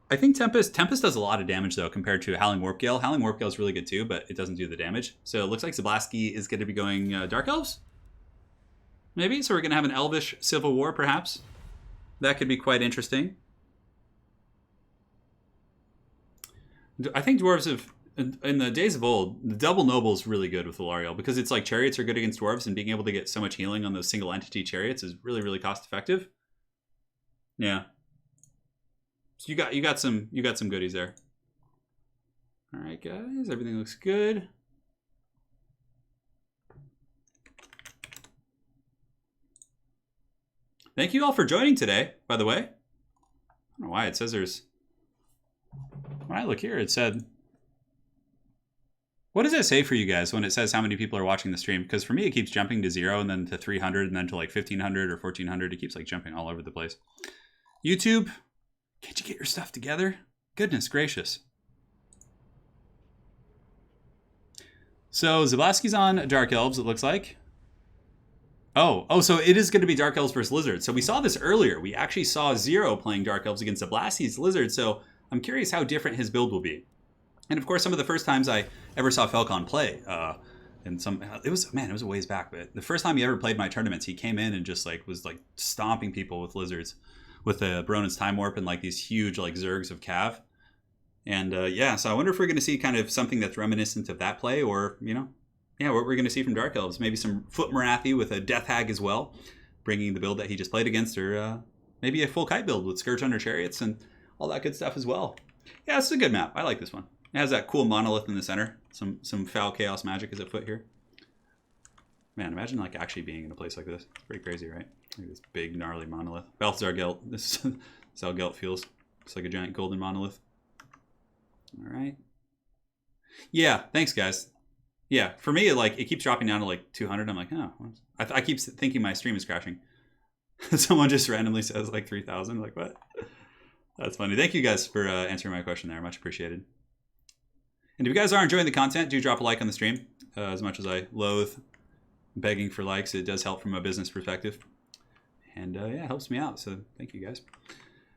I think Tempest does a lot of damage, though, compared to Howling Warpgale. Howling Warpgale is really good, too, but it doesn't do the damage. So it looks like Zablaski is going to be going Dark Elves? Maybe? So we're going to have an Elvish Civil War, perhaps? That could be quite interesting. I think dwarves have, in the days of old, the double noble is really good with Alariel because it's like chariots are good against dwarves, and being able to get so much healing on those single entity chariots is really, really cost effective. Yeah. So you got some goodies there. All right, guys, everything looks good. Thank you all for joining today, by the way. I don't know why it says there's... When I look here, it said... What does it say for you guys when it says how many people are watching the stream? Because for me, it keeps jumping to 0 and then to 300 and then to like 1,500 or 1,400. It keeps like jumping all over the place. YouTube, can't you get your stuff together? Goodness gracious. So Zablaski's on Dark Elves, it looks like. Oh, so it is going to be Dark Elves versus Lizards. So we saw this earlier. We actually saw Zero playing Dark Elves against Zablaski's Lizard. So I'm curious how different his build will be. And of course, some of the first times I ever saw Falcon play, it was a ways back, but the first time he ever played my tournaments, he came in and just like was like stomping people with Lizards, with the Baron's Time Warp and like these huge like Zergs of Cav. And yeah, so I wonder if we're going to see kind of something that's reminiscent of that play, or yeah, what we're going to see from Dark Elves. Maybe some Foot Marathi with a Death Hag as well, bringing the build that he just played against, or maybe a full kite build with Scourge Hunter Chariots and all that good stuff as well. Yeah, it's a good map. I like this one. It has that cool monolith in the center. Some foul chaos magic is at foot here. Man, imagine like actually being in a place like this. It's pretty crazy, right? Like this big gnarly monolith. Balthazar Gelt. This is how Gelt feels. It's like a giant golden monolith. All right. Yeah, thanks guys. Yeah, for me, it keeps dropping down to like 200. I'm like, oh, I keep thinking my stream is crashing. Someone just randomly says like 3,000. Like, what? That's funny. Thank you guys for answering my question there. Much appreciated. And if you guys are enjoying the content, do drop a like on the stream. As much as I loathe begging for likes, it does help from a business perspective. And yeah, it helps me out. So thank you guys.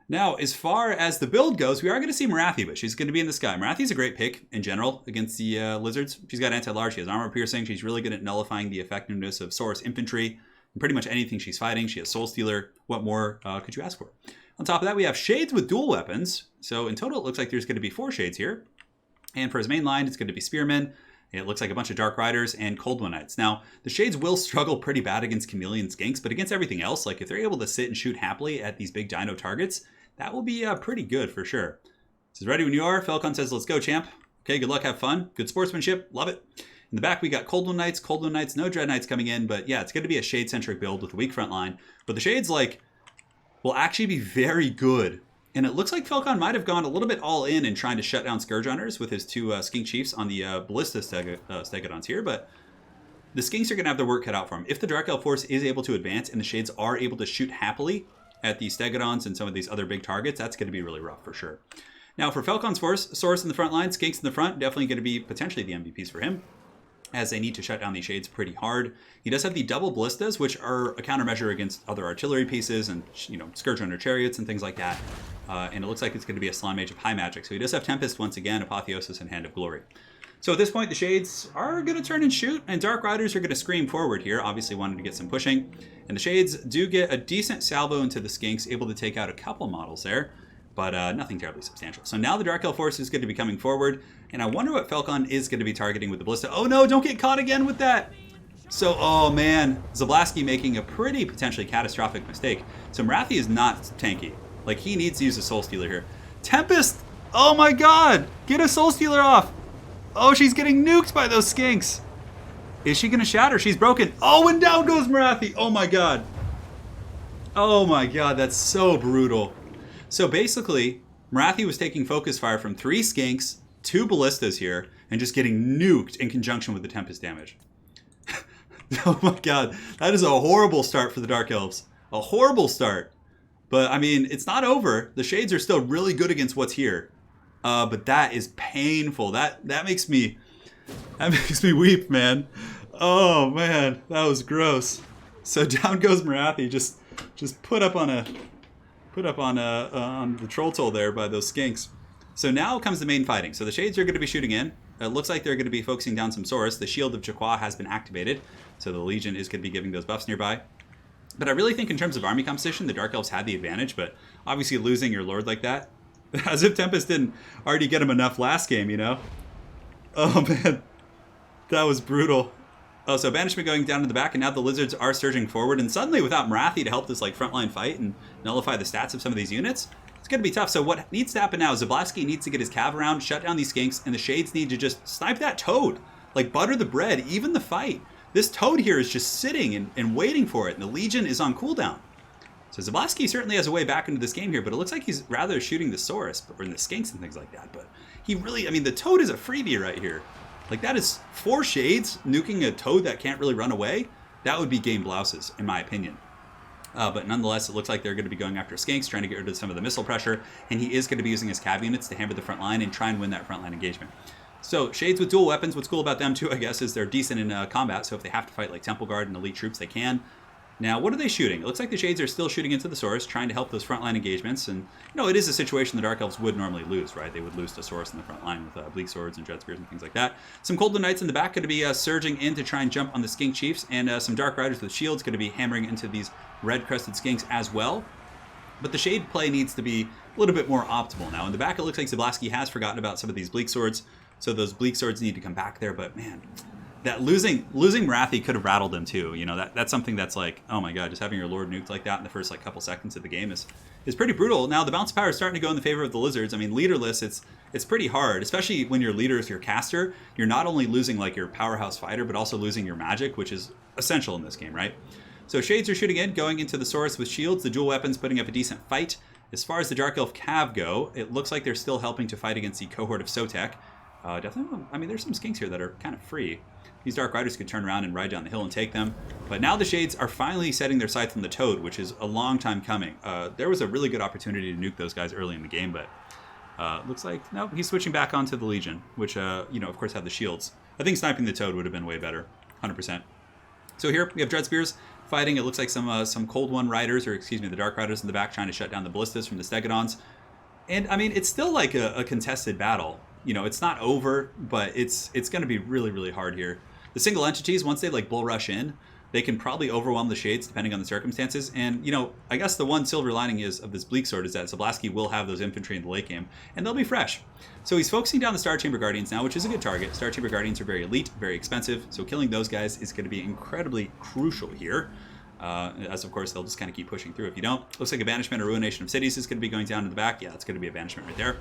Now, as far as the build goes, we are going to see Marathi, but she's going to be in the sky. Marathi's a great pick in general against the Lizards. She's got anti-large, she has armor piercing. She's really good at nullifying the effectiveness of Saurus infantry and pretty much anything she's fighting. She has Soul Stealer. What more could you ask for? On top of that, we have Shades with dual weapons. So in total, it looks like there's going to be 4 Shades here. And for his main line, it's going to be Spearmen. It looks like a bunch of Dark Riders and Cold One Knights. Now, the Shades will struggle pretty bad against Chameleon Skinks, but against everything else, like if they're able to sit and shoot happily at these big dino targets, that will be pretty good for sure. This is ready when you are. Falcon says, let's go, champ. Okay, good luck, have fun. Good sportsmanship, love it. In the back, we got Cold One Knights, no Dread Knights coming in, but yeah, it's going to be a Shade-centric build with a weak front line. But the Shades, will actually be very good. And it looks like Falcon might have gone a little bit all in trying to shut down Scourge Hunters with his 2 Skink Chiefs on the Ballista Stegodons here, but the Skinks are going to have their work cut out for them. If the Dark Elf Force is able to advance and the Shades are able to shoot happily at the Stegodons and some of these other big targets, that's going to be really rough for sure. Now for Falcon's Force, Saurus in the front line, Skinks in the front, definitely going to be potentially the MVPs for him, as they need to shut down these Shades pretty hard. He does have the double Ballistas, which are a countermeasure against other artillery pieces and, Scourge Hunter Chariots and things like that. And it looks like it's going to be a Slime Mage of high magic. So he does have Tempest once again, Apotheosis, and Hand of Glory. So at this point, the Shades are going to turn and shoot, and Dark Riders are going to scream forward here, obviously wanting to get some pushing. And the Shades do get a decent salvo into the Skinks, able to take out a couple models there, but nothing terribly substantial. So now the Dark Elf Force is going to be coming forward, and I wonder what Falcon is going to be targeting with the Ballista. Oh no, don't get caught again with that! So, oh man, Zablaski making a pretty potentially catastrophic mistake. So Marathi is not tanky. He needs to use a Soul Stealer here. Tempest! Oh my god! Get a Soul Stealer off! Oh, she's getting nuked by those Skinks! Is she gonna shatter? She's broken. Oh, and down goes Marathi! Oh my god. Oh my god, that's so brutal. So basically, Marathi was taking focus fire from 3 Skinks, 2 Ballistas here, and just getting nuked in conjunction with the Tempest damage. Oh my god, that is a horrible start for the Dark Elves. A horrible start. But, I mean, it's not over. The Shades are still really good against what's here. But that is painful. That makes me weep, man. Oh, man. That was gross. So down goes Marathi. Just put up on the troll toll there by those skinks. So now comes the main fighting. So the Shades are going to be shooting in. It looks like they're going to be focusing down some Saurus. The Shield of Chaqua has been activated, so the Legion is going to be giving those buffs nearby. But I really think in terms of army composition, the Dark Elves had the advantage, but obviously losing your Lord like that, as if Tempest didn't already get him enough last game, you know? Oh, man. That was brutal. Oh, so Banishment going down to the back, and now the Lizards are surging forward, and suddenly without Marathi to help this like frontline fight and nullify the stats of some of these units, it's going to be tough. So what needs to happen now is Zablasky needs to get his cav around, shut down these skinks, and the Shades need to just snipe that Toad. Like, butter the bread, even the fight. This Toad here is just sitting and waiting for it, and the Legion is on cooldown. So Zablasky certainly has a way back into this game here, but it looks like he's rather shooting the Saurus, or the skinks and things like that. But he really, I mean, the Toad is a freebie right here. Like, that is 4 Shades nuking a Toad that can't really run away. That would be game blouses, in my opinion. But nonetheless, it looks like they're going to be going after skinks, trying to get rid of some of the missile pressure, and he is going to be using his cav units to hammer the front line and try and win that frontline engagement. So Shades with dual weapons, what's cool about them too, I guess, is they're decent in combat, so if they have to fight like Temple Guard and elite troops, they can. Now, what are they shooting? It looks like the Shades are still shooting into the Saurus, trying to help those frontline engagements, and, you know, it is a situation the Dark Elves would normally lose, right? They would lose to Saurus in the front line with Bleak Swords and Dread Spears and things like that. Some Coldwood Knights in the back going to be surging in to try and jump on the Skink Chiefs, and some Dark Riders with shields going to be hammering into these red-crested Skinks as well. But the Shade play needs to be a little bit more optimal now. In the back, it looks like Zablasky has forgotten about some of these Bleak Swords, so those Bleak Swords need to come back there, but man, that losing Marathi could have rattled him too. You know, that's something that's like, oh my god, just having your Lord nuked like that in the first like couple seconds of the game is pretty brutal. Now the bounce power is starting to go in the favor of the Lizards. I mean, leaderless, it's pretty hard, especially when your leader is your caster. You're not only losing like your powerhouse fighter, but also losing your magic, which is essential in this game, right? So Shades are shooting in, going into the Saurus with shields, the dual weapons putting up a decent fight. As far as the Dark Elf Cav go, it looks like they're still helping to fight against the cohort of Sotek. Definitely, I mean, there's some skinks here that are kind of free. These Dark Riders could turn around and ride down the hill and take them. But now the Shades are finally setting their sights on the Toad, which is a long time coming. There was a really good opportunity to nuke those guys early in the game, but looks like, no, he's switching back onto the Legion, which, you know, of course have the shields. I think sniping the Toad would have been way better, 100%. So here we have Dread Spears fighting. It looks like some Cold One Riders, or excuse me, the Dark Riders in the back trying to shut down the Ballistas from the Stegodons. And, I mean, it's still like a contested battle. You know, it's not over, but it's going to be really, really hard here. The single entities, once they like bull rush in, they can probably overwhelm the Shades depending on the circumstances. And, you know, I guess the one silver lining of this Bleak Sword is that Zablasky will have those infantry in the late game, and they'll be fresh. So he's focusing down the Star Chamber Guardians now, which is a good target. Star Chamber Guardians are very elite, very expensive, so killing those guys is going to be incredibly crucial here. As of course they'll just kind of keep pushing through if you don't. Looks like a Banishment or Ruination of Cities is going to be going down to the back. Yeah, it's going to be a Banishment right there.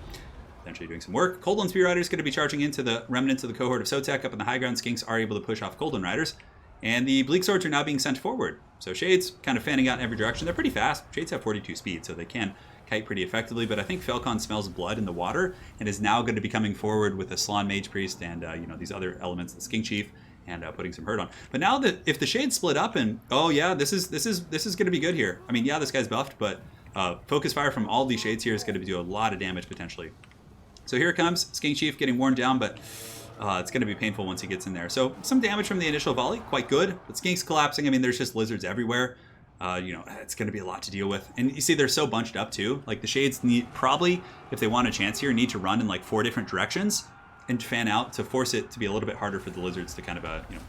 Potentially doing some work. Cold One Spear Rider is going to be charging into the remnants of the cohort of Sotek up in the high ground. Skinks are able to push off Cold One Riders. And the Bleak Swords are now being sent forward. So Shades kind of fanning out in every direction. They're pretty fast. Shades have 42 speed, so they can kite pretty effectively. But I think Falcon smells blood in the water and is now going to be coming forward with a Slann Mage Priest and you know, these other elements, the Skink Chief, and putting some hurt on. But now that if the Shades split up and oh yeah, this is going to be good here. I mean, yeah, this guy's buffed, but focus fire from all these Shades here is going to do a lot of damage potentially. So here it comes, Skink Chief getting worn down, but it's going to be painful once he gets in there. So some damage from the initial volley, quite good. But Skinks collapsing, I mean, there's just lizards everywhere. You know, it's going to be a lot to deal with. And you see they're so bunched up too. Like the Shades need probably, if they want a chance here, need to run in like 4 different directions and fan out to force it to be a little bit harder for the lizards to kind of, you know,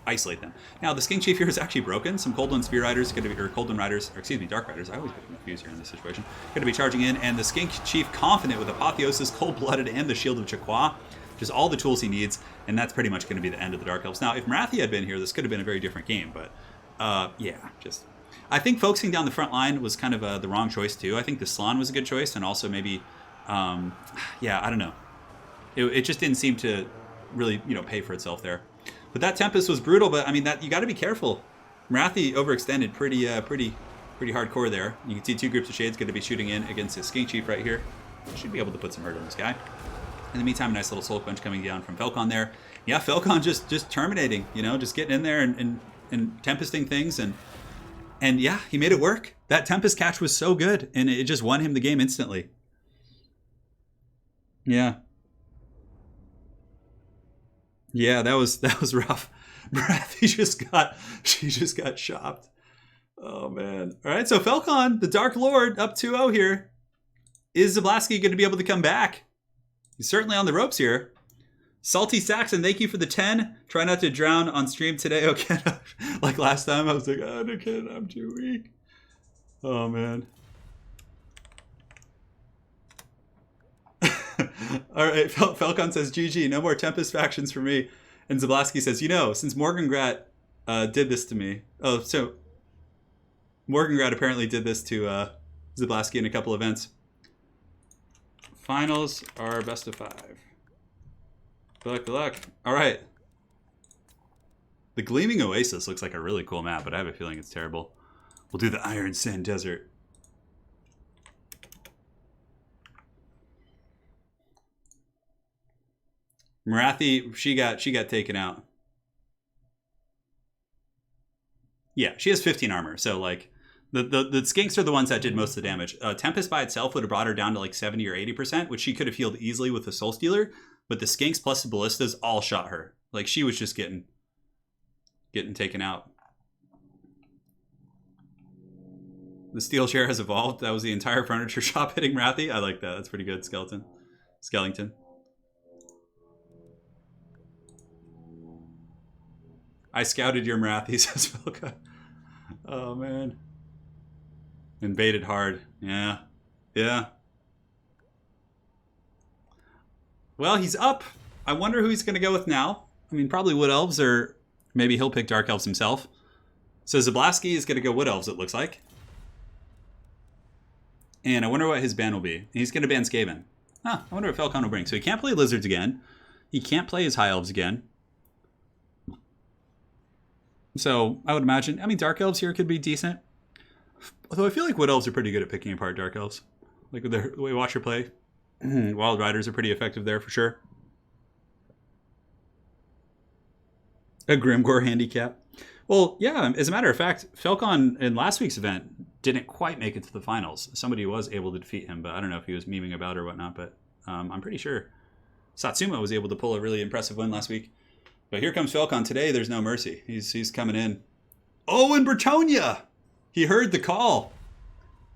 isolate them. Now the Skink Chief here is actually broken. Some Cold One Spear Riders, or Cold One Riders, or excuse me, Dark Riders. I always get confused here in this situation. Going to be charging in, and the Skink Chief confident with Apotheosis, Cold-Blooded, and the Shield of Chaqua. Just all the tools he needs, and that's pretty much going to be the end of the Dark Elves. Now, if Marathi had been here, this could have been a very different game, but yeah, just... I think focusing down the front line was kind of the wrong choice, too. I think the Slann was a good choice, and also maybe, yeah, I don't know. It just didn't seem to really, you know, pay for itself there. But that Tempest was brutal, but, I mean, that you got to be careful. Marathi overextended pretty hardcore there. You can see 2 groups of Shades going to be shooting in against his Skink Chief right here. Should be able to put some hurt on this guy. In the meantime, a nice little soul punch coming down from Falcon there. Yeah, Falcon just terminating, you know, just getting in there and tempesting things. And And yeah, he made it work. That Tempest catch was so good, and it just won him the game instantly. Yeah. Yeah, that was rough. She just got chopped. Oh man. All right, so Falcon, the Dark Lord, up 2-0 here. Is Zablaski going to be able to come back? He's certainly on the ropes here. Salty Saxon, thank you for the 10. Try not to drown on stream today. Okay. Like last time, I was like, oh, no kidding, I'm too weak. Oh, man. All right, Falcon says, GG, no more Tempest factions for me. And Zablaski says, you know, since Morgengrat did this to me. Oh, so Morgengrat apparently did this to Zablaski in a couple events. Finals are best of 5. Good luck. All right. The Gleaming Oasis looks like a really cool map, but I have a feeling it's terrible. We'll do the Iron Sand Desert. Marathi, she got taken out. Yeah, she has 15 armor, so like the skinks are the ones that did most of the damage. Tempest by itself would have brought her down to like 70 or 80%, which she could have healed easily with the Soul Stealer. But the skinks plus the ballistas all shot her. Like she was just getting taken out. The steel chair has evolved. That was the entire furniture shop hitting Marathi. I like that. That's pretty good. Skellington. I scouted your Marathi, says Vilka. Oh man. Invaded hard. Yeah. Yeah. Well, he's up. I wonder who he's going to go with now. I mean, probably Wood Elves, or maybe he'll pick Dark Elves himself. So Zablaski is going to go Wood Elves, it looks like. And I wonder what his ban will be. He's going to ban Skaven. Huh, I wonder what Falcon will bring. So he can't play Lizards again. He can't play his High Elves again. So I would imagine, I mean, Dark Elves here could be decent. Although I feel like Wood Elves are pretty good at picking apart Dark Elves. Like with the way Watcher play. Wild Riders are pretty effective there for sure. A Grimgore handicap. Well, yeah, as a matter of fact, Falcon in last week's event didn't quite make it to the finals. Somebody was able to defeat him, but I don't know if he was memeing about or whatnot, but I'm pretty sure Satsuma was able to pull a really impressive win last week. But here comes Falcon today. There's no mercy. He's coming in. Oh, and Bretonia! He heard the call.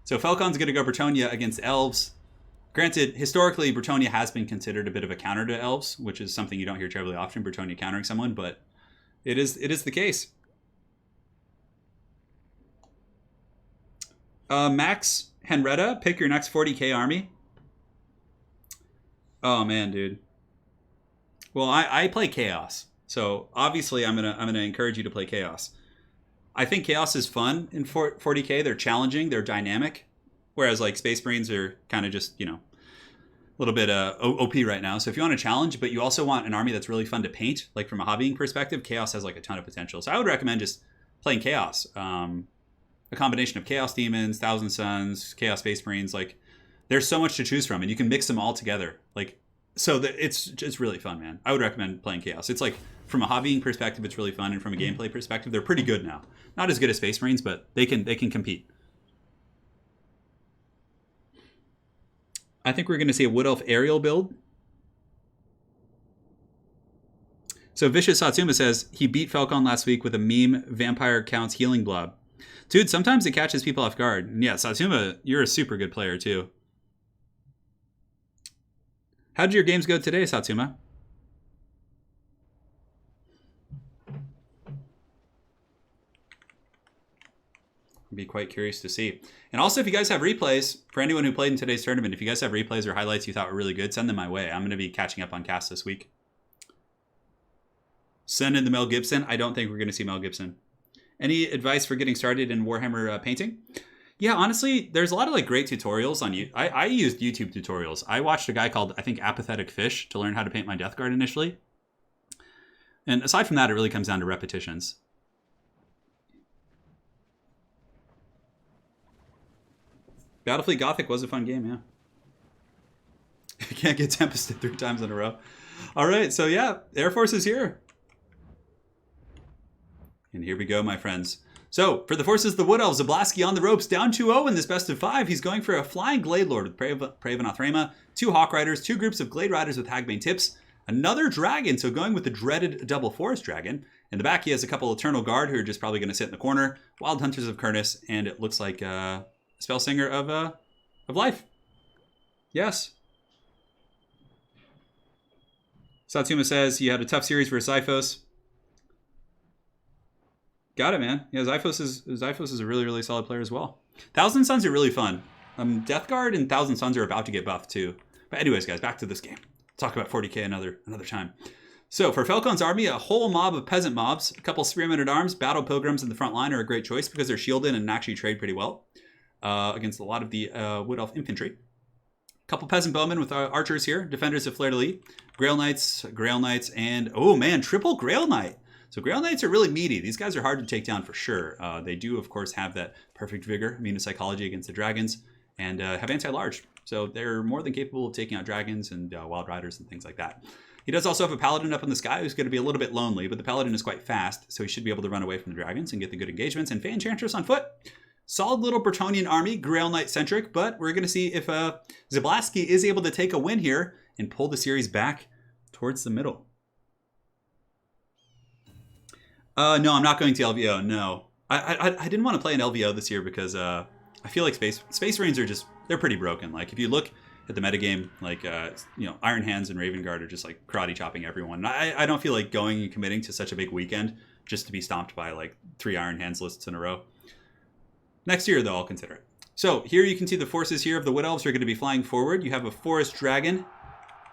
So Falcon's going to go Bretonia against Elves. Granted, historically, Bretonia has been considered a bit of a counter to Elves, which is something you don't hear terribly often, Bretonia countering someone, but it is the case. Max Henretta, pick your next 40k army. Oh man, dude. Well, I play Chaos, so obviously I'm gonna encourage you to play Chaos. I think Chaos is fun in 40k. They're challenging, they're dynamic, whereas like Space Marines are kind of just, you know, a little bit OP right now. So if you want a challenge, but you also want an army that's really fun to paint, like from a hobbying perspective, Chaos has like a ton of potential. So I would recommend just playing Chaos. A combination of Chaos Demons, Thousand Suns, Chaos Space Marines. Like, there's so much to choose from, and you can mix them all together. Like, so it's really fun, man. I would recommend playing Chaos. It's like, from a hobbying perspective, it's really fun, and from a gameplay perspective, they're pretty good now. Not as good as Space Marines, but they can compete. I think we're going to see a Wood Elf aerial build. So Vicious Satsuma says he beat Falcon last week with a meme vampire counts healing blob. Dude, sometimes it catches people off guard. And yeah, Satsuma, you're a super good player too. How did your games go today, Satsuma? I'd be quite curious to see. And also, if you guys have replays, for anyone who played in today's tournament, if you guys have replays or highlights you thought were really good, send them my way. I'm going to be catching up on casts this week. Send in the Mel Gibson. I don't think we're going to see Mel Gibson. Any advice for getting started in Warhammer painting? Yeah, honestly, there's a lot of like great tutorials on YouTube. I used YouTube tutorials. I watched a guy called, I think, Apathetic Fish to learn how to paint my Death Guard initially. And aside from that, it really comes down to repetitions. Battlefleet Gothic was a fun game, yeah. You can't get Tempested 3 times in a row. All right, so yeah, Air Force is here. And here we go, my friends. So, for the forces of the Wood Elves, Zablaski on the ropes, down 2-0 in this best of 5. He's going for a Flying Glade Lord with Praven Othrema, 2 Hawk Riders, 2 groups of Glade Riders with Hagbane Tips, another Dragon, so going with the dreaded double Forest Dragon. In the back, he has a couple Eternal Guard who are just probably going to sit in the corner, Wild Hunters of Kurnus, and it looks like Spellsinger of Life. Yes. Satsuma says he had a tough series for Zyphos. Got it, man. Yeah, Zyphos is a really, really solid player as well. Thousand Suns are really fun. Death Guard and Thousand Suns are about to get buffed too. But anyways, guys, back to this game. Talk about 40k another time. So for Falcon's army, a whole mob of peasant mobs, a couple spearmen at arms, battle pilgrims in the front line are a great choice because they're shielded and actually trade pretty well against a lot of the Wood Elf infantry. A couple peasant bowmen with archers here, defenders of Fleur-de-Lis, Grail Knights, and oh man, triple Grail Knight. So Grail Knights are really meaty. These guys are hard to take down for sure. They do, of course, have that perfect vigor, immune to psychology against the dragons, and have anti-large. So they're more than capable of taking out dragons and wild riders and things like that. He does also have a paladin up in the sky who's going to be a little bit lonely, but the paladin is quite fast, so he should be able to run away from the dragons and get the good engagements. And Fan Enchantress on foot. Solid little Bretonnian army, Grail Knight centric, but we're going to see if Zablaski is able to take a win here and pull the series back towards the middle. No, I'm not going to LVO. No, I didn't want to play an LVO this year because I feel like Space Marines are just, they're pretty broken. Like if you look at the metagame, like Iron Hands and Raven Guard are just like karate chopping everyone. I don't feel like going and committing to such a big weekend just to be stomped by like 3 Iron Hands lists in a row. Next year though, I'll consider it. So here you can see the forces here of the Wood Elves are going to be flying forward. You have a Forest Dragon.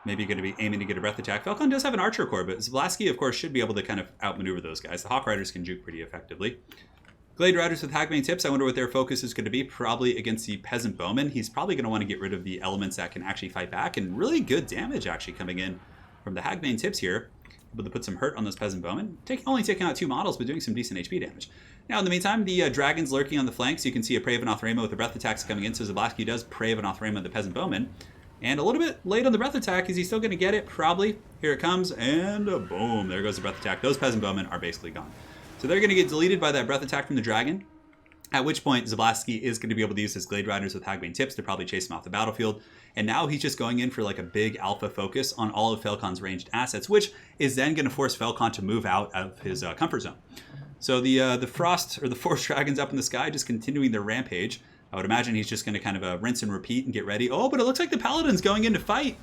Maybe going to be aiming to get a breath attack. Falcon does have an archer corps, but Zablaski, of course, should be able to kind of outmaneuver those guys. The Hawk Riders can juke pretty effectively. Glade Riders with Hagbane Tips, I wonder what their focus is going to be. Probably against the Peasant Bowman. He's probably going to want to get rid of the elements that can actually fight back, and really good damage actually coming in from the Hagbane Tips here. Able to put some hurt on those Peasant Bowmen. Only taking out 2 models, but doing some decent HP damage. Now, in the meantime, the Dragons lurking on the flanks. You can see a Praven Othrema with the breath attacks coming in, so Zablaski does Praven Othrema the Peasant Bowman. And a little bit late on the breath attack. Is he still going to get it? Probably. Here it comes, and boom, there goes the breath attack. Those Peasant Bowmen are basically gone. So they're going to get deleted by that breath attack from the dragon, at which point Zablaski is going to be able to use his Glade Riders with Hagbane Tips to probably chase him off the battlefield. And now he's just going in for like a big alpha focus on all of Falcon's ranged assets, which is then going to force Falcon to move out of his comfort zone. So the Frost, or the Forest Dragons up in the sky, just continuing their rampage. I would imagine he's just going to kind of rinse and repeat and get ready. Oh, but it looks like the Paladin's going in to fight.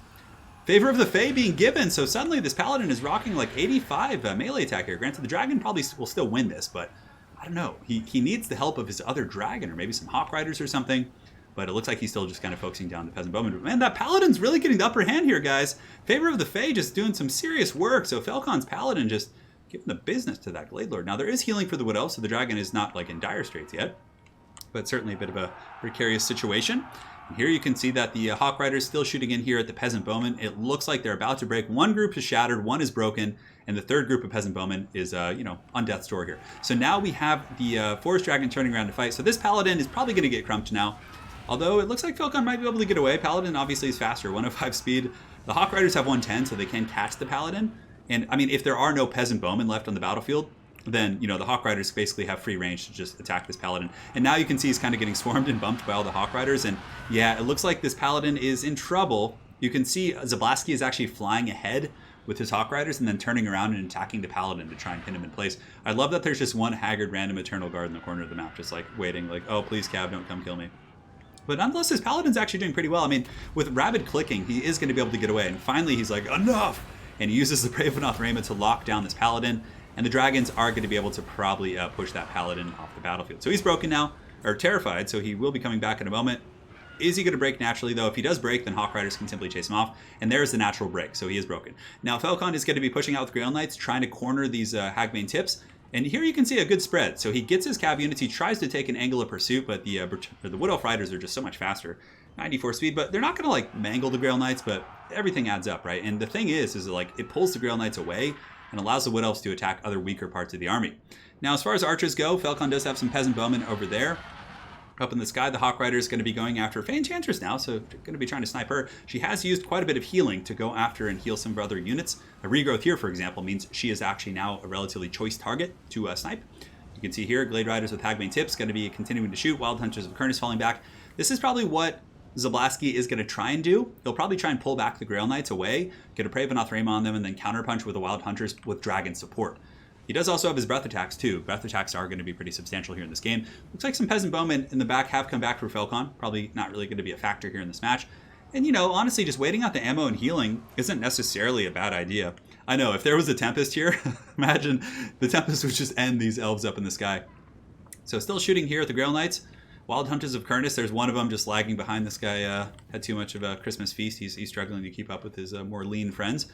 Favor of the Fae being given, so suddenly this Paladin is rocking like 85 melee attack here. Granted, the Dragon probably will still win this, but I don't know. He needs the help of his other Dragon, or maybe some Hawk Riders or something. But it looks like he's still just kind of focusing down the Peasant Bowman. But man, that Paladin's really getting the upper hand here, guys. Favor of the Fae just doing some serious work, so Falcon's Paladin just giving the business to that Glade Lord. Now, there is healing for the Wood Elf, so the Dragon is not like in dire straits yet. But certainly a bit of a precarious situation. And here you can see that the Hawk Riders still shooting in here at the Peasant Bowman. It looks like they're about to break. One group is shattered, one is broken, and the third group of Peasant Bowmen is, on death's door here. So now we have the Forest Dragon turning around to fight. So this Paladin is probably going to get crumped now. Although it looks like Falcon might be able to get away. Paladin obviously is faster, 105 speed. The Hawk Riders have 110, so they can catch the Paladin. And I mean, if there are no Peasant Bowmen left on the battlefield, then, the Hawk Riders basically have free range to just attack this Paladin. And now you can see he's kind of getting swarmed and bumped by all the Hawk Riders. And yeah, it looks like this Paladin is in trouble. You can see Zablaski is actually flying ahead with his Hawk Riders and then turning around and attacking the Paladin to try and pin him in place. I love that there's just one haggard random Eternal Guard in the corner of the map, just like waiting, like, oh, please, Cav, don't come kill me. But nonetheless, his Paladin's actually doing pretty well. I mean, with rapid clicking, he is going to be able to get away. And finally, he's like, enough! And he uses the Praven Othrema to lock down this Paladin. And the Dragons are going to be able to probably push that Paladin off the battlefield. So he's broken now, or terrified, so he will be coming back in a moment. Is he going to break naturally, though? If he does break, then Hawk Riders can simply chase him off. And there's the natural break, so he is broken. Now, Falcon is going to be pushing out with Grail Knights, trying to corner these Hagbane Tips. And here you can see a good spread. So he gets his Cav units, he tries to take an angle of pursuit, but the Wood Elf Riders are just so much faster. 94 speed, but they're not going to like mangle the Grail Knights, but everything adds up, right? And the thing is like it pulls the Grail Knights away and allows the Wood Elves to attack other weaker parts of the army. Now, as far as archers go, Falcon does have some Peasant Bowmen over there. Up in the sky, the Hawk Rider is going to be going after Fan Enchantress now, so going to be trying to snipe her. She has used quite a bit of healing to go after and heal some of her other units. A regrowth here, for example, means she is actually now a relatively choice target to snipe. You can see here, Glade Riders with Hagbane Tips going to be continuing to shoot. Wild Hunters of Kernus falling back. This is probably what Zablasky is going to try and do. He'll probably try and pull back the Grail Knights away, get a Prey of Anathrema on them, and then counterpunch with the Wild Hunters with Dragon support. He does also have his Breath Attacks too. Breath Attacks are going to be pretty substantial here in this game. Looks like some Peasant Bowmen in the back have come back for Felcon. Probably not really going to be a factor here in this match. And, you know, honestly, just waiting out the ammo and healing isn't necessarily a bad idea. I know, if there was a Tempest here, imagine the Tempest would just end these elves up in the sky. So still shooting here at the Grail Knights. Wild Hunters of Kernus, there's one of them just lagging behind. This guy had too much of a Christmas feast. He's struggling to keep up with his more lean friends.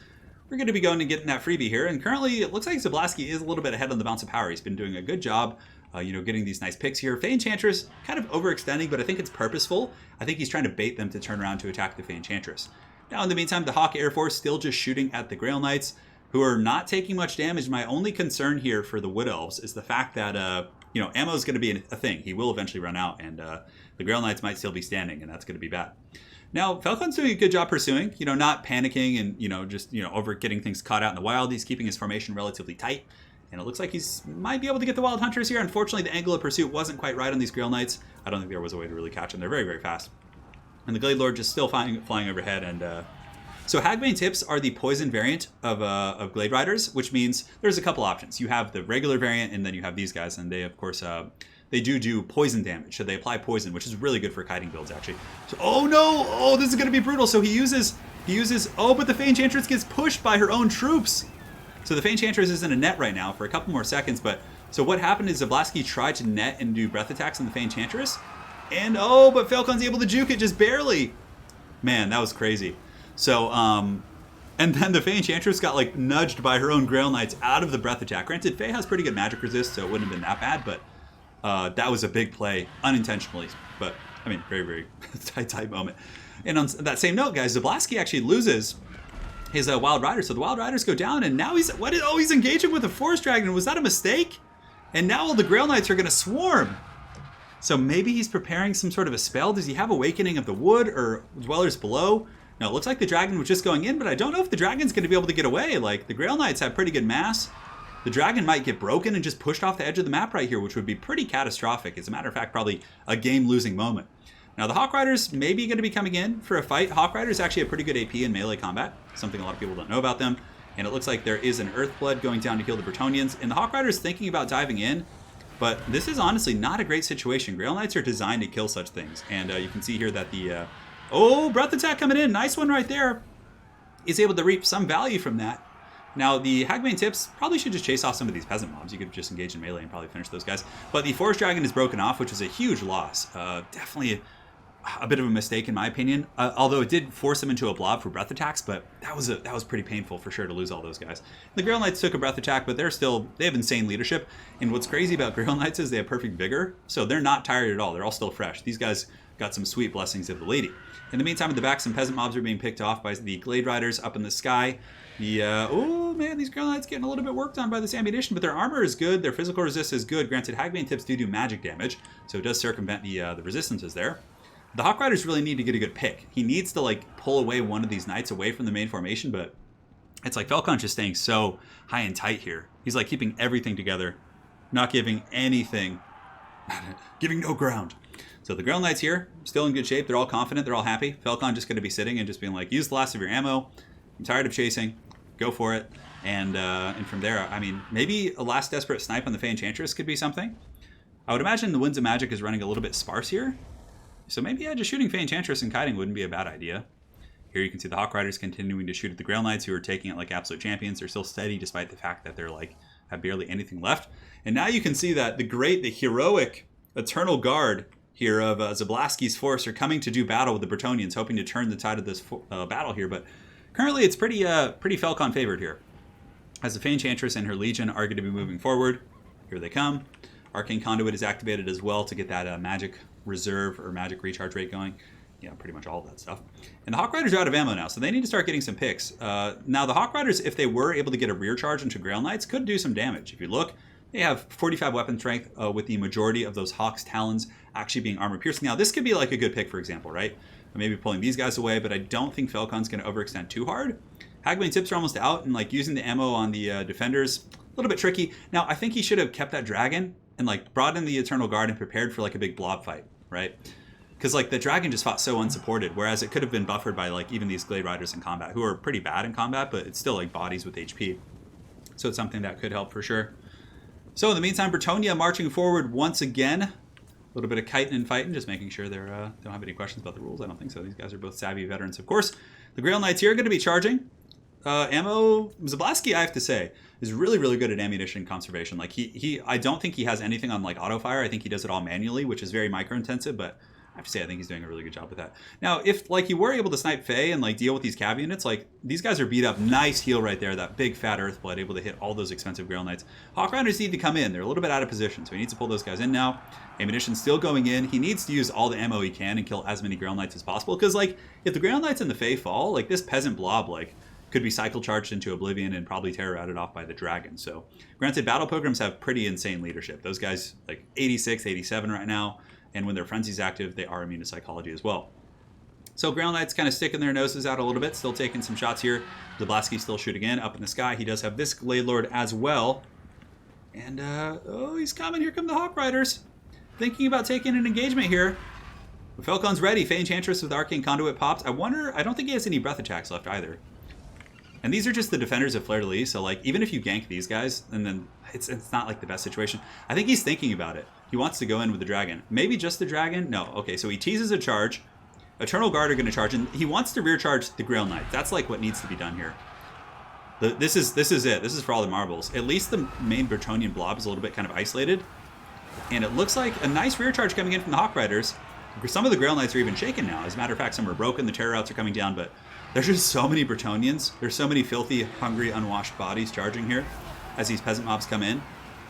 We're going to be going and getting that freebie here. And currently, it looks like Zablasky is a little bit ahead on the Bounce of Power. He's been doing a good job, getting these nice picks here. Fey Enchantress, kind of overextending, but I think it's purposeful. I think he's trying to bait them to turn around to attack the Fey Enchantress. Now, in the meantime, the Hawk Air Force still just shooting at the Grail Knights, who are not taking much damage. My only concern here for the Wood Elves is the fact that, ammo is going to be a thing. He will eventually run out, and the Grail Knights might still be standing, and that's going to be bad. Now, Falcon's doing a good job pursuing, not panicking and, over getting things caught out in the wild. He's keeping his formation relatively tight, and it looks like he's might be able to get the Wild Hunters here. Unfortunately, the angle of pursuit wasn't quite right on these Grail Knights. I don't think there was a way to really catch them. They're very, very fast. And the Glade Lord just still flying overhead, and so Hagbane Tips are the poison variant of Glade Riders, which means there's a couple options. You have the regular variant, and then you have these guys, and they, of course, they do poison damage. So they apply poison, which is really good for kiting builds, actually. So, oh no! Oh, this is going to be brutal. So he uses, oh, but the Fey Enchantress gets pushed by her own troops. So the Fey Enchantress is in a net right now for a couple more seconds, but so what happened is Zablasky tried to net and do breath attacks on the Fey Enchantress, and but Falcon's able to juke it just barely. Man, that was crazy. So, and then the Fey Enchantress got nudged by her own Grail Knights out of the breath attack. Granted, Fey has pretty good magic resist, so it wouldn't have been that bad, but that was a big play unintentionally. But, I mean, very, very tight moment. And on that same note, guys, Zablasky actually loses his Wild Riders. So the Wild Riders go down, and now he's engaging with a Forest Dragon. Was that a mistake? And now all the Grail Knights are going to swarm. So maybe he's preparing some sort of a spell. Does he have Awakening of the Wood or Dwellers Below? Now, it looks like the dragon was just going in, but I don't know if the dragon's going to be able to get away. The Grail Knights have pretty good mass. The dragon might get broken and just pushed off the edge of the map right here, which would be pretty catastrophic. As a matter of fact, probably a game-losing moment. Now, the Hawk Riders may be going to be coming in for a fight. Hawk Riders actually have pretty good AP in melee combat, something a lot of people don't know about them. And it looks like there is an Earthblood going down to kill the Bretonnians. And the Hawk Riders thinking about diving in, but this is honestly not a great situation. Grail Knights are designed to kill such things. And you can see here that the... breath attack coming in. Nice one right there. Is able to reap some value from that. Now, the Hagbane Tips probably should just chase off some of these peasant mobs. You could just engage in melee and probably finish those guys. But the Forest Dragon is broken off, which was a huge loss. Definitely a bit of a mistake in my opinion. Although it did force him into a blob for breath attacks, but that was pretty painful for sure to lose all those guys. The Grail Knights took a breath attack, but they have insane leadership. And what's crazy about Grail Knights is they have perfect vigor, so they're not tired at all. They're all still fresh. These guys got some sweet blessings of the lady. In the meantime, in the back, some peasant mobs are being picked off by the Glade Riders up in the sky. Oh man, these Grail Knights getting a little bit worked on by this ammunition, but their armor is good, their physical resist is good. Granted, Hagbane Tips do magic damage, so it does circumvent the resistances there. The Hawk Riders really need to get a good pick. He needs to pull away one of these knights away from the main formation, but it's like Falcon's just staying so high and tight here. He's keeping everything together, not giving anything, giving no ground. So the Grail Knights here, still in good shape. They're all confident. They're all happy. Falcon just going to be sitting and just being use the last of your ammo. I'm tired of chasing. Go for it. And from there, I mean, maybe a last desperate snipe on the Fey Enchantress could be something. I would imagine the Winds of Magic is running a little bit sparse here. So maybe, just shooting Fey Enchantress and kiting wouldn't be a bad idea. Here you can see the Hawk Riders continuing to shoot at the Grail Knights, who are taking it like absolute champions. They're still steady despite the fact that they're have barely anything left. And now you can see that the heroic Eternal Guard here of Zablasky's force are coming to do battle with the Bretonnians, hoping to turn the tide of this battle here. But currently it's pretty Falcon favored here, as the Fey Enchantress and her Legion are going to be moving forward. Here they come. Arcane Conduit is activated as well to get that magic reserve or magic recharge rate going. Pretty much all of that stuff. And the Hawk Riders are out of ammo now, so they need to start getting some picks. Now the Hawk Riders, if they were able to get a rear charge into Grail Knights, could do some damage. If you look, they have 45 weapon strength, with the majority of those Hawk's Talons actually being armor piercing. Now this could be a good pick, for example, right? Maybe pulling these guys away, but I don't think Falcon's going to overextend too hard. Hagbane Tips are almost out, and using the ammo on the defenders, a little bit tricky. Now I think he should have kept that dragon, and like brought in the Eternal Guard and prepared for like a big blob fight, right? Because like the dragon just fought so unsupported, whereas it could have been buffered by like even these Glade Riders in combat, who are pretty bad in combat, but it's still like bodies with HP. So it's something that could help for sure. So in the meantime, Bretonnia marching forward once again. A little bit of kiting and fighting, just making sure they don't have any questions about the rules. I don't think so. These guys are both savvy veterans. Of course, the Grail Knights here are going to be charging. Ammo, Zablasky, I have to say, is really, really good at ammunition conservation. Like I don't think he has anything on like auto fire. I think he does it all manually, which is very micro intensive, but I have to say I think he's doing a really good job with that. Now, if like you were able to snipe Fae and like deal with these cav units, like these guys are beat up. Nice heal right there, that big fat Earthblood, able to hit all those expensive Grail Knights. Hawk Riders need to come in. They're a little bit out of position, so he needs to pull those guys in now. Ammunition still going in. He needs to use all the ammo he can and kill as many Grail Knights as possible, because like if the Grail Knights and the Fae fall, like this peasant blob like could be cycle charged into oblivion and probably terror routed off by the dragon. So granted, Battle Pilgrims have pretty insane leadership. Those guys like 86, 87 right now. And when their frenzy's active, they are immune to psychology as well. So Grail Knights kind of sticking their noses out a little bit, still taking some shots here. Zablasky still shooting in up in the sky. He does have this Glade Lord as well. And, oh, he's coming. Here come the Hawk Riders. Thinking about taking an engagement here. Falcon's ready. Fae Enchantress with Arcane Conduit pops. I don't think he has any breath attacks left either. And these are just the defenders of Fleur de Lis, so like even if you gank these guys, and then it's not like the best situation. I think he's thinking about it. He wants to go in with the dragon. Maybe just the dragon? No. Okay, so he teases a charge. Eternal Guard are going to charge, and he wants to rear charge the Grail Knight. That's like what needs to be done here. This is it. This is for all the marbles. At least the main Bretonian blob is a little bit kind of isolated. And it looks like a nice rear charge coming in from the Hawk Riders. Some of the Grail Knights are even shaken now. As a matter of fact, some are broken. The terror routes are coming down, but there's just so many Bretonians. There's so many filthy, hungry, unwashed bodies charging here as these peasant mobs come in.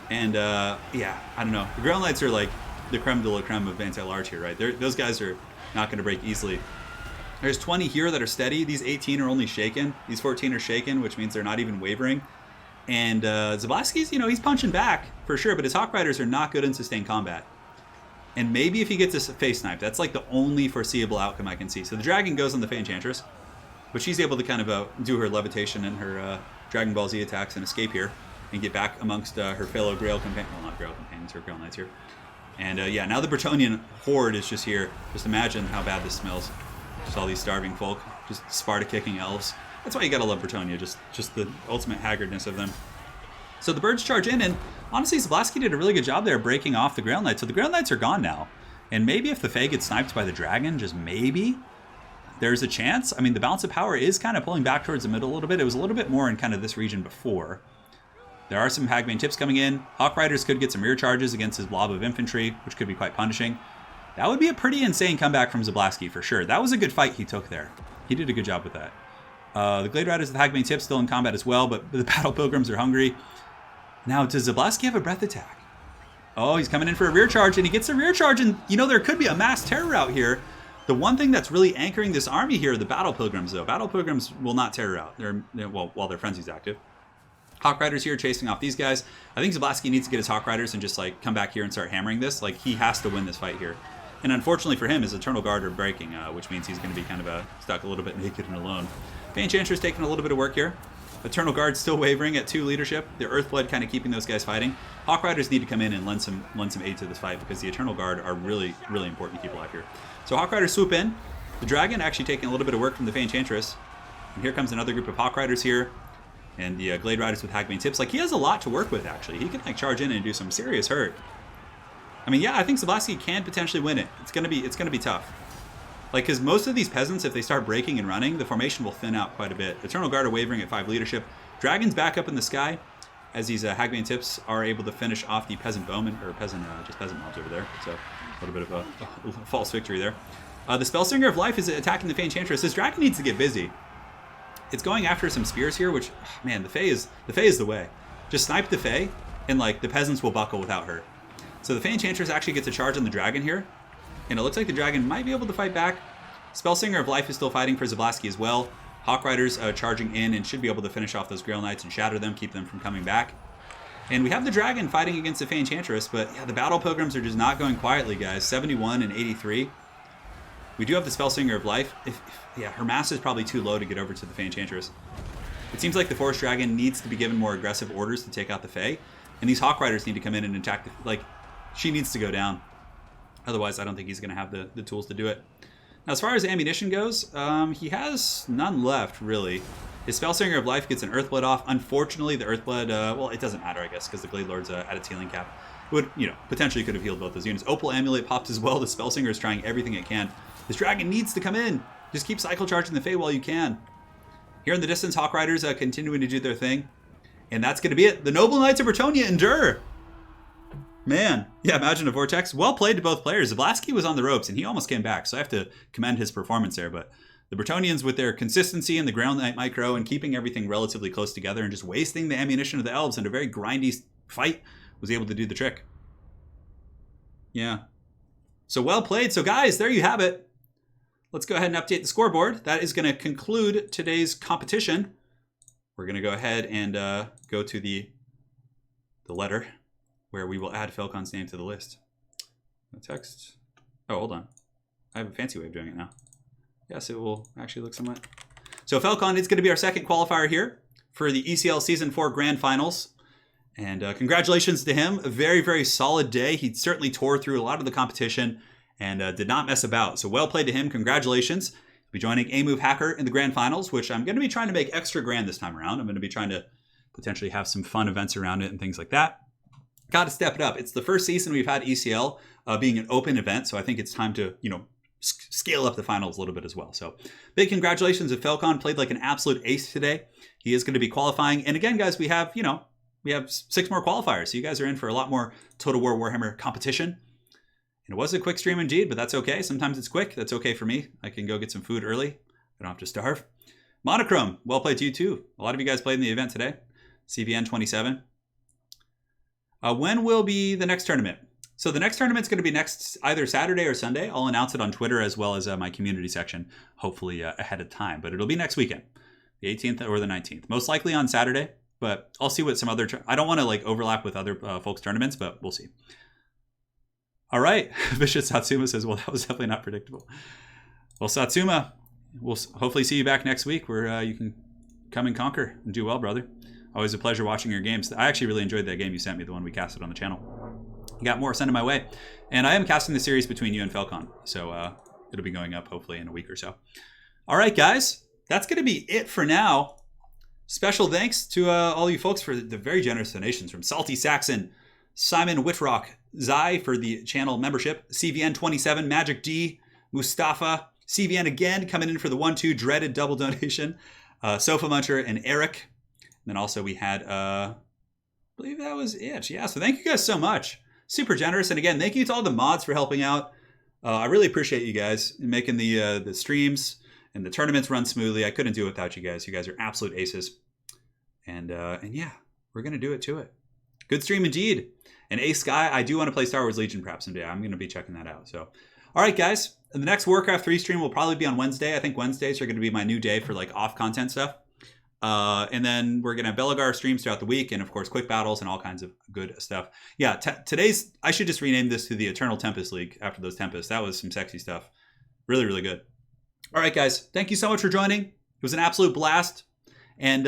And, yeah, I don't know. The Grail Knights are like the creme de la creme of anti-large here, right? Those guys are not going to break easily. There's 20 here that are steady. These 18 are only shaken. These 14 are shaken, which means they're not even wavering. And Zablasky's, he's punching back for sure, but his Hawk Riders are not good in sustained combat. And maybe if he gets a face snipe, that's like the only foreseeable outcome I can see. So the dragon goes on the Fae Enchantress, but she's able to kind of do her levitation and her Dragon Ball Z attacks and escape here and get back amongst her fellow Grail companions. Well, not Grail companions, her Grail Knights here. And yeah, now the Bretonian horde is just here. Just imagine how bad this smells. Just all these starving folk, just Sparta kicking elves. That's why you gotta love Bretonia, just the ultimate haggardness of them. So the birds charge in, and honestly, Zablasky did a really good job there breaking off the Grail Knights. So the Grail Knights are gone now. And maybe if the Fae gets sniped by the dragon, just maybe, there's a chance. I mean, the balance of power is kind of pulling back towards the middle a little bit. It was a little bit more in kind of this region before. There are some Hagbane tips coming in. Hawk Riders could get some rear charges against his blob of infantry, which could be quite punishing. That would be a pretty insane comeback from Zablasky for sure. That was a good fight he took there. He did a good job with that. The Glade Riders with Hagbane tips still in combat as well, but the Battle Pilgrims are hungry. Now, does Zablasky have a breath attack? Oh, he's coming in for a rear charge, and he gets a rear charge, and there could be a mass terror route here. The one thing that's really anchoring this army here are the Battle Pilgrims, though. Battle Pilgrims will not terror out. While their frenzy's active. Hawk Riders here chasing off these guys. I think Zablasky needs to get his Hawk Riders and just like come back here and start hammering this. Like he has to win this fight here. And unfortunately for him, his Eternal Guard are breaking, which means he's going to be kind of stuck a little bit naked and alone. Fae Enchantress taking a little bit of work here. Eternal Guard still wavering at 2 leadership. The Earthblood kind of keeping those guys fighting. Hawk Riders need to come in and lend some aid to this fight because the Eternal Guard are really, really important to keep alive here. So Hawk Riders swoop in. The Dragon actually taking a little bit of work from the Fae Enchantress. And here comes another group of Hawk Riders here. And the Glade Riders with Hagbane tips. Like, he has a lot to work with, actually. He can, like, charge in and do some serious hurt. I mean, yeah, I think Zablasky can potentially win it. It's gonna be tough. Like, because most of these peasants, if they start breaking and running, the formation will thin out quite a bit. Eternal Guard are wavering at 5 leadership. Dragon's back up in the sky as these Hagbane tips are able to finish off the peasant bowmen, or just peasant mobs over there. So, a little bit of a false victory there. The Spellslinger of Life is attacking the Fae Enchantress. This dragon needs to get busy. It's going after some spears here, which, man, the Fae is the way. Just snipe the Fae, and like the peasants will buckle without her. So the Fae Enchantress actually gets a charge on the dragon here, and it looks like the dragon might be able to fight back. Spellsinger of Life is still fighting for Zablasky as well. Hawk Riders charging in and should be able to finish off those Grail Knights and shatter them, keep them from coming back. And we have the dragon fighting against the Fae Enchantress, but yeah, the Battle Pilgrims are just not going quietly, guys. 71 and 83. We do have the Spellsinger of Life. Yeah, her mass is probably too low to get over to the Fae Enchantress. It seems like the Forest Dragon needs to be given more aggressive orders to take out the Fae, and these Hawk Riders need to come in and attack. She needs to go down. Otherwise, I don't think he's going to have the tools to do it. Now, as far as ammunition goes, he has none left, really. His Spellsinger of Life gets an Earthblood off. Unfortunately, the Earthblood, well, it doesn't matter, I guess, because the Glade Lord's at its healing cap. It would, potentially could have healed both those units. Opal Amulet popped as well. The Spellsinger is trying everything it can. This dragon needs to come in. Just keep cycle charging the Fae while you can. Here in the distance, Hawk Riders continuing to do their thing. And that's going to be it. The Noble Knights of Bretonnia endure. Man, yeah, imagine a Vortex. Well played to both players. Zablaski was on the ropes, and he almost came back, so I have to commend his performance there. But the Bretonians, with their consistency in the Ground Knight micro and keeping everything relatively close together and just wasting the ammunition of the Elves in a very grindy fight, was able to do the trick. Yeah. So well played. So guys, there you have it. Let's go ahead and update the scoreboard. That is going to conclude today's competition. We're going to go ahead and go to the letter, where we will add Felcon's name to the list. The text. Oh, hold on. I have a fancy way of doing it now. Yes, it will actually look somewhat. So Felcon is going to be our second qualifier here for the ECL Season 4 Grand Finals. And congratulations to him. A very, very solid day. He certainly tore through a lot of the competition and did not mess about. So well played to him. Congratulations. He'll be joining A-Move Hacker in the Grand Finals, which I'm going to be trying to make extra grand this time around. I'm going to be trying to potentially have some fun events around it and things like that. Got to step it up. It's the first season we've had ECL being an open event, so I think it's time to, scale up the finals a little bit as well. So big congratulations if Felcon played like an absolute ace today. He is going to be qualifying. And again, guys, we have 6 more qualifiers. So you guys are in for a lot more Total War Warhammer competition. And it was a quick stream indeed, but that's okay. Sometimes it's quick. That's okay for me. I can go get some food early. I don't have to starve. Monochrome, well played to you too. A lot of you guys played in the event today. CVN 27. When will be the next tournament? So the next tournament's going to be next either Saturday or Sunday. I'll announce it on Twitter as well as my community section, hopefully ahead of time. But it'll be next weekend, the 18th or the 19th. Most likely on Saturday, but I'll see what some other... I don't want to overlap with other folks' tournaments, but we'll see. All right. Vicious Satsuma says, well, that was definitely not predictable. Well, Satsuma, we'll hopefully see you back next week where you can come and conquer and do well, brother. Always a pleasure watching your games. I actually really enjoyed that game you sent me, the one we casted on the channel. You got more, send it my way. And I am casting the series between you and Felcon, so it'll be going up hopefully in a week or so. All right, guys, that's going to be it for now. Special thanks to all you folks for the very generous donations from Salty Saxon, Simon Whitrock, Zai for the channel membership, CVN27, Magic D, Mustafa, CVN again coming in for the 1-2 dreaded double donation, Sofa Muncher, and Eric. And then also we had, I believe that was it. Yeah, so thank you guys so much. Super generous. And again, thank you to all the mods for helping out. I really appreciate you guys making the streams and the tournaments run smoothly. I couldn't do it without you guys. You guys are absolute aces. And yeah, we're going to do it to it. Good stream indeed. And Ace Sky, I do want to play Star Wars Legion perhaps someday. I'm going to be checking that out. So, all right, guys. The next Warcraft 3 stream will probably be on Wednesday. I think Wednesdays are going to be my new day for off content stuff. And then we're going to have Belagar streams throughout the week and, of course, quick battles and all kinds of good stuff. Yeah, today's... I should just rename this to the Eternal Tempest League after those Tempests. That was some sexy stuff. Really, really good. All right, guys. Thank you so much for joining. It was an absolute blast. And,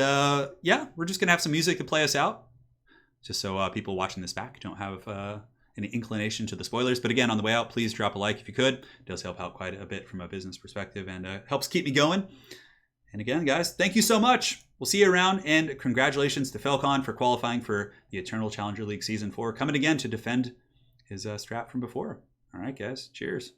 yeah, we're just going to have some music to play us out. Just so people watching this back don't have any inclination to the spoilers. But again, on the way out, please drop a like if you could. It does help out quite a bit from a business perspective and helps keep me going. And again, guys, thank you so much. We'll see you around, and congratulations to Felcon for qualifying for the Eternal Challenger League Season 4, coming again to defend his strap from before. All right, guys, cheers.